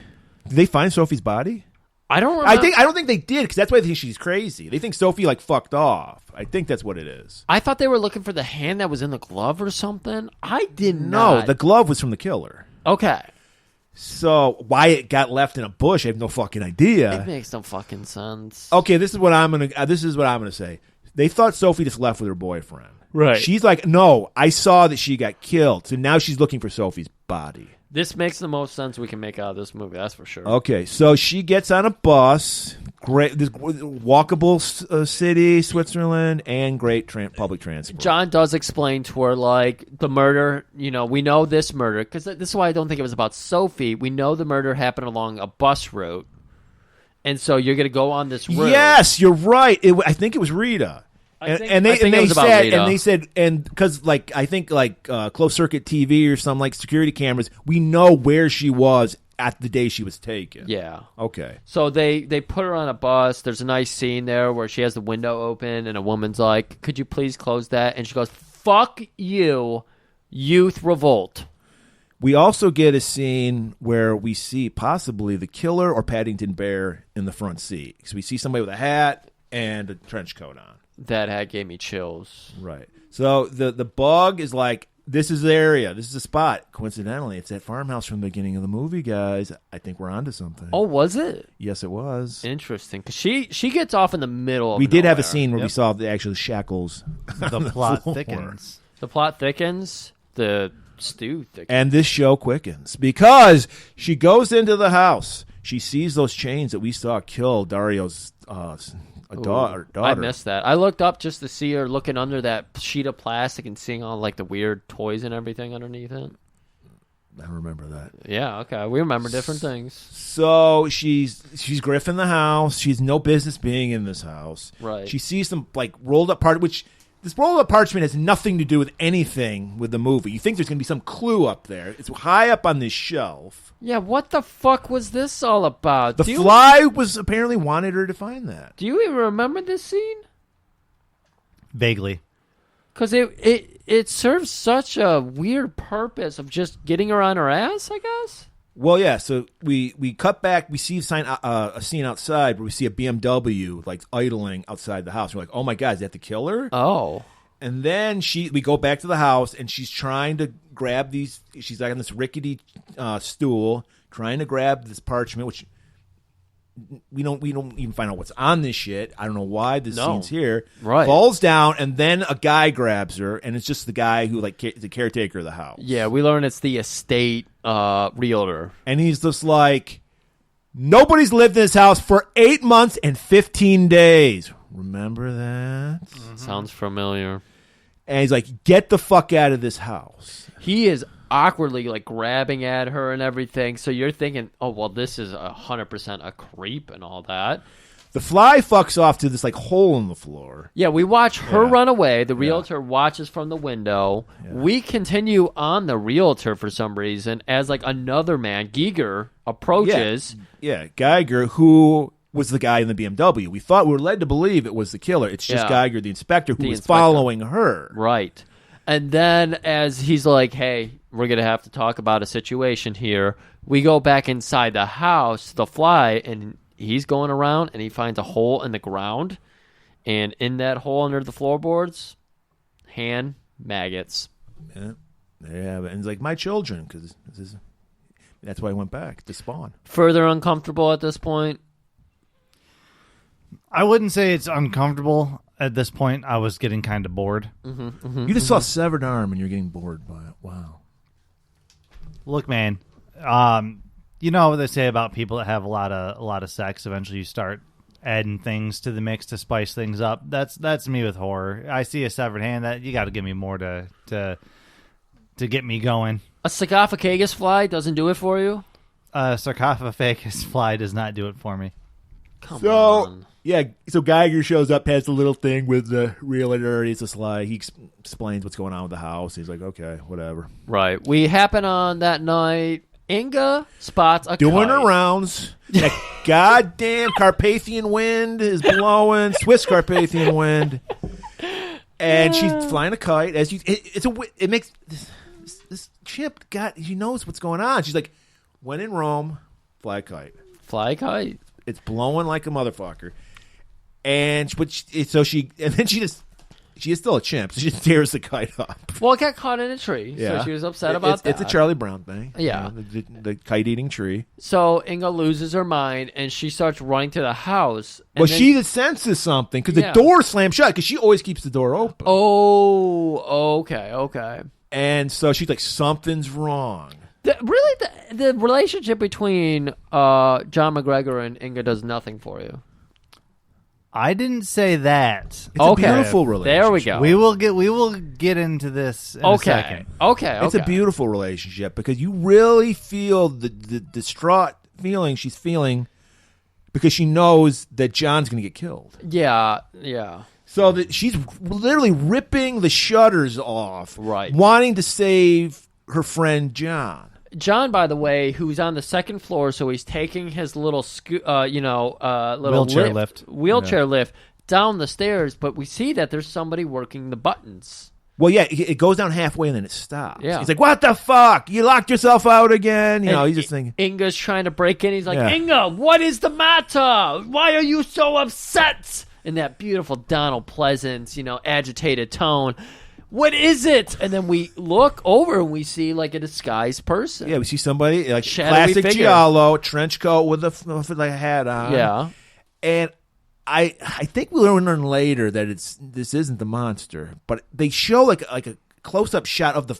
Did they find Sophie's body? I don't remember. I don't think they did because that's why they think she's crazy. They think Sophie like fucked off. I think that's what it is. I thought they were looking for the hand that was in the glove or something. I didn't know. No, the glove was from the killer. Okay. So why it got left in a bush, I have no fucking idea. It makes no fucking sense. Okay, this is what I'm gonna say. They thought Sophie just left with her boyfriend. Right. She's like, no, I saw that she got killed. So now she's looking for Sophie's body. This makes the most sense we can make out of this movie, that's for sure. Okay, so she gets on a bus, this walkable city, Switzerland, and great public transport. John does explain to her, like, the murder, we know this murder, because this is why I don't think it was about Sophie. We know the murder happened along a bus route, and so you're going to go on this route. Yes, you're right. I think it was Rita. They said, because I think closed circuit TV or some like security cameras, we know where she was at the day she was taken. Yeah. Okay. So they put her on a bus. There's a nice scene there where she has the window open and a woman's like, "Could you please close that?" And she goes, "Fuck you, youth revolt." We also get a scene where we see possibly the killer or Paddington Bear in the front seat. So we see somebody with a hat and a trench coat on. That hat gave me chills. Right. So the bug is like, this is the area. This is the spot. Coincidentally, it's that farmhouse from the beginning of the movie, guys. I think we're onto something. Oh, was it? Yes, it was. Interesting. Because she gets off in the middle of We did nowhere. have a scene where we saw the actual shackles. The plot thickens. The plot thickens. The stew thickens. And this show quickens because she goes into the house. She sees those chains that we saw kill Dario's daughter. I missed that. I looked up just to see her looking under that sheet of plastic and seeing all like the weird toys and everything underneath it. I remember that. Yeah, okay. We remember different things. So she's griffing the house. She's no business being in this house. Right. She sees some like rolled up part, which this rolled up parchment has nothing to do with anything with the movie. You think there's going to be some clue up there. It's high up on this shelf. Yeah, what the fuck was this all about? The Fly was apparently wanted her to find that. Do you even remember this scene? Vaguely. Because it serves such a weird purpose of just getting her on her ass, I guess? Well, yeah, so we cut back. We see a scene outside where we see a BMW like idling outside the house. We're like, oh, my God, is that the killer? Oh. And then we go back to the house, and she's trying to grab these. She's like on this rickety stool, trying to grab this parchment, which we don't even find out what's on this shit. I don't know why this scene's here. Right. Falls down, and then a guy grabs her, and it's just the guy who is the caretaker of the house. Yeah, we learn it's the estate realtor, and he's just like, nobody's lived in this house for 8 months and 15 days. Remember that? Mm-hmm. Sounds familiar. And he's like, get the fuck out of this house. He is awkwardly like grabbing at her and everything. So you're thinking, oh, well, this is 100% a creep and all that. The Fly fucks off to this like hole in the floor. Yeah, we watch her run away. The realtor watches from the window. Yeah. We continue on the realtor for some reason as like another man, Giger, approaches. Yeah, Geiger, who was the guy in the BMW. We were led to believe it was the killer. It's just Geiger, the inspector, who was following her. Right. And then as he's like, hey, we're going to have to talk about a situation here, we go back inside the house, the Fly, and he's going around and he finds a hole in the ground. And in that hole under the floorboards, hand maggots. Yeah, there you have it. And it's like, my children, because that's why I went back to spawn. Further uncomfortable at this point? I wouldn't say it's uncomfortable at this point. I was getting kind of bored. You just saw a severed arm and you're getting bored by it. Wow. Look, man, you know what they say about people that have a lot of sex. Eventually, you start adding things to the mix to spice things up. That's me with horror. I see a severed hand. That you got to give me more to get me going. A sarcophagus fly doesn't do it for you? A sarcophagus fly does not do it for me. Come on. Yeah, so Geiger shows up, has the little thing with the realtor. He's just like, he explains what's going on with the house. He's like, okay, whatever. Right. We happen on that night Inga spots a doing kite. her rounds. That goddamn Carpathian wind is blowing, Swiss Carpathian wind, and she's flying a kite. It makes this chimp she knows what's going on. She's like, when in Rome, fly a kite. Fly a kite. It's blowing like a motherfucker, and then she is still a chimp, so she just tears the kite up. Well, it got caught in a tree, so she was upset about that. It's a Charlie Brown thing. Yeah. The kite-eating tree. So Inga loses her mind, and she starts running to the house. Well, she senses something, because the door slams shut, because she always keeps the door open. Oh, okay. And so she's like, something's wrong. The relationship between John McGregor and Inga does nothing for you. I didn't say that. It's a beautiful relationship. There we go. We will get into this in a second. Okay. It's a beautiful relationship because you really feel the distraught feeling she's feeling because she knows that John's going to get killed. Yeah. So that she's literally ripping the shutters off, right? Wanting to save her friend John. John, by the way, who's on the second floor, so he's taking his little wheelchair lift down the stairs. But we see that there's somebody working the buttons. Well, yeah, it goes down halfway and then it stops. Yeah. He's like, "What the fuck? You locked yourself out again?" He's just thinking. Inga's trying to break in. He's like, "Inga, what is the matter? Why are you so upset?" In that beautiful Donald Pleasance, agitated tone. What is it? And then we look over and we see like a disguised person. Yeah, we see somebody like shadowy classic figure. giallo, trench coat with a hat on. Yeah, and I think we'll learn later that this isn't the monster, but they show like a close up shot of a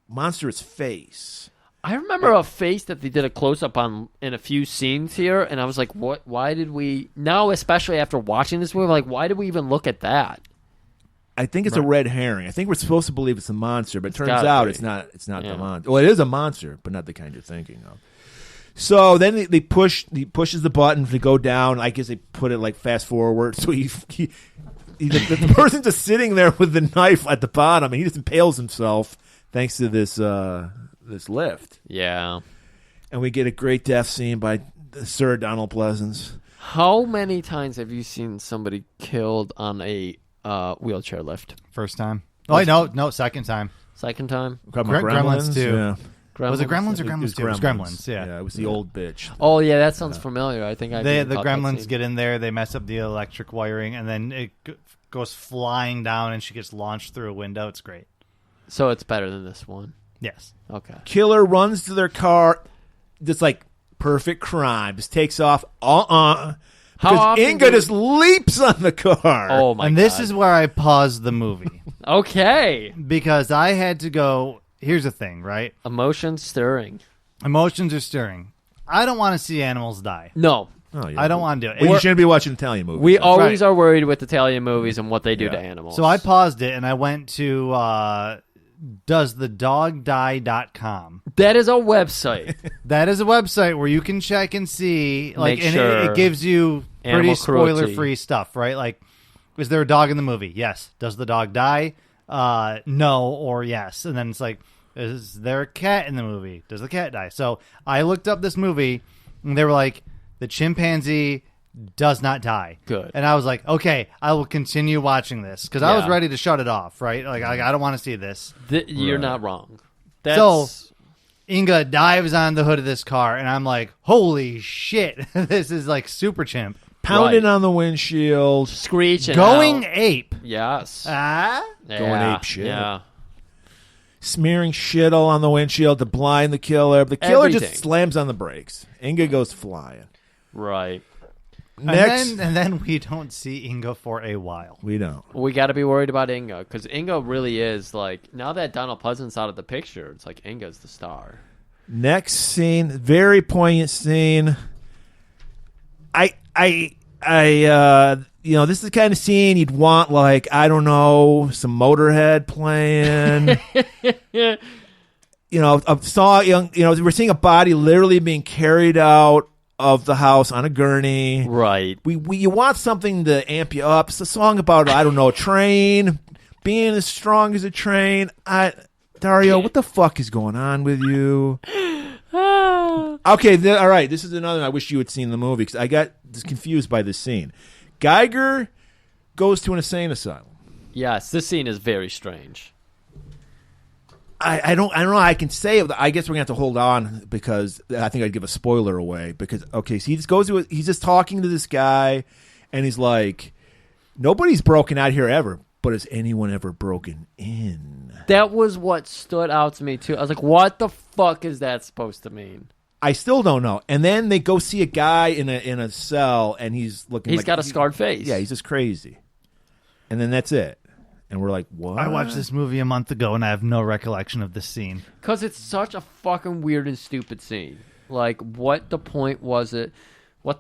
monstrous face. I remember a face that they did a close up on in a few scenes here, and I was like, "What? Why did we now?" Especially after watching this movie, like, why did we even look at that? I think it's a red herring. I think we're supposed to believe it's a monster, but it turns out it's not. It's not the monster. Well, it is a monster, but not the kind you're thinking of. So then he pushes the button to go down. I guess they put it like fast forward. So the person's just sitting there with the knife at the bottom, and he just impales himself thanks to this lift. Yeah, and we get a great death scene by Sir Donald Pleasance. How many times have you seen somebody killed on a wheelchair lift? First time. Oh, no, second time. Second time? Gremlins too. Yeah. Was it Gremlins or Gremlins 2? It was Gremlins, yeah. Yeah, it was the old bitch. Oh, yeah, that sounds familiar. I think the Gremlins get in there, they mess up the electric wiring, and then it goes flying down, and she gets launched through a window. It's great. So it's better than this one? Yes. Okay. Killer runs to their car. Just like perfect crime. Just takes off. Because Inga just leaps on the car. Oh, my God. And this is where I paused the movie. Okay. Because I had to go, here's the thing, right? Emotions stirring. Emotions are stirring. I don't want to see animals die. No. Oh, yeah. I don't want to do it. Well, you shouldn't be watching Italian movies. We always are worried with Italian movies and what they do to animals. So I paused it and I went to doesthedogdie.com. That is a website. That is a website where you can check and see, it gives you pretty spoiler-free stuff, right? Like, is there a dog in the movie? Yes. Does the dog die? No or yes. And then it's like, is there a cat in the movie? Does the cat die? So I looked up this movie, and they were like, the chimpanzee does not die. Good. And I was like, okay, I will continue watching this because I was ready to shut it off, right? Like, I don't want to see this. You're not wrong. So Inga dives on the hood of this car, and I'm like, holy shit, this is like super chimp. Pounding on the windshield. Screeching Going out. ape. Yes. Going ape shit. Yeah. Smearing shit all on the windshield to blind the killer. The killer just slams on the brakes. Inga goes flying. Right. Next. And then we don't see Inga for a while. We don't. We got to be worried about Inga because Inga really is like, now that Donald Pleasant's out of the picture, it's like Inga's the star. Next scene, very poignant scene. This is the kind of scene you'd want, like, I don't know, some Motorhead playing. We're seeing a body literally being carried out of the house on a gurney. Right. You want something to amp you up. It's a song about, I don't know, a train, being as strong as a train. Dario, what the fuck is going on with you? Okay, all right. This is another. I wish you had seen the movie because I got confused by this scene. Geiger goes to an insane asylum. Yes, this scene is very strange. I don't know. I can say it. I guess we're gonna have to hold on because I think I'd give a spoiler away. Because so he just goes to he's just talking to this guy, and he's like, "Nobody's broken out here ever, but has anyone ever broken in?" That was what stood out to me too. I was like, "What the fuck is that supposed to mean?" I still don't know. And then they go see a guy in a cell, and he's looking. He's got a scarred face. Yeah, he's just crazy. And then that's it. And we're like, what? I watched this movie a month ago, and I have no recollection of this scene. Because it's such a fucking weird and stupid scene. Like, what the point was it? We'll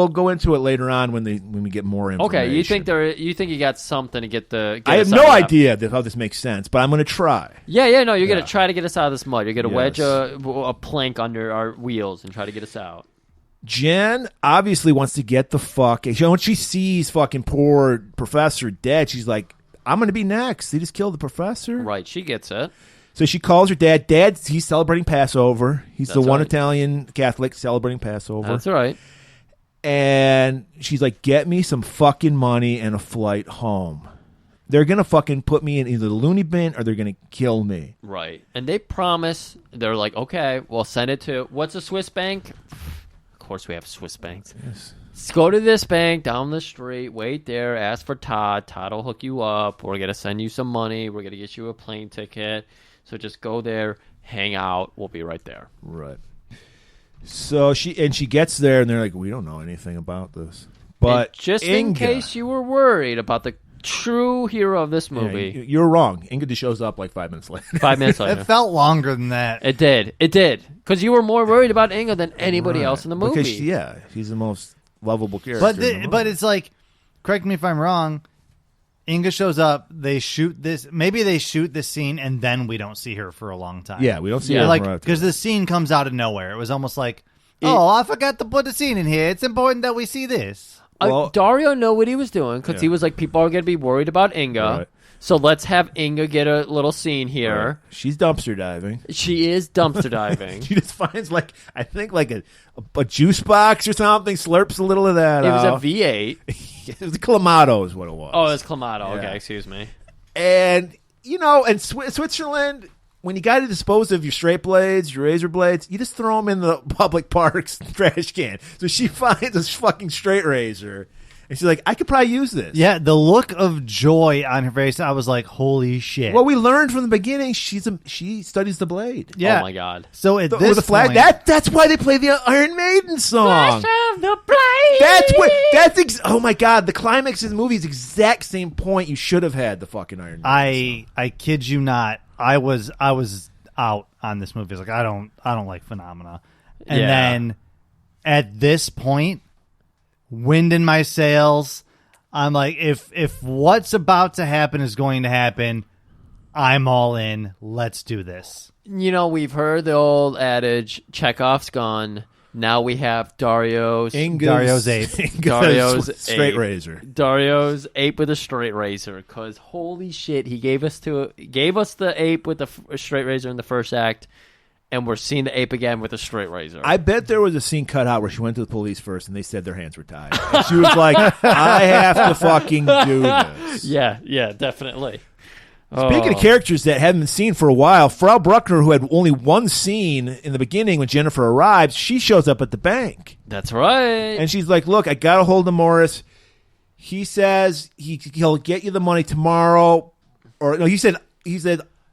go into it later on when we get more information. Okay, you think you got something to get the? I have no idea how this makes sense, but I'm going to try. Yeah. No, you're going to try to get us out of this mud. You're going to wedge Yes. a plank under our wheels and try to get us out. Jen obviously wants to get the fuck. When she sees fucking poor professor dead, she's like, "I'm going to be next." They just killed the professor. Right, she gets it. So she calls her dad. Dad, he's celebrating Passover. He's the one right. Italian Catholic celebrating Passover. That's right. And she's like, "Get me some fucking money and a flight home. They're going to fucking put me in either the loony bin or they're going to kill me." Right. And they promise, they're like, okay, we'll send it to, what's a Swiss bank? Of course we have Swiss banks. Yes. Let's go to this bank down the street, wait there, ask for Todd. Todd will hook you up. We're going to send you some money. We're going to get you a plane ticket. So just go there, hang out. We'll be right there. Right. So she gets there, and they're like, "We don't know anything about this." But And just in Inga, case you were worried about the true hero of this movie, you're wrong. Inga just shows up like 5 minutes later. 5 minutes later. It felt longer than that. It did. Because you were more worried about Inga than anybody else in the movie. Because she's the most lovable character. But it's like, correct me if I'm wrong, Inga shows up, they shoot this, maybe they shoot this scene, and then we don't see her for a long time. Yeah, we don't see Yeah. her. Like, because the scene comes out of nowhere. It was almost like, I forgot to put a scene in here. It's important that we see this. Well- Dario knew what he was doing because he was like, people are going to be worried about Inga. Right. So let's have Inga get a little scene here. Right. She's dumpster diving. She is dumpster diving. She just finds I think a juice box or something, slurps a little of that It was out. a V8. It was a Clamato is what it was. Oh, it's Clamato. Yeah. Okay, excuse me. And, in Switzerland, when you got to dispose of your straight blades, your razor blades, you just throw them in the public park's trash can. So she finds this fucking straight razor, and she's like, "I could probably use this." Yeah, the look of joy on her face, I was like, holy shit. Well, we learned from the beginning she studies the blade. Yeah. Oh, my God. So at With this the flag, point, that's why they play the Iron Maiden song. of the blade. Oh my God, the climax of the movie is the exact same point you should have had the fucking Iron Maiden song. I kid you not, I was out on this movie. I was like, I don't like Phenomena. And Yeah. then at this point, wind in my sails. I'm like, if what's about to happen is going to happen, I'm all in. Let's do this. We've heard the old adage, Chekhov's gun. Now we have Dario's Dario's ape. Dario's straight ape. razor. Dario's ape with a straight razor. Because holy shit, he gave us the ape with the straight razor in the first act, and we're seeing the ape again with a straight razor. I bet there was a scene cut out where she went to the police first and they said their hands were tied. And she was like, "I have to fucking do this." Yeah, definitely. Speaking of characters that haven't been seen for a while, Frau Bruckner, who had only one scene in the beginning when Jennifer arrives, she shows up at the bank. That's right. And she's like, "Look, I got a hold of Morris. He says he'll get you the money tomorrow." Or no, he said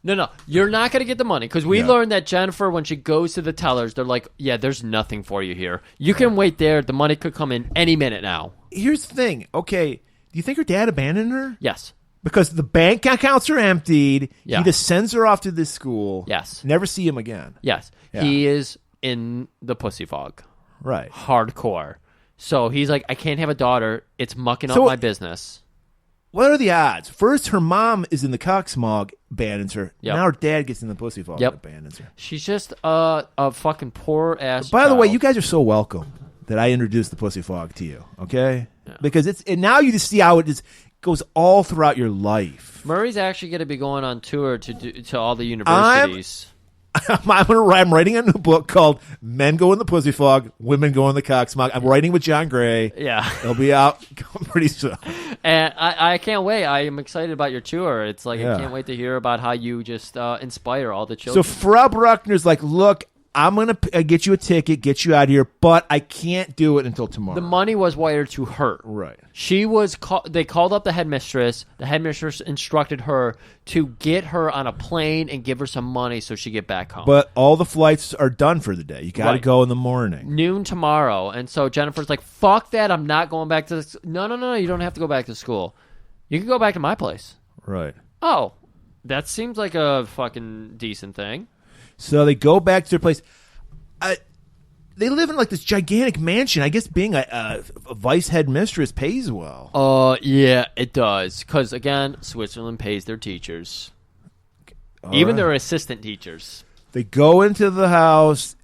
No, you're not going to get the money because we learned that Jennifer, when she goes to the tellers, they're like, yeah, there's nothing for you here. You can wait there. The money could come in any minute now. Here's the thing. Okay, do you think her dad abandoned her? Yes. Because the bank accounts are emptied. Yeah. He just sends her off to this school. Yes. Never see him again. Yes. Yeah. He is in the pussy fog. Right. Hardcore. So he's like, I can't have a daughter. It's mucking up So- my business. What are the odds? First, her mom is in the cock smog, abandons her. Yep. Now her dad gets in the pussy fog, Yep. and abandons her. She's just a fucking poor ass. By the way, child. you guys are so welcome that I introduced the pussy fog to you, okay? Yeah. Because and now you just see how it just goes all throughout your life. Murray's actually going to be going on tour to all the universities. I'm writing a new book called Men Go in the Pussy Fog, Women Go in the Cock Smog. I'm writing with John Gray. Yeah. It'll be out pretty soon. And I can't wait. I am excited about your tour. It's like Yeah. I can't wait to hear about how you just inspire all the children. So Frau Bruckner's like, look, I'm going to get you a ticket, get you out of here, but I can't do it until tomorrow. The money was wired to her. Right. She was. They called up the headmistress. The headmistress instructed her to get her on a plane and give her some money so she get back home. But all the flights are done for the day. You got to Right. go in the morning. Noon tomorrow. And so Jennifer's like, fuck that. I'm not going back to No, you don't have to go back to school. You can go back to my place. Right. Oh, that seems like a fucking decent thing. So they go back to their place. They live in like this gigantic mansion. I guess being a vice headmistress pays well. Yeah, it does. Because, again, Switzerland pays their teachers. Even their assistant teachers. They go into the house.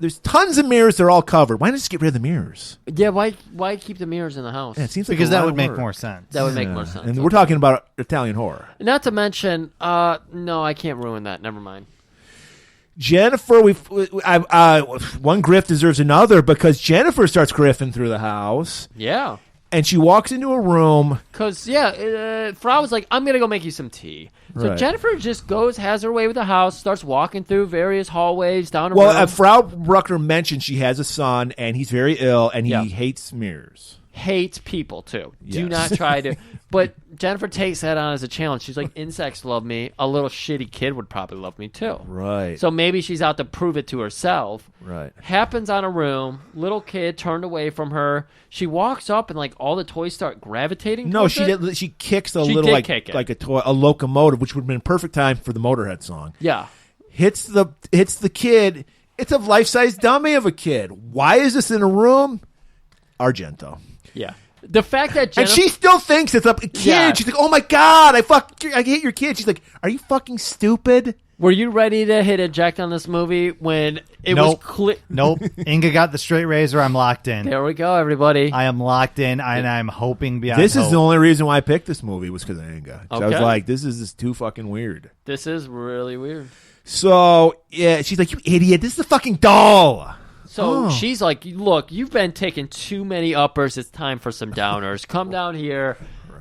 There's tons of mirrors. They're all covered. Why not just get rid of the mirrors? Yeah, why keep the mirrors in the house? Yeah, it seems like Because a lot that would of make work. more sense. That would make more sense. And we're talking about Italian horror. Not to mention, no, I can't ruin that. Never mind. Jennifer, one grift deserves another because Jennifer starts griffing through the house. Yeah. And she walks into a room. Because, Frau was like, I'm going to go make you some tea. So Right. Jennifer just has her way with the house, starts walking through various hallways, down a room. Frau Bruckner mentioned she has a son, and he's very ill, and he Yeah. hates mirrors. Hates people, too. Do Yes. not try to. But Jennifer takes that on as a challenge. She's like, insects love me. A little shitty kid would probably love me, too. Right. So maybe she's out to prove it to herself. Right. Happens on a room. Little kid turned away from her. She walks up and like all the toys start gravitating. No, towards she it. did. She kicks a She little did kick it. like a toy, a locomotive, which would have been perfect time for the Motorhead song. Yeah. Hits the kid. It's a life-size dummy of a kid. Why is this in a room? Argento. Yeah. The fact that And she still thinks it's a kid. Yeah. She's like, "Oh my god, I hate your kid." She's like, "Are you fucking stupid?" Were you ready to hit eject on this movie when it was clear? Nope. Inga got the straight razor. I'm locked in. There we go, everybody. I am locked in, and I'm hoping beyond This is hope. the only reason why I picked this movie was because of Inga. I was Okay. like, "This is just too fucking weird." This is really weird. So yeah, she's like, "You idiot! This is a fucking doll." So she's like, look, you've been taking too many uppers. It's time for some downers. Come down here.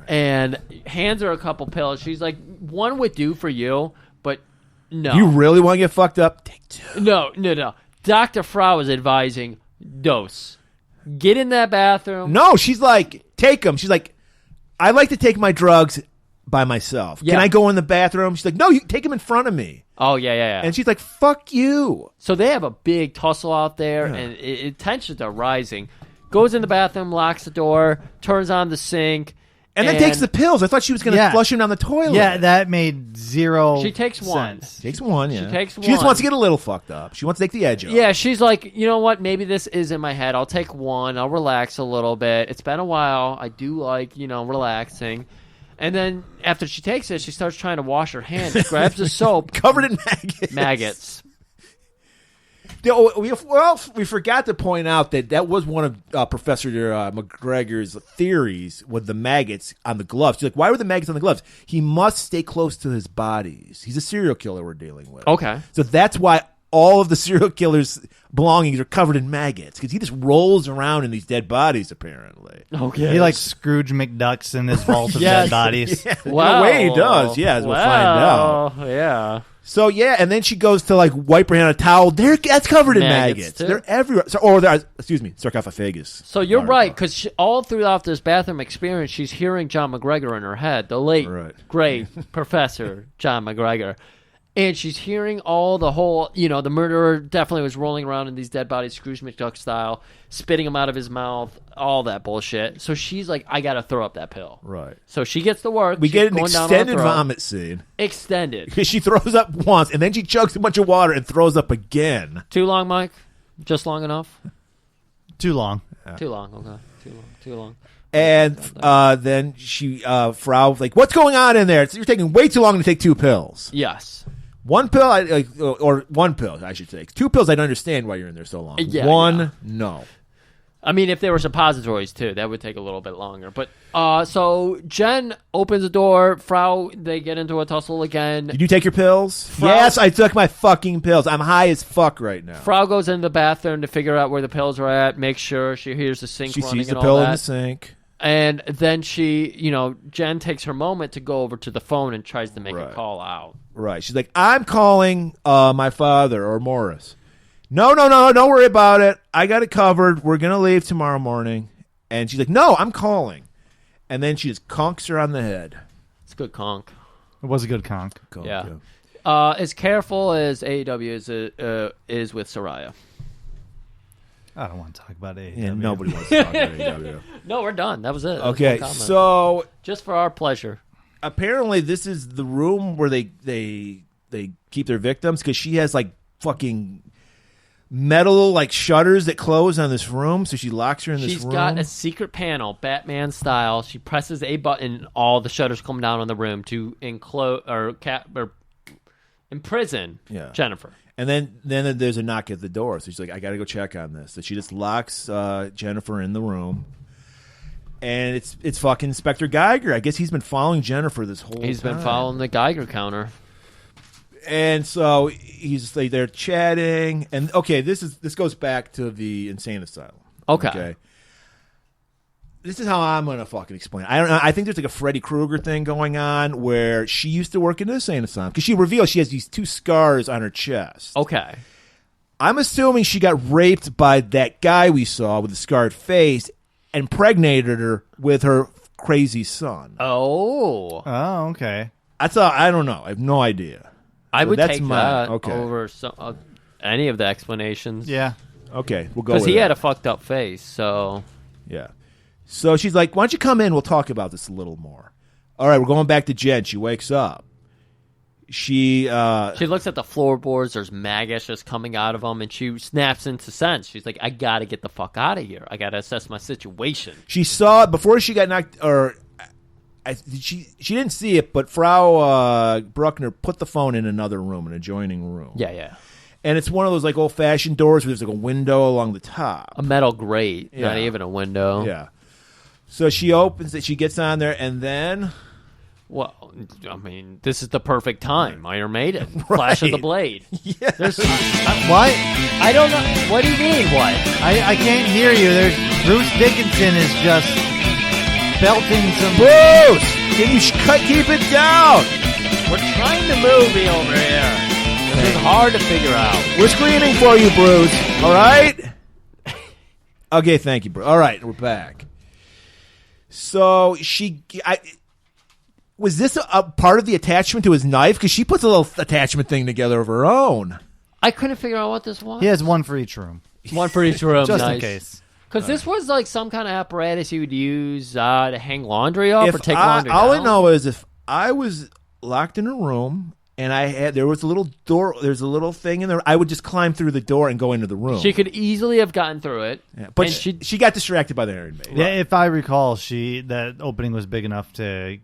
And hands her a couple pills. She's like, one would do for you, but no. You really want to get fucked up? Take two. No. Dr. Frau is advising dose. Get in that bathroom. No, she's like, take them. She's like, I like to take my drugs by myself. Yeah. Can I go in the bathroom? She's like, no, you take them in front of me. Oh, yeah. And she's like, fuck you. So they have a big tussle out there, and tensions are rising. Goes in the bathroom, locks the door, turns on the sink. And then takes the pills. I thought she was going to flush him down the toilet. Yeah, that made zero She takes one. sense. Takes one, yeah. She takes She just one. wants to get a little fucked up. She wants to take the edge off. Yeah, she's like, you know what? Maybe this is in my head. I'll take one. I'll relax a little bit. It's been a while. I do like, relaxing. And then after she takes it, she starts trying to wash her hands. She grabs the soap. Covered in maggots. Maggots. We forgot to point out that was one of Professor McGregor's theories with the maggots on the gloves. She's like, why were the maggots on the gloves? He must stay close to his bodies. He's a serial killer we're dealing with. Okay. So that's why all of the serial killer's belongings are covered in maggots, because he just rolls around in these dead bodies, apparently. Okay. He like Scrooge McDucks in his vault of Yes. dead bodies. Yeah, in a way he does, yeah, as we'll find out. Yeah. So, yeah, and then she goes to, like, wipe her hand on a towel. That's covered in Maggots, maggots. too. They're everywhere. Sarcophagus. So you're right, because all throughout this bathroom experience, she's hearing John McGregor in her head, the late, great Professor John McGregor. And she's hearing all the whole, the murderer definitely was rolling around in these dead bodies, Scrooge McDuck style, spitting them out of his mouth, all that bullshit. So she's like, I got to throw up that pill. Right. So she gets to work. We She's get an going down on her extended throat. vomit scene. Extended. Because she throws up once, and then she chugs a bunch of water and throws up again. Too long, Mike? Just long enough? Too long. Too long, okay. Too long. And then Frau, like, what's going on in there? You're taking way too long to take two pills. Yes. One pill, or one pill, I should say. Two pills, I'd understand why you're in there so long. Yeah, One, yeah. no. I mean, if they were suppositories, too, that would take a little bit longer. But, so Jen opens the door. Frau, they get into a tussle again. Did you take your pills? Yes, I took my fucking pills. I'm high as fuck right now. Frau goes into the bathroom to figure out where the pills are at, make sure she hears the sink She running sees the and pill all in that. the sink. And then she, Jen takes her moment to go over to the phone and tries to make a call out. Right. She's like, I'm calling my father or Morris. No, don't worry about it. I got it covered. We're going to leave tomorrow morning. And she's like, no, I'm calling. And then she just conks her on the head. It's a good conk. It was a good conk. Yeah. As careful as AEW is with Saraya. I don't want to talk about AEW. Yeah, nobody wants to talk about AEW. No, we're done. That was it. Okay, so just for our pleasure. Apparently, this is the room where they keep their victims because she has like fucking metal like shutters that close on this room. So she locks her in this room. She's got a secret panel, Batman style. She presses a button, all the shutters come down on the room to enclose or imprison Jennifer. And then there's a knock at the door. So she's like, I got to go check on this. So she just locks Jennifer in the room. And it's fucking Inspector Geiger. I guess he's been following Jennifer this whole time. He's been following the Geiger counter. And so he's like, they're chatting. And okay, this goes back to the insane asylum. Okay. This is how I'm gonna fucking explain it. I don't know. I think there's like a Freddy Krueger thing going on where she used to work in an insane asylum because she reveals she has these 2 scars on her chest. Okay. I'm assuming she got raped by that guy we saw with the scarred face, impregnated her with her crazy son. Oh, okay. That's all. I don't know. I have no idea. I would take that okay. over any of the explanations. Yeah. Okay, we'll go because he that. had a fucked up face. So yeah. So she's like, why don't you come in? We'll talk about this a little more. All right, we're going back to Jen. She wakes up. She looks at the floorboards. There's maggots just coming out of them, and she snaps into sense. She's like, I got to get the fuck out of here. I got to assess my situation. She saw it before she got knocked, or she didn't see it, but Frau Bruckner put the phone in another room, an adjoining room. Yeah. And it's one of those like old-fashioned doors where there's like a window along the top. A metal grate, not even a window. Yeah. So she opens it, she gets on there, and then... Well, I mean, this is the perfect time. Iron Maiden. Flash of the Blade. Yes. What? I don't know. What do you mean, what? I can't hear you. There's Bruce Dickinson is just belting some... Bruce! Can you keep it down? We're trying to movie over here. This is hard to figure out. We're screaming for you, Bruce. All right? Okay, thank you, Bruce. All right, we're back. So was this a part of the attachment to his knife? Because she puts a little attachment thing together of her own. I couldn't figure out what this was. He has one for each room. One for each room, just nice. in case. Because this was like some kind of apparatus you would use to hang laundry up or take laundry all down. I know is if I was locked in a room and there was a little door, there's a little thing in there, I would just climb through the door and go into the room. She could easily have gotten through it. Yeah, but she got distracted by the Iron Maiden. Yeah, if I recall, that opening was big enough to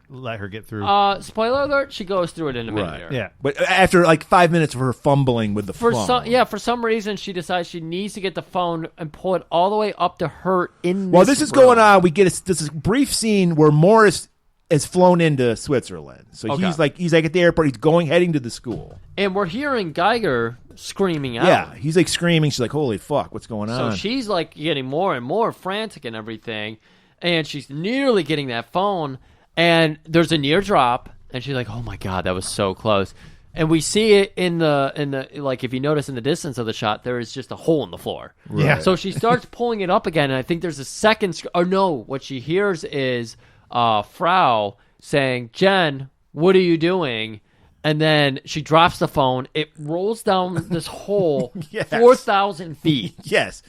let her get through. Spoiler alert, she goes through it in a minute. Here. Yeah. But after like 5 minutes of her fumbling with the phone. For some reason, she decides she needs to get the phone and pull it all the way up to her in While this this is room. going on, we get this brief scene where Morris has flown into Switzerland. So he's like at the airport, heading to the school. And we're hearing Geiger screaming out. Yeah, he's like screaming. She's like, holy fuck, what's going on? So she's like getting more and more frantic and everything. And she's nearly getting that phone. And there's a near drop. And she's like, oh my God, that was so close. And we see it in the like, if you notice in the distance of the shot, there is just a hole in the floor. Right. Yeah. So she starts pulling it up again. And I think there's a second, what she hears is Frau saying, Jen, what are you doing? And then she drops the phone. It rolls down this hole 4,000 feet. Yes.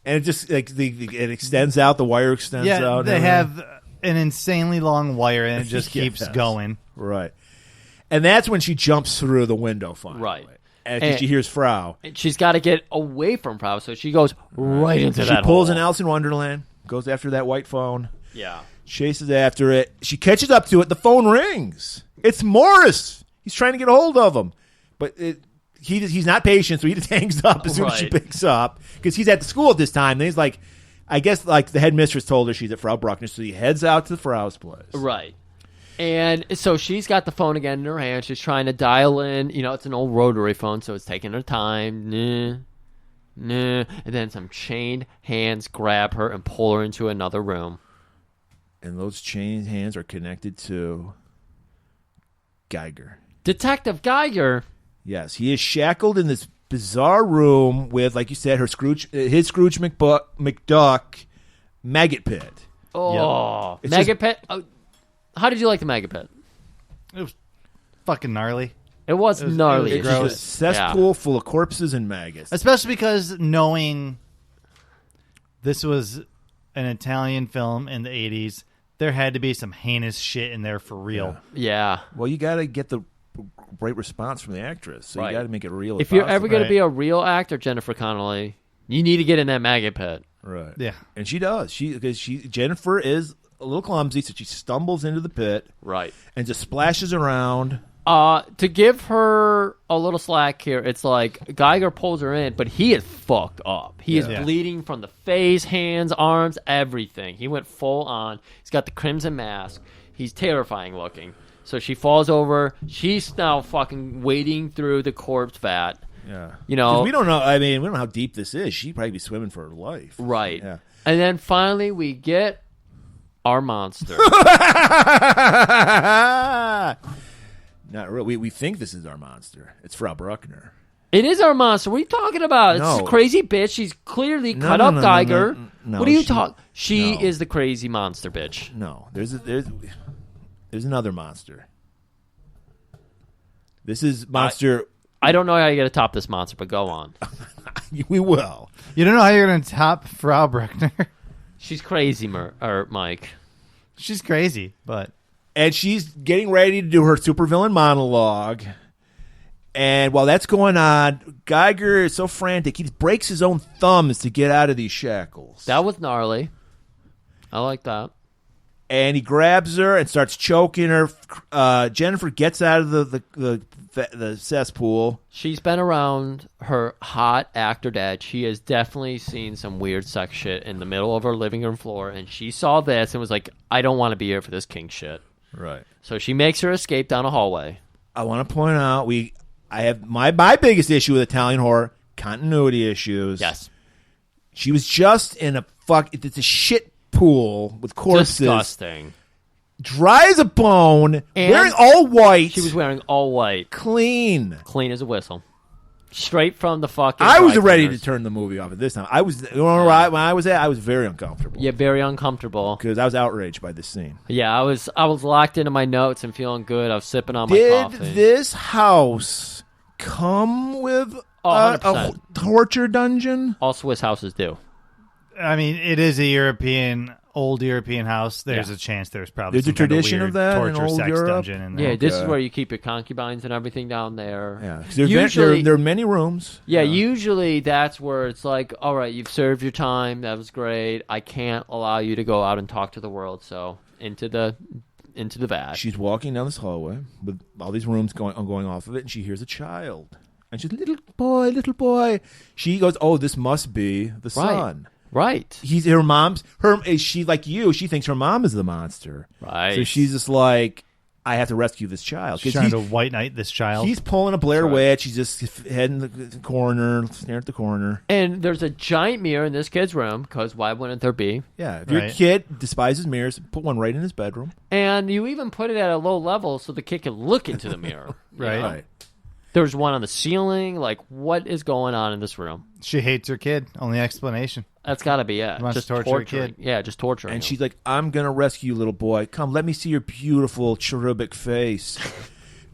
And it just like it extends out. The wire extends out. They have an insanely long wire, and it just keeps going. Right. And that's when she jumps through the window finally. Right. And she hears Frau. And she's got to get away from Frau, so she goes right into that hole. She pulls an Alice in Wonderland, goes after that white phone. Yeah. Chases after it. She catches up to it. The phone rings. It's Morris. He's trying to get a hold of him. But he's not patient, so he just hangs up as soon as she picks up because he's at the school at this time. And he's like, I guess like the headmistress told her she's at Frau Bruckner, so he heads out to the Frau's place. Right. And so she's got the phone again in her hand. She's trying to dial in. It's an old rotary phone, so it's taking her time. Nah. And then some chained hands grab her and pull her into another room. And those chained hands are connected to Geiger. Detective Geiger. Yes, he is shackled in this bizarre room with, like you said, his Scrooge McDuck maggot pit. Oh, yep. Maggot pit. How did you like the maggot pit? It was fucking gnarly. It was gnarly. It was gross. A cesspool full of corpses and maggots. Especially because knowing this was an Italian film in the 80s, there had to be some heinous shit in there for real. Yeah. Well, you got to get the right response from the actress, so you got to make it real. If you're ever going to be a real actor, Jennifer Connelly, you need to get in that maggot pit. Right. Yeah. And she does. Jennifer is a little clumsy, so she stumbles into the pit. Right. And just splashes around. To give her a little slack here, it's like Geiger pulls her in, but he is fucked up. He is bleeding from the face, hands, arms, everything. He went full on. He's got the crimson mask. He's terrifying looking. So she falls over. She's now fucking wading through the corpse vat. Yeah. We don't know. I mean, we don't know how deep this is. She'd probably be swimming for her life. Right. Yeah. And then finally we get our monster. Not really. We think this is our monster. It's Frau Bruckner. It is our monster. What are you talking about? No. It's a crazy bitch. She's clearly cut up Geiger. No, what are you talking? She is the crazy monster bitch. No. There's another monster. This is monster. I don't know how you're going to top this monster, but go on. We will. You don't know how you're going to top Frau Bruckner? She's crazy, Mike. She's crazy, but... And she's getting ready to do her supervillain monologue. And while that's going on, Geiger is so frantic, he breaks his own thumbs to get out of these shackles. That was gnarly. I like that. And he grabs her and starts choking her. Jennifer gets out of the cesspool. She's been around her hot actor dad. She has definitely seen some weird sex shit in the middle of her living room floor. And she saw this and was like, I don't want to be here for this king shit. Right. So she makes her escape down a hallway. I want to point out, I have my biggest issue with Italian horror, continuity issues. Yes. She was just in it's a shit pool with corpses. Disgusting. Dry as a bone, and wearing all white. She was wearing all white. Clean as a whistle. Straight from the fucking... I was ready to turn the movie off at this time. I was, when I was there, I was very uncomfortable. Yeah, very uncomfortable. Because I was outraged by this scene. Yeah, I was locked into my notes and feeling good. I was sipping on my coffee. Did this house come with a torture dungeon? All Swiss houses do. I mean, it is a old European house. There's a chance there's probably a tradition of that torture in old sex Europe? dungeon in there. Yeah, this is where you keep your concubines and everything down there. Yeah, usually there are many rooms. Yeah, usually that's where it's like, all right, you've served your time. That was great. I can't allow you to go out and talk to the world. So into the vat. She's walking down this hallway with all these rooms going off of it, and she hears a child. And she's, little boy. She goes, oh, this must be the son. Right. Is she like you? She thinks her mom is the monster. Right. So she's just like, I have to rescue this child. She's trying to white knight this child. He's pulling a Blair Witch. She's just heading the corner, staring at the corner. And there's a giant mirror in this kid's room, because why wouldn't there be? Yeah. If your kid despises mirrors, put one right in his bedroom. And you even put it at a low level so the kid can look into the mirror. Right. There's one on the ceiling. Like, what is going on in this room? She hates her kid. Only explanation. That's got to be it. Wants just to torture her kid. Yeah, just torturing. And she's like, I'm going to rescue you, little boy. Come, let me see your beautiful cherubic face.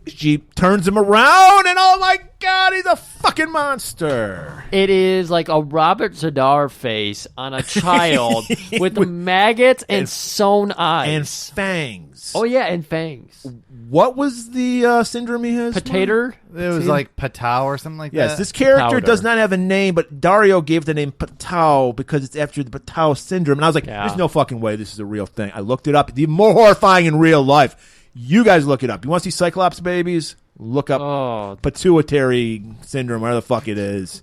She turns him around, and oh my God, he's a fucking monster. It is like a Robert Zadar face on a child with maggots and sewn eyes. And fangs. Oh, yeah, and fangs. What was the syndrome he has? Potato? It was like Patau or something like that. Yes, this character does not have a name, but Dario gave the name Patau because it's after the Patau syndrome. And I was like, there's no fucking way this is a real thing. I looked it up. It's even more horrifying in real life. You guys look it up. You want to see Cyclops babies? Look up pituitary syndrome, whatever the fuck it is.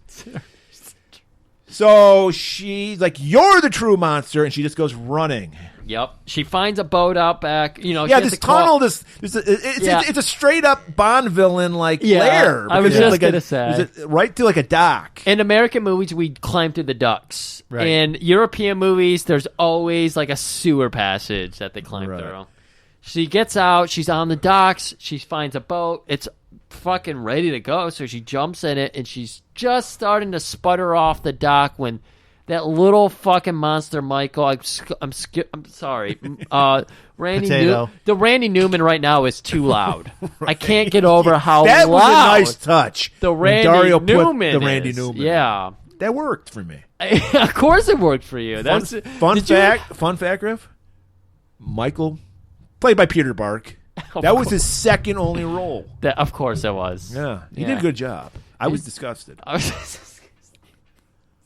So she's like, "You're the true monster," and she just goes running. Yep. She finds a boat out back. You know, yeah, this tunnel. It's a straight up Bond villain lair. I was just gonna say, right to like a dock. In American movies, we climb through the ducts. Right. In European movies, there's always like a sewer passage that they climb through. She gets out. She's on the docks. She finds a boat. It's fucking ready to go. So she jumps in it, and she's just starting to sputter off the dock when that little fucking monster, Michael. I'm sorry, Randy. The Randy Newman right now is too loud. I can't get over how that loud. was a nice touch. The Randy Dario Newman. Put the Randy Newman. Yeah, that worked for me. Of course, it worked for you. Fun fact, Griff. Michael, played by Peter Bark. That was his second only role. Of course, it was. Yeah, he did a good job. I was disgusted.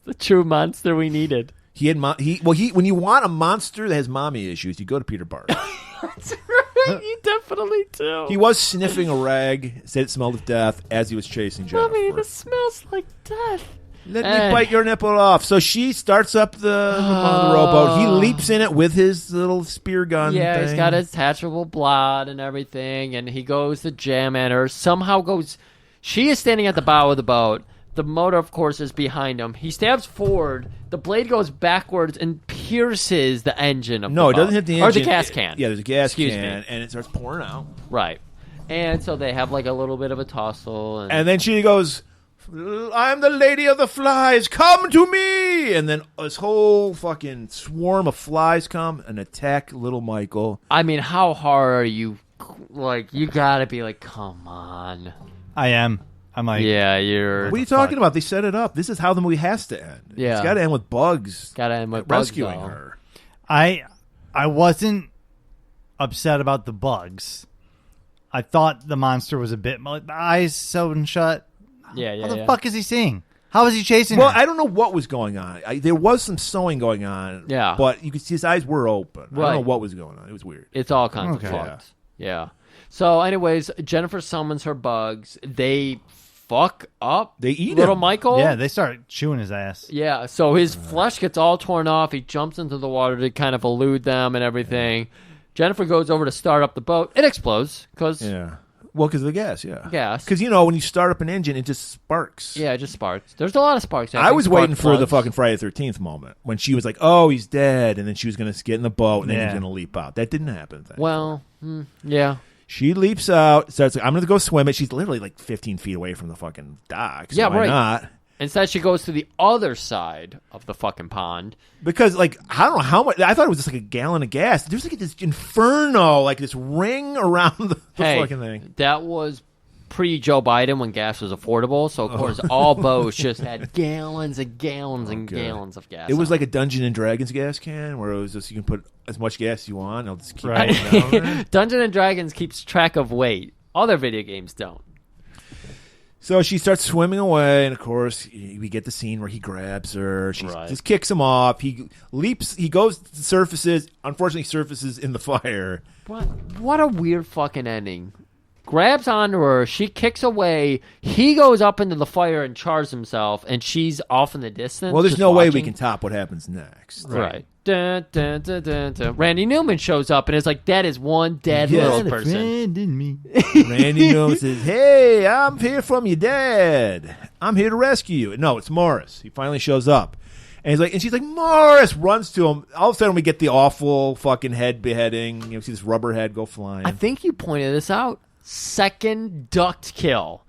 The true monster we needed. He had when you want a monster that has mommy issues, you go to Peter Bark. That's right. You definitely do. He was sniffing a rag, said it smelled of death as he was chasing Jennifer. Mommy, this smells like death. Let me bite your nipple off. So she starts up the rowboat. He leaps in it with his little spear gun. Yeah, thing. He's got his detachable blade and everything, and he goes to jam at her. She is standing at the bow of the boat. The motor, of course, is behind him. He stabs forward. The blade goes backwards and pierces the engine of the boat. No, it doesn't hit the engine. Or the gas can. Yeah, there's a gas can, and it starts pouring out. Right. And so they have like a little bit of a tussle. And then she goes, "I'm the lady of the flies. Come to me!" And then this whole fucking swarm of flies come and attack little Michael. I mean, how hard are you? Like, you gotta be like, come on. I am. I'm like, yeah, you're. What are you talking about? They set it up. This is how the movie has to end. Yeah, it's got to end with Bugs. Got to end with rescuing Bugs, her. I wasn't upset about the bugs. I thought the monster was a bit like the eyes sewn shut. Yeah. What the fuck is he seeing? How is he chasing? Well, her? I don't know what was going on. There was some sewing going on. Yeah, but you could see his eyes were open. Right. I don't know what was going on. It was weird. It's all kinds of fucked. Yeah. So, anyways, Jennifer summons her bugs. They fuck up. They eat little him. Michael. Yeah, they start chewing his ass. Yeah, so his flesh gets all torn off. He jumps into the water to kind of elude them and everything. Jennifer goes over to start up the boat. It explodes because well, because of the gas. Yeah, gas. Because when you start up an engine, it just sparks. Yeah, it just sparks. There's a lot of sparks. I was waiting for the fucking Friday the 13th moment when she was like, "Oh, he's dead," and then she was going to get in the boat and then he was going to leap out. That didn't happen. Yeah. She leaps out, starts like, "I'm going to go swim it." She's literally like 15 feet away from the fucking dock. So why not? Instead, she goes to the other side of the fucking pond. Because, I don't know how much. I thought it was just like a gallon of gas. There's like this inferno, like this ring around the fucking thing. That was pre-Joe Biden when gas was affordable. So, of course, all boats just had gallons and gallons and gallons of gas. It was like a Dungeons and Dragons gas can where it was just you can put as much gas as you want. And it'll just keep going down there. Dungeons and Dragons keeps track of weight. Other video games don't. So she starts swimming away, and of course, we get the scene where he grabs her. She just kicks him off. He leaps. He goes to surfaces. Unfortunately, surfaces in the fire. What a weird fucking ending. Grabs onto her. She kicks away. He goes up into the fire and charges himself, and she's off in the distance. Well, there's no way we can top what happens next. Right. Dun, dun, dun, dun, dun. Randy Newman shows up and is like, that is one dead little person. Randy Newman says, "Hey, I'm here from your dad. I'm here to rescue you." No, it's Morris. He finally shows up. And she's like, "Morris," runs to him. All of a sudden we get the awful fucking head beheading. See this rubber head go flying. I think you pointed this out. Second duct kill.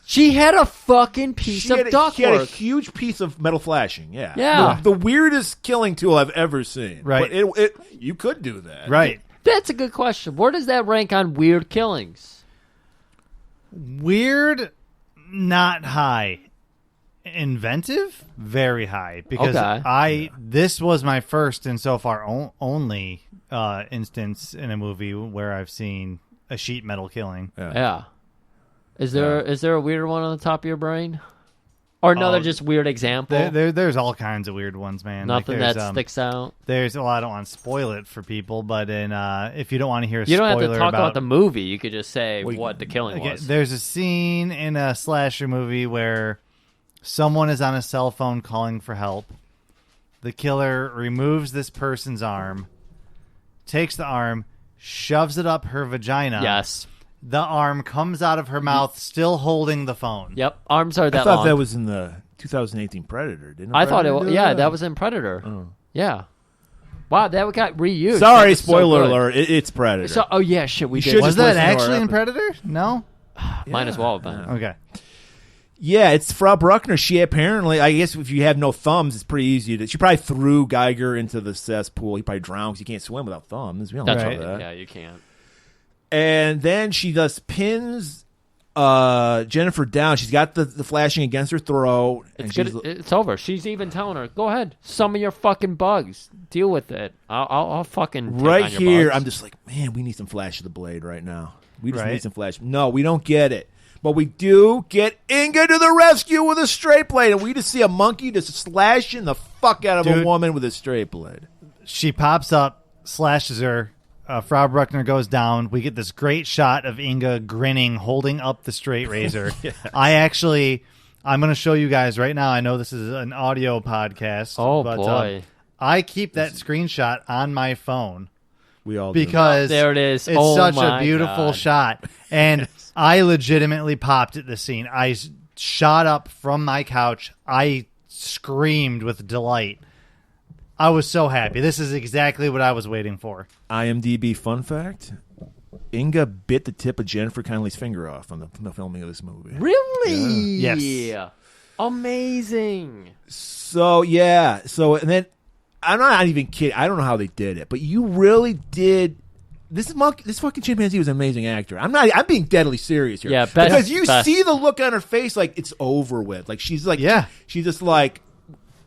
She had a fucking piece of ductwork. She had a huge piece of metal flashing. Yeah. Yeah. The weirdest killing tool I've ever seen. Right. But you could do that. Right. That's a good question. Where does that rank on weird killings? Weird, not high. Inventive, very high. Because this was my first and so far only instance in a movie where I've seen a sheet metal killing. Yeah. Is there a weirder one on the top of your brain? Or another just weird example. There's all kinds of weird ones, man. Nothing like that sticks out. There's I don't want to spoil it for people, but if you don't want to hear a you don't spoiler have to talk about the movie. You could just say what the killing was. There's a scene in a slasher movie where someone is on a cell phone calling for help. The killer removes this person's arm, takes the arm, shoves it up her vagina. Yes. The arm comes out of her mouth, still holding the phone. Yep, arms are that I thought long. that was in the 2018 Predator, didn't it? I thought it was. Yeah, that was in Predator. Oh. Yeah. Wow, that got reused. Sorry, spoiler alert. It's Predator. So, oh yeah, shit, we You did. should Was just that listen to our actually in episode. Predator? No? Might as well have been. Okay. Yeah, it's Frau Bruckner. She apparently, I guess if you have no thumbs, it's pretty easy to. She probably threw Geiger into the cesspool. He probably drowned because you can't swim without thumbs. We don't That's know right. that. Yeah, you can't. And then she just pins Jennifer down. She's got the flashing against her throat. It's and good. It's over. She's even telling her, "Go ahead, summon your fucking bugs. Deal with it. I'll fucking take right on your here, bugs." I'm just like, man, we need some Flash of the Blade right now. We just Right. need some Flash. No, we don't get it. But we do get Inga to the rescue with a straight blade. And we just see a monkey just slashing the fuck out of a Dude. woman with a straight blade. She pops up, slashes her. Frau Bruckner goes down. We get this great shot of Inga grinning, holding up the straight razor. I'm going to show you guys right now. I know this is an audio podcast. Oh, but, boy. I keep that screenshot on my phone We all do. because There it is. It's Oh, such my a beautiful God. shot. And I legitimately popped at the scene. I shot up from my couch. I screamed with delight. I was so happy. This is exactly what I was waiting for. IMDb fun fact: Inga bit the tip of Jennifer Connelly's finger off on the filming of this movie. Really? Yeah. Yes. Amazing. So and then I'm not even kidding. I don't know how they did it, but you really did. This fucking chimpanzee was an amazing actor. I'm being deadly serious here. Yeah, best- because you best. see the look on her face, like it's over with. Like she's like, Yeah. she's just like,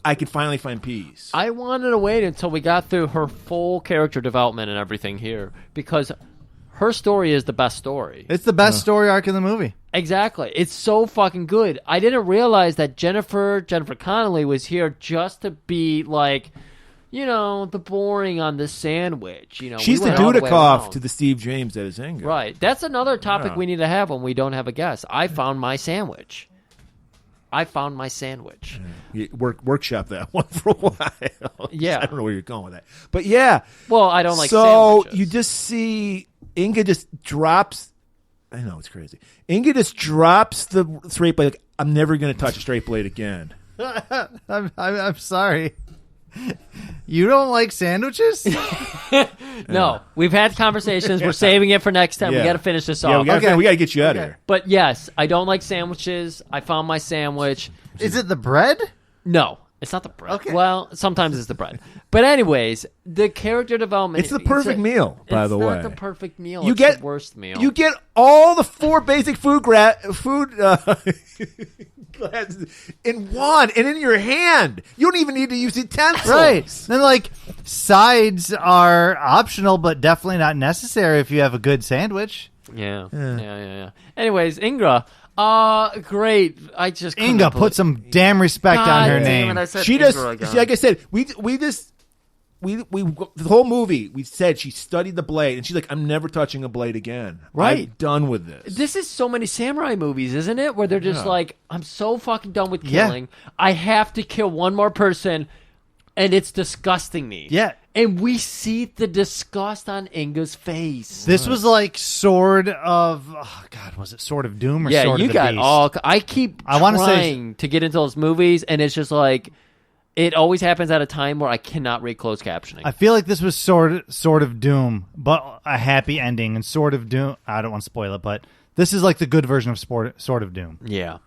I could finally find peace. I wanted to wait until we got through her full character development and everything here because her story is the best story. It's the best story arc in the movie. Exactly. It's so fucking good. I didn't realize that Jennifer Connelly was here just to be like, the boring on the sandwich. She's we the went all way Dudikoff around. to the Steve James that is Inga. Right. That's another topic Yeah. we need to have when we don't have a guest. I found my sandwich. You workshop that one for a while. Yeah. I don't know where you're going with that, but yeah. Well, I don't like So sandwiches. you just see Inga just drops. I know it's crazy. Inga just drops the straight blade. Like, I'm never going to touch a straight blade again. I'm sorry. You don't like sandwiches? No, we've had conversations. We're saving it for next time. Yeah. We got to finish this Yeah, off. we got to get you out of here. But yes, I don't like sandwiches. I found my sandwich. Is it the bread? No, it's not the bread. Okay. Well, sometimes it's the bread. But anyways, the character development. It's the perfect meal, by the way. It's not the perfect meal. You It's get the worst meal. You get all the 4 basic food glasses in one and in your hand. You don't even need to use utensils. Right. Then, sides are optional, but definitely not necessary if you have a good sandwich. Yeah. Anyways, Inga. Great. I just couldn't Inga, believe- put some damn respect God on her damn name. it, I said She Inga just, again. like I said, we the whole movie, we said she studied the blade, and she's like, I'm never touching a blade again. Right. I'm done with this. This is so many samurai movies, isn't it? Where they're just Yeah. like, I'm so fucking done with Yeah. killing. I have to kill one more person, and it's disgusting me. Yeah. And we see the disgust on Inga's face. This was like Sword of... Oh, God, was it Sword of Doom or Yeah, Sword you of the got Beast? all. I keep I wanna say- trying to get into those movies, and it's just like, it always happens at a time where I cannot read closed captioning. I feel like this was Sword of Doom, but a happy ending. And Sword of Doom... I don't want to spoil it, but this is like the good version of Sword of Doom. Yeah.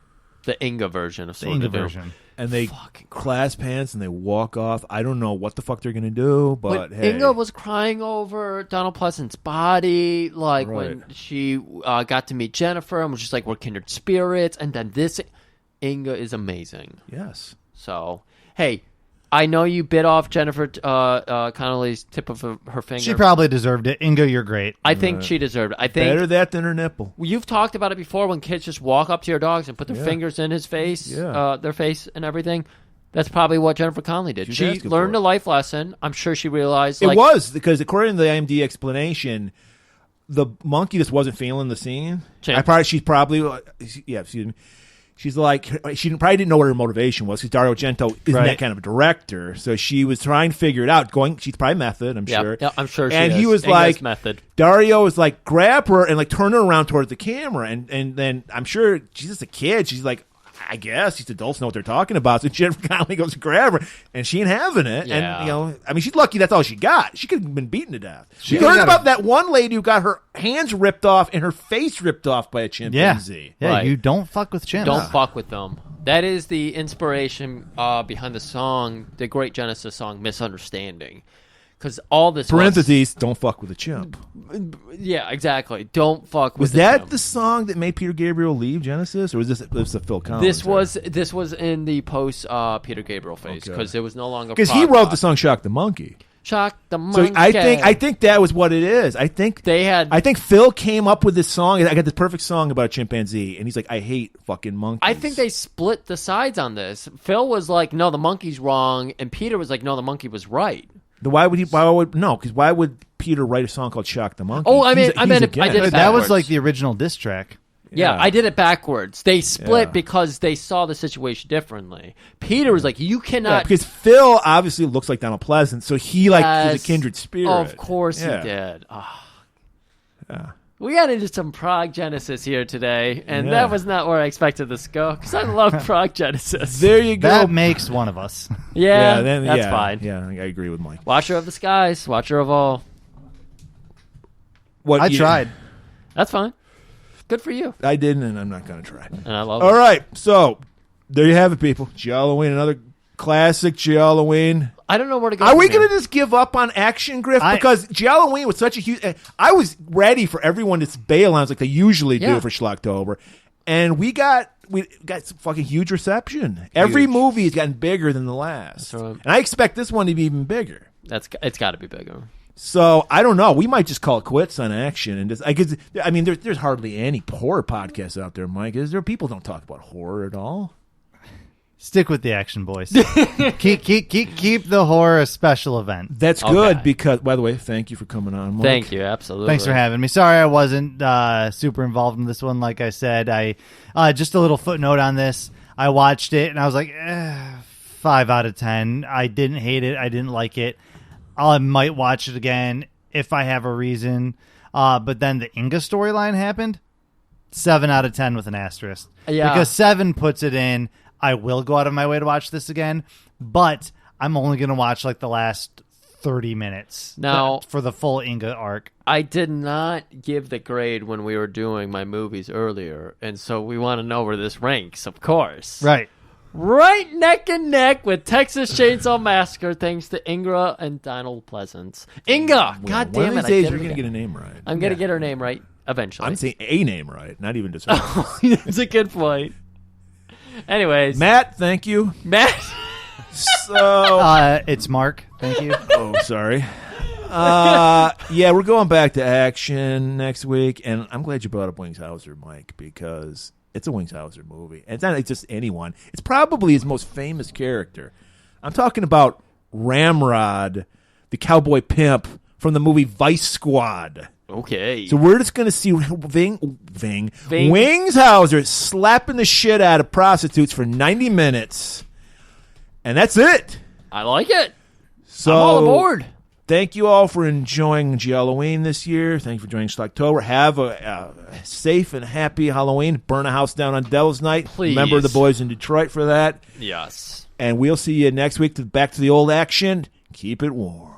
The Inga version of The Sword Inga of Doom. version. And they clasp hands and they walk off. I don't know what the fuck they're going to do, but hey. Inga was crying over Donald Pleasant's body, like when she got to meet Jennifer and was just like, we're kindred spirits. And then this, Inga is amazing. Yes. So, hey, I know you bit off Jennifer Connelly's tip of her finger. She probably deserved it. Inga, you're great. I think she deserved it. I think better that than her nipple. You've talked about it before when kids just walk up to your dogs and put their fingers in his face, their face and everything. That's probably what Jennifer Connelly did. She learned a life lesson. I'm sure she realized. It was because according to the IMDb explanation, the monkey just wasn't feeling the scene. She's probably excuse me. She's like, she probably didn't know what her motivation was because Dario Argento isn't that kind of a director. So she was trying to figure it out. She's probably method, I'm sure. Yeah, I'm sure she and is. He was like, method. Dario was like, grab her and like turn her around towards the camera. And then I'm sure she's just a kid. She's like, I guess these adults know what they're talking about. So Jennifer Connelly goes to grab her, and she ain't having it. Yeah. And I mean, she's lucky that's all she got. She could have been beaten to death. You heard about that one lady who got her hands ripped off and her face ripped off by a chimpanzee. Yeah, Right. You don't fuck with chimps. Don't fuck with them. That is the inspiration behind the song, the great Genesis song, "Misunderstanding." Because all this parentheses, don't fuck with a chimp. Yeah, exactly. Don't fuck with. Was that the song that made Peter Gabriel leave Genesis, or was this a Phil Collins? This was in the post Peter Gabriel phase because it was no longer because he wrote the song "Shock the Monkey." Shock the Monkey. So I think that was what it is. I think Phil came up with this song. I got the perfect song about a chimpanzee, and he's like, I hate fucking monkeys. I think they split the sides on this. Phil was like, no, the monkey's wrong, and Peter was like, no, the monkey was right. Why would Peter write a song called "Shock the Monkey"? Oh, I did it backwards. That was like the original diss track. Yeah, I did it backwards. They split because they saw the situation differently. Peter was like, you cannot... because Phil obviously looks like Donald Pleasant, so he is a kindred spirit. Of course he did. Oh. Yeah. We got into some prog Genesis here today, and that was not where I expected this to go, because I love prog Genesis. There you go. That makes one of us. That's fine. Yeah, I agree with Mike. Watcher of the skies, watcher of all. I tried. That's fine. Good for you. I didn't, and I'm not going to try. And I love it. All right, so there you have it, people. Halloween, another classic Halloween. I don't know where to go. Are we going to just give up on Action Griff? Because Halloween was such a huge... I was ready for everyone to bail on us like they usually do for Schlocktober. And we got some fucking huge reception. Every movie has gotten bigger than the last. Right. And I expect this one to be even bigger. It's got to be bigger. So, I don't know. We might just call it quits on Action. And there's hardly any horror podcasts out there, Mike. Is there? People don't talk about horror at all. Stick with the action, boys. keep the horror a special event. That's good because, by the way, thank you for coming on, Mike. Thank you, absolutely. Thanks for having me. Sorry I wasn't super involved in this one. Like I said, I just a little footnote on this. I watched it and I was like, 5 out of 10. I didn't hate it. I didn't like it. I might watch it again if I have a reason. But then the Inga storyline happened. 7 out of 10 with an asterisk. Yeah. Because 7 puts it in. I will go out of my way to watch this again, but I'm only going to watch like the last 30 minutes now for the full Inga arc. I did not give the grade when we were doing my movies earlier, and so we want to know where this ranks, of course. Right neck and neck with Texas Chainsaw Massacre, thanks to Inga and Donald Pleasance. Inga! God damn it. One of these days, you're going to get a name right. I'm going to get her name right eventually. I'm saying a name right, not even just her. That's a good point. Anyways. Matt, thank you. Matt? So it's Mark. Thank you. Oh, sorry. Yeah, we're going back to Action next week, and I'm glad you brought up Wings Hauser, Mike, because it's a Wings Hauser movie. And it's not just anyone. It's probably his most famous character. I'm talking about Ramrod, the cowboy pimp from the movie Vice Squad. Okay. So we're just going to see Wings Hauser slapping the shit out of prostitutes for 90 minutes. And that's it. I like it. So, I'm all aboard. Thank you all for enjoying Halloween this year. Thank you for joining Schlocktober. Have a safe and happy Halloween. Burn a house down on Devil's Night. Please. Remember the boys in Detroit for that. Yes. And we'll see you next week. Back to the old action. Keep it warm.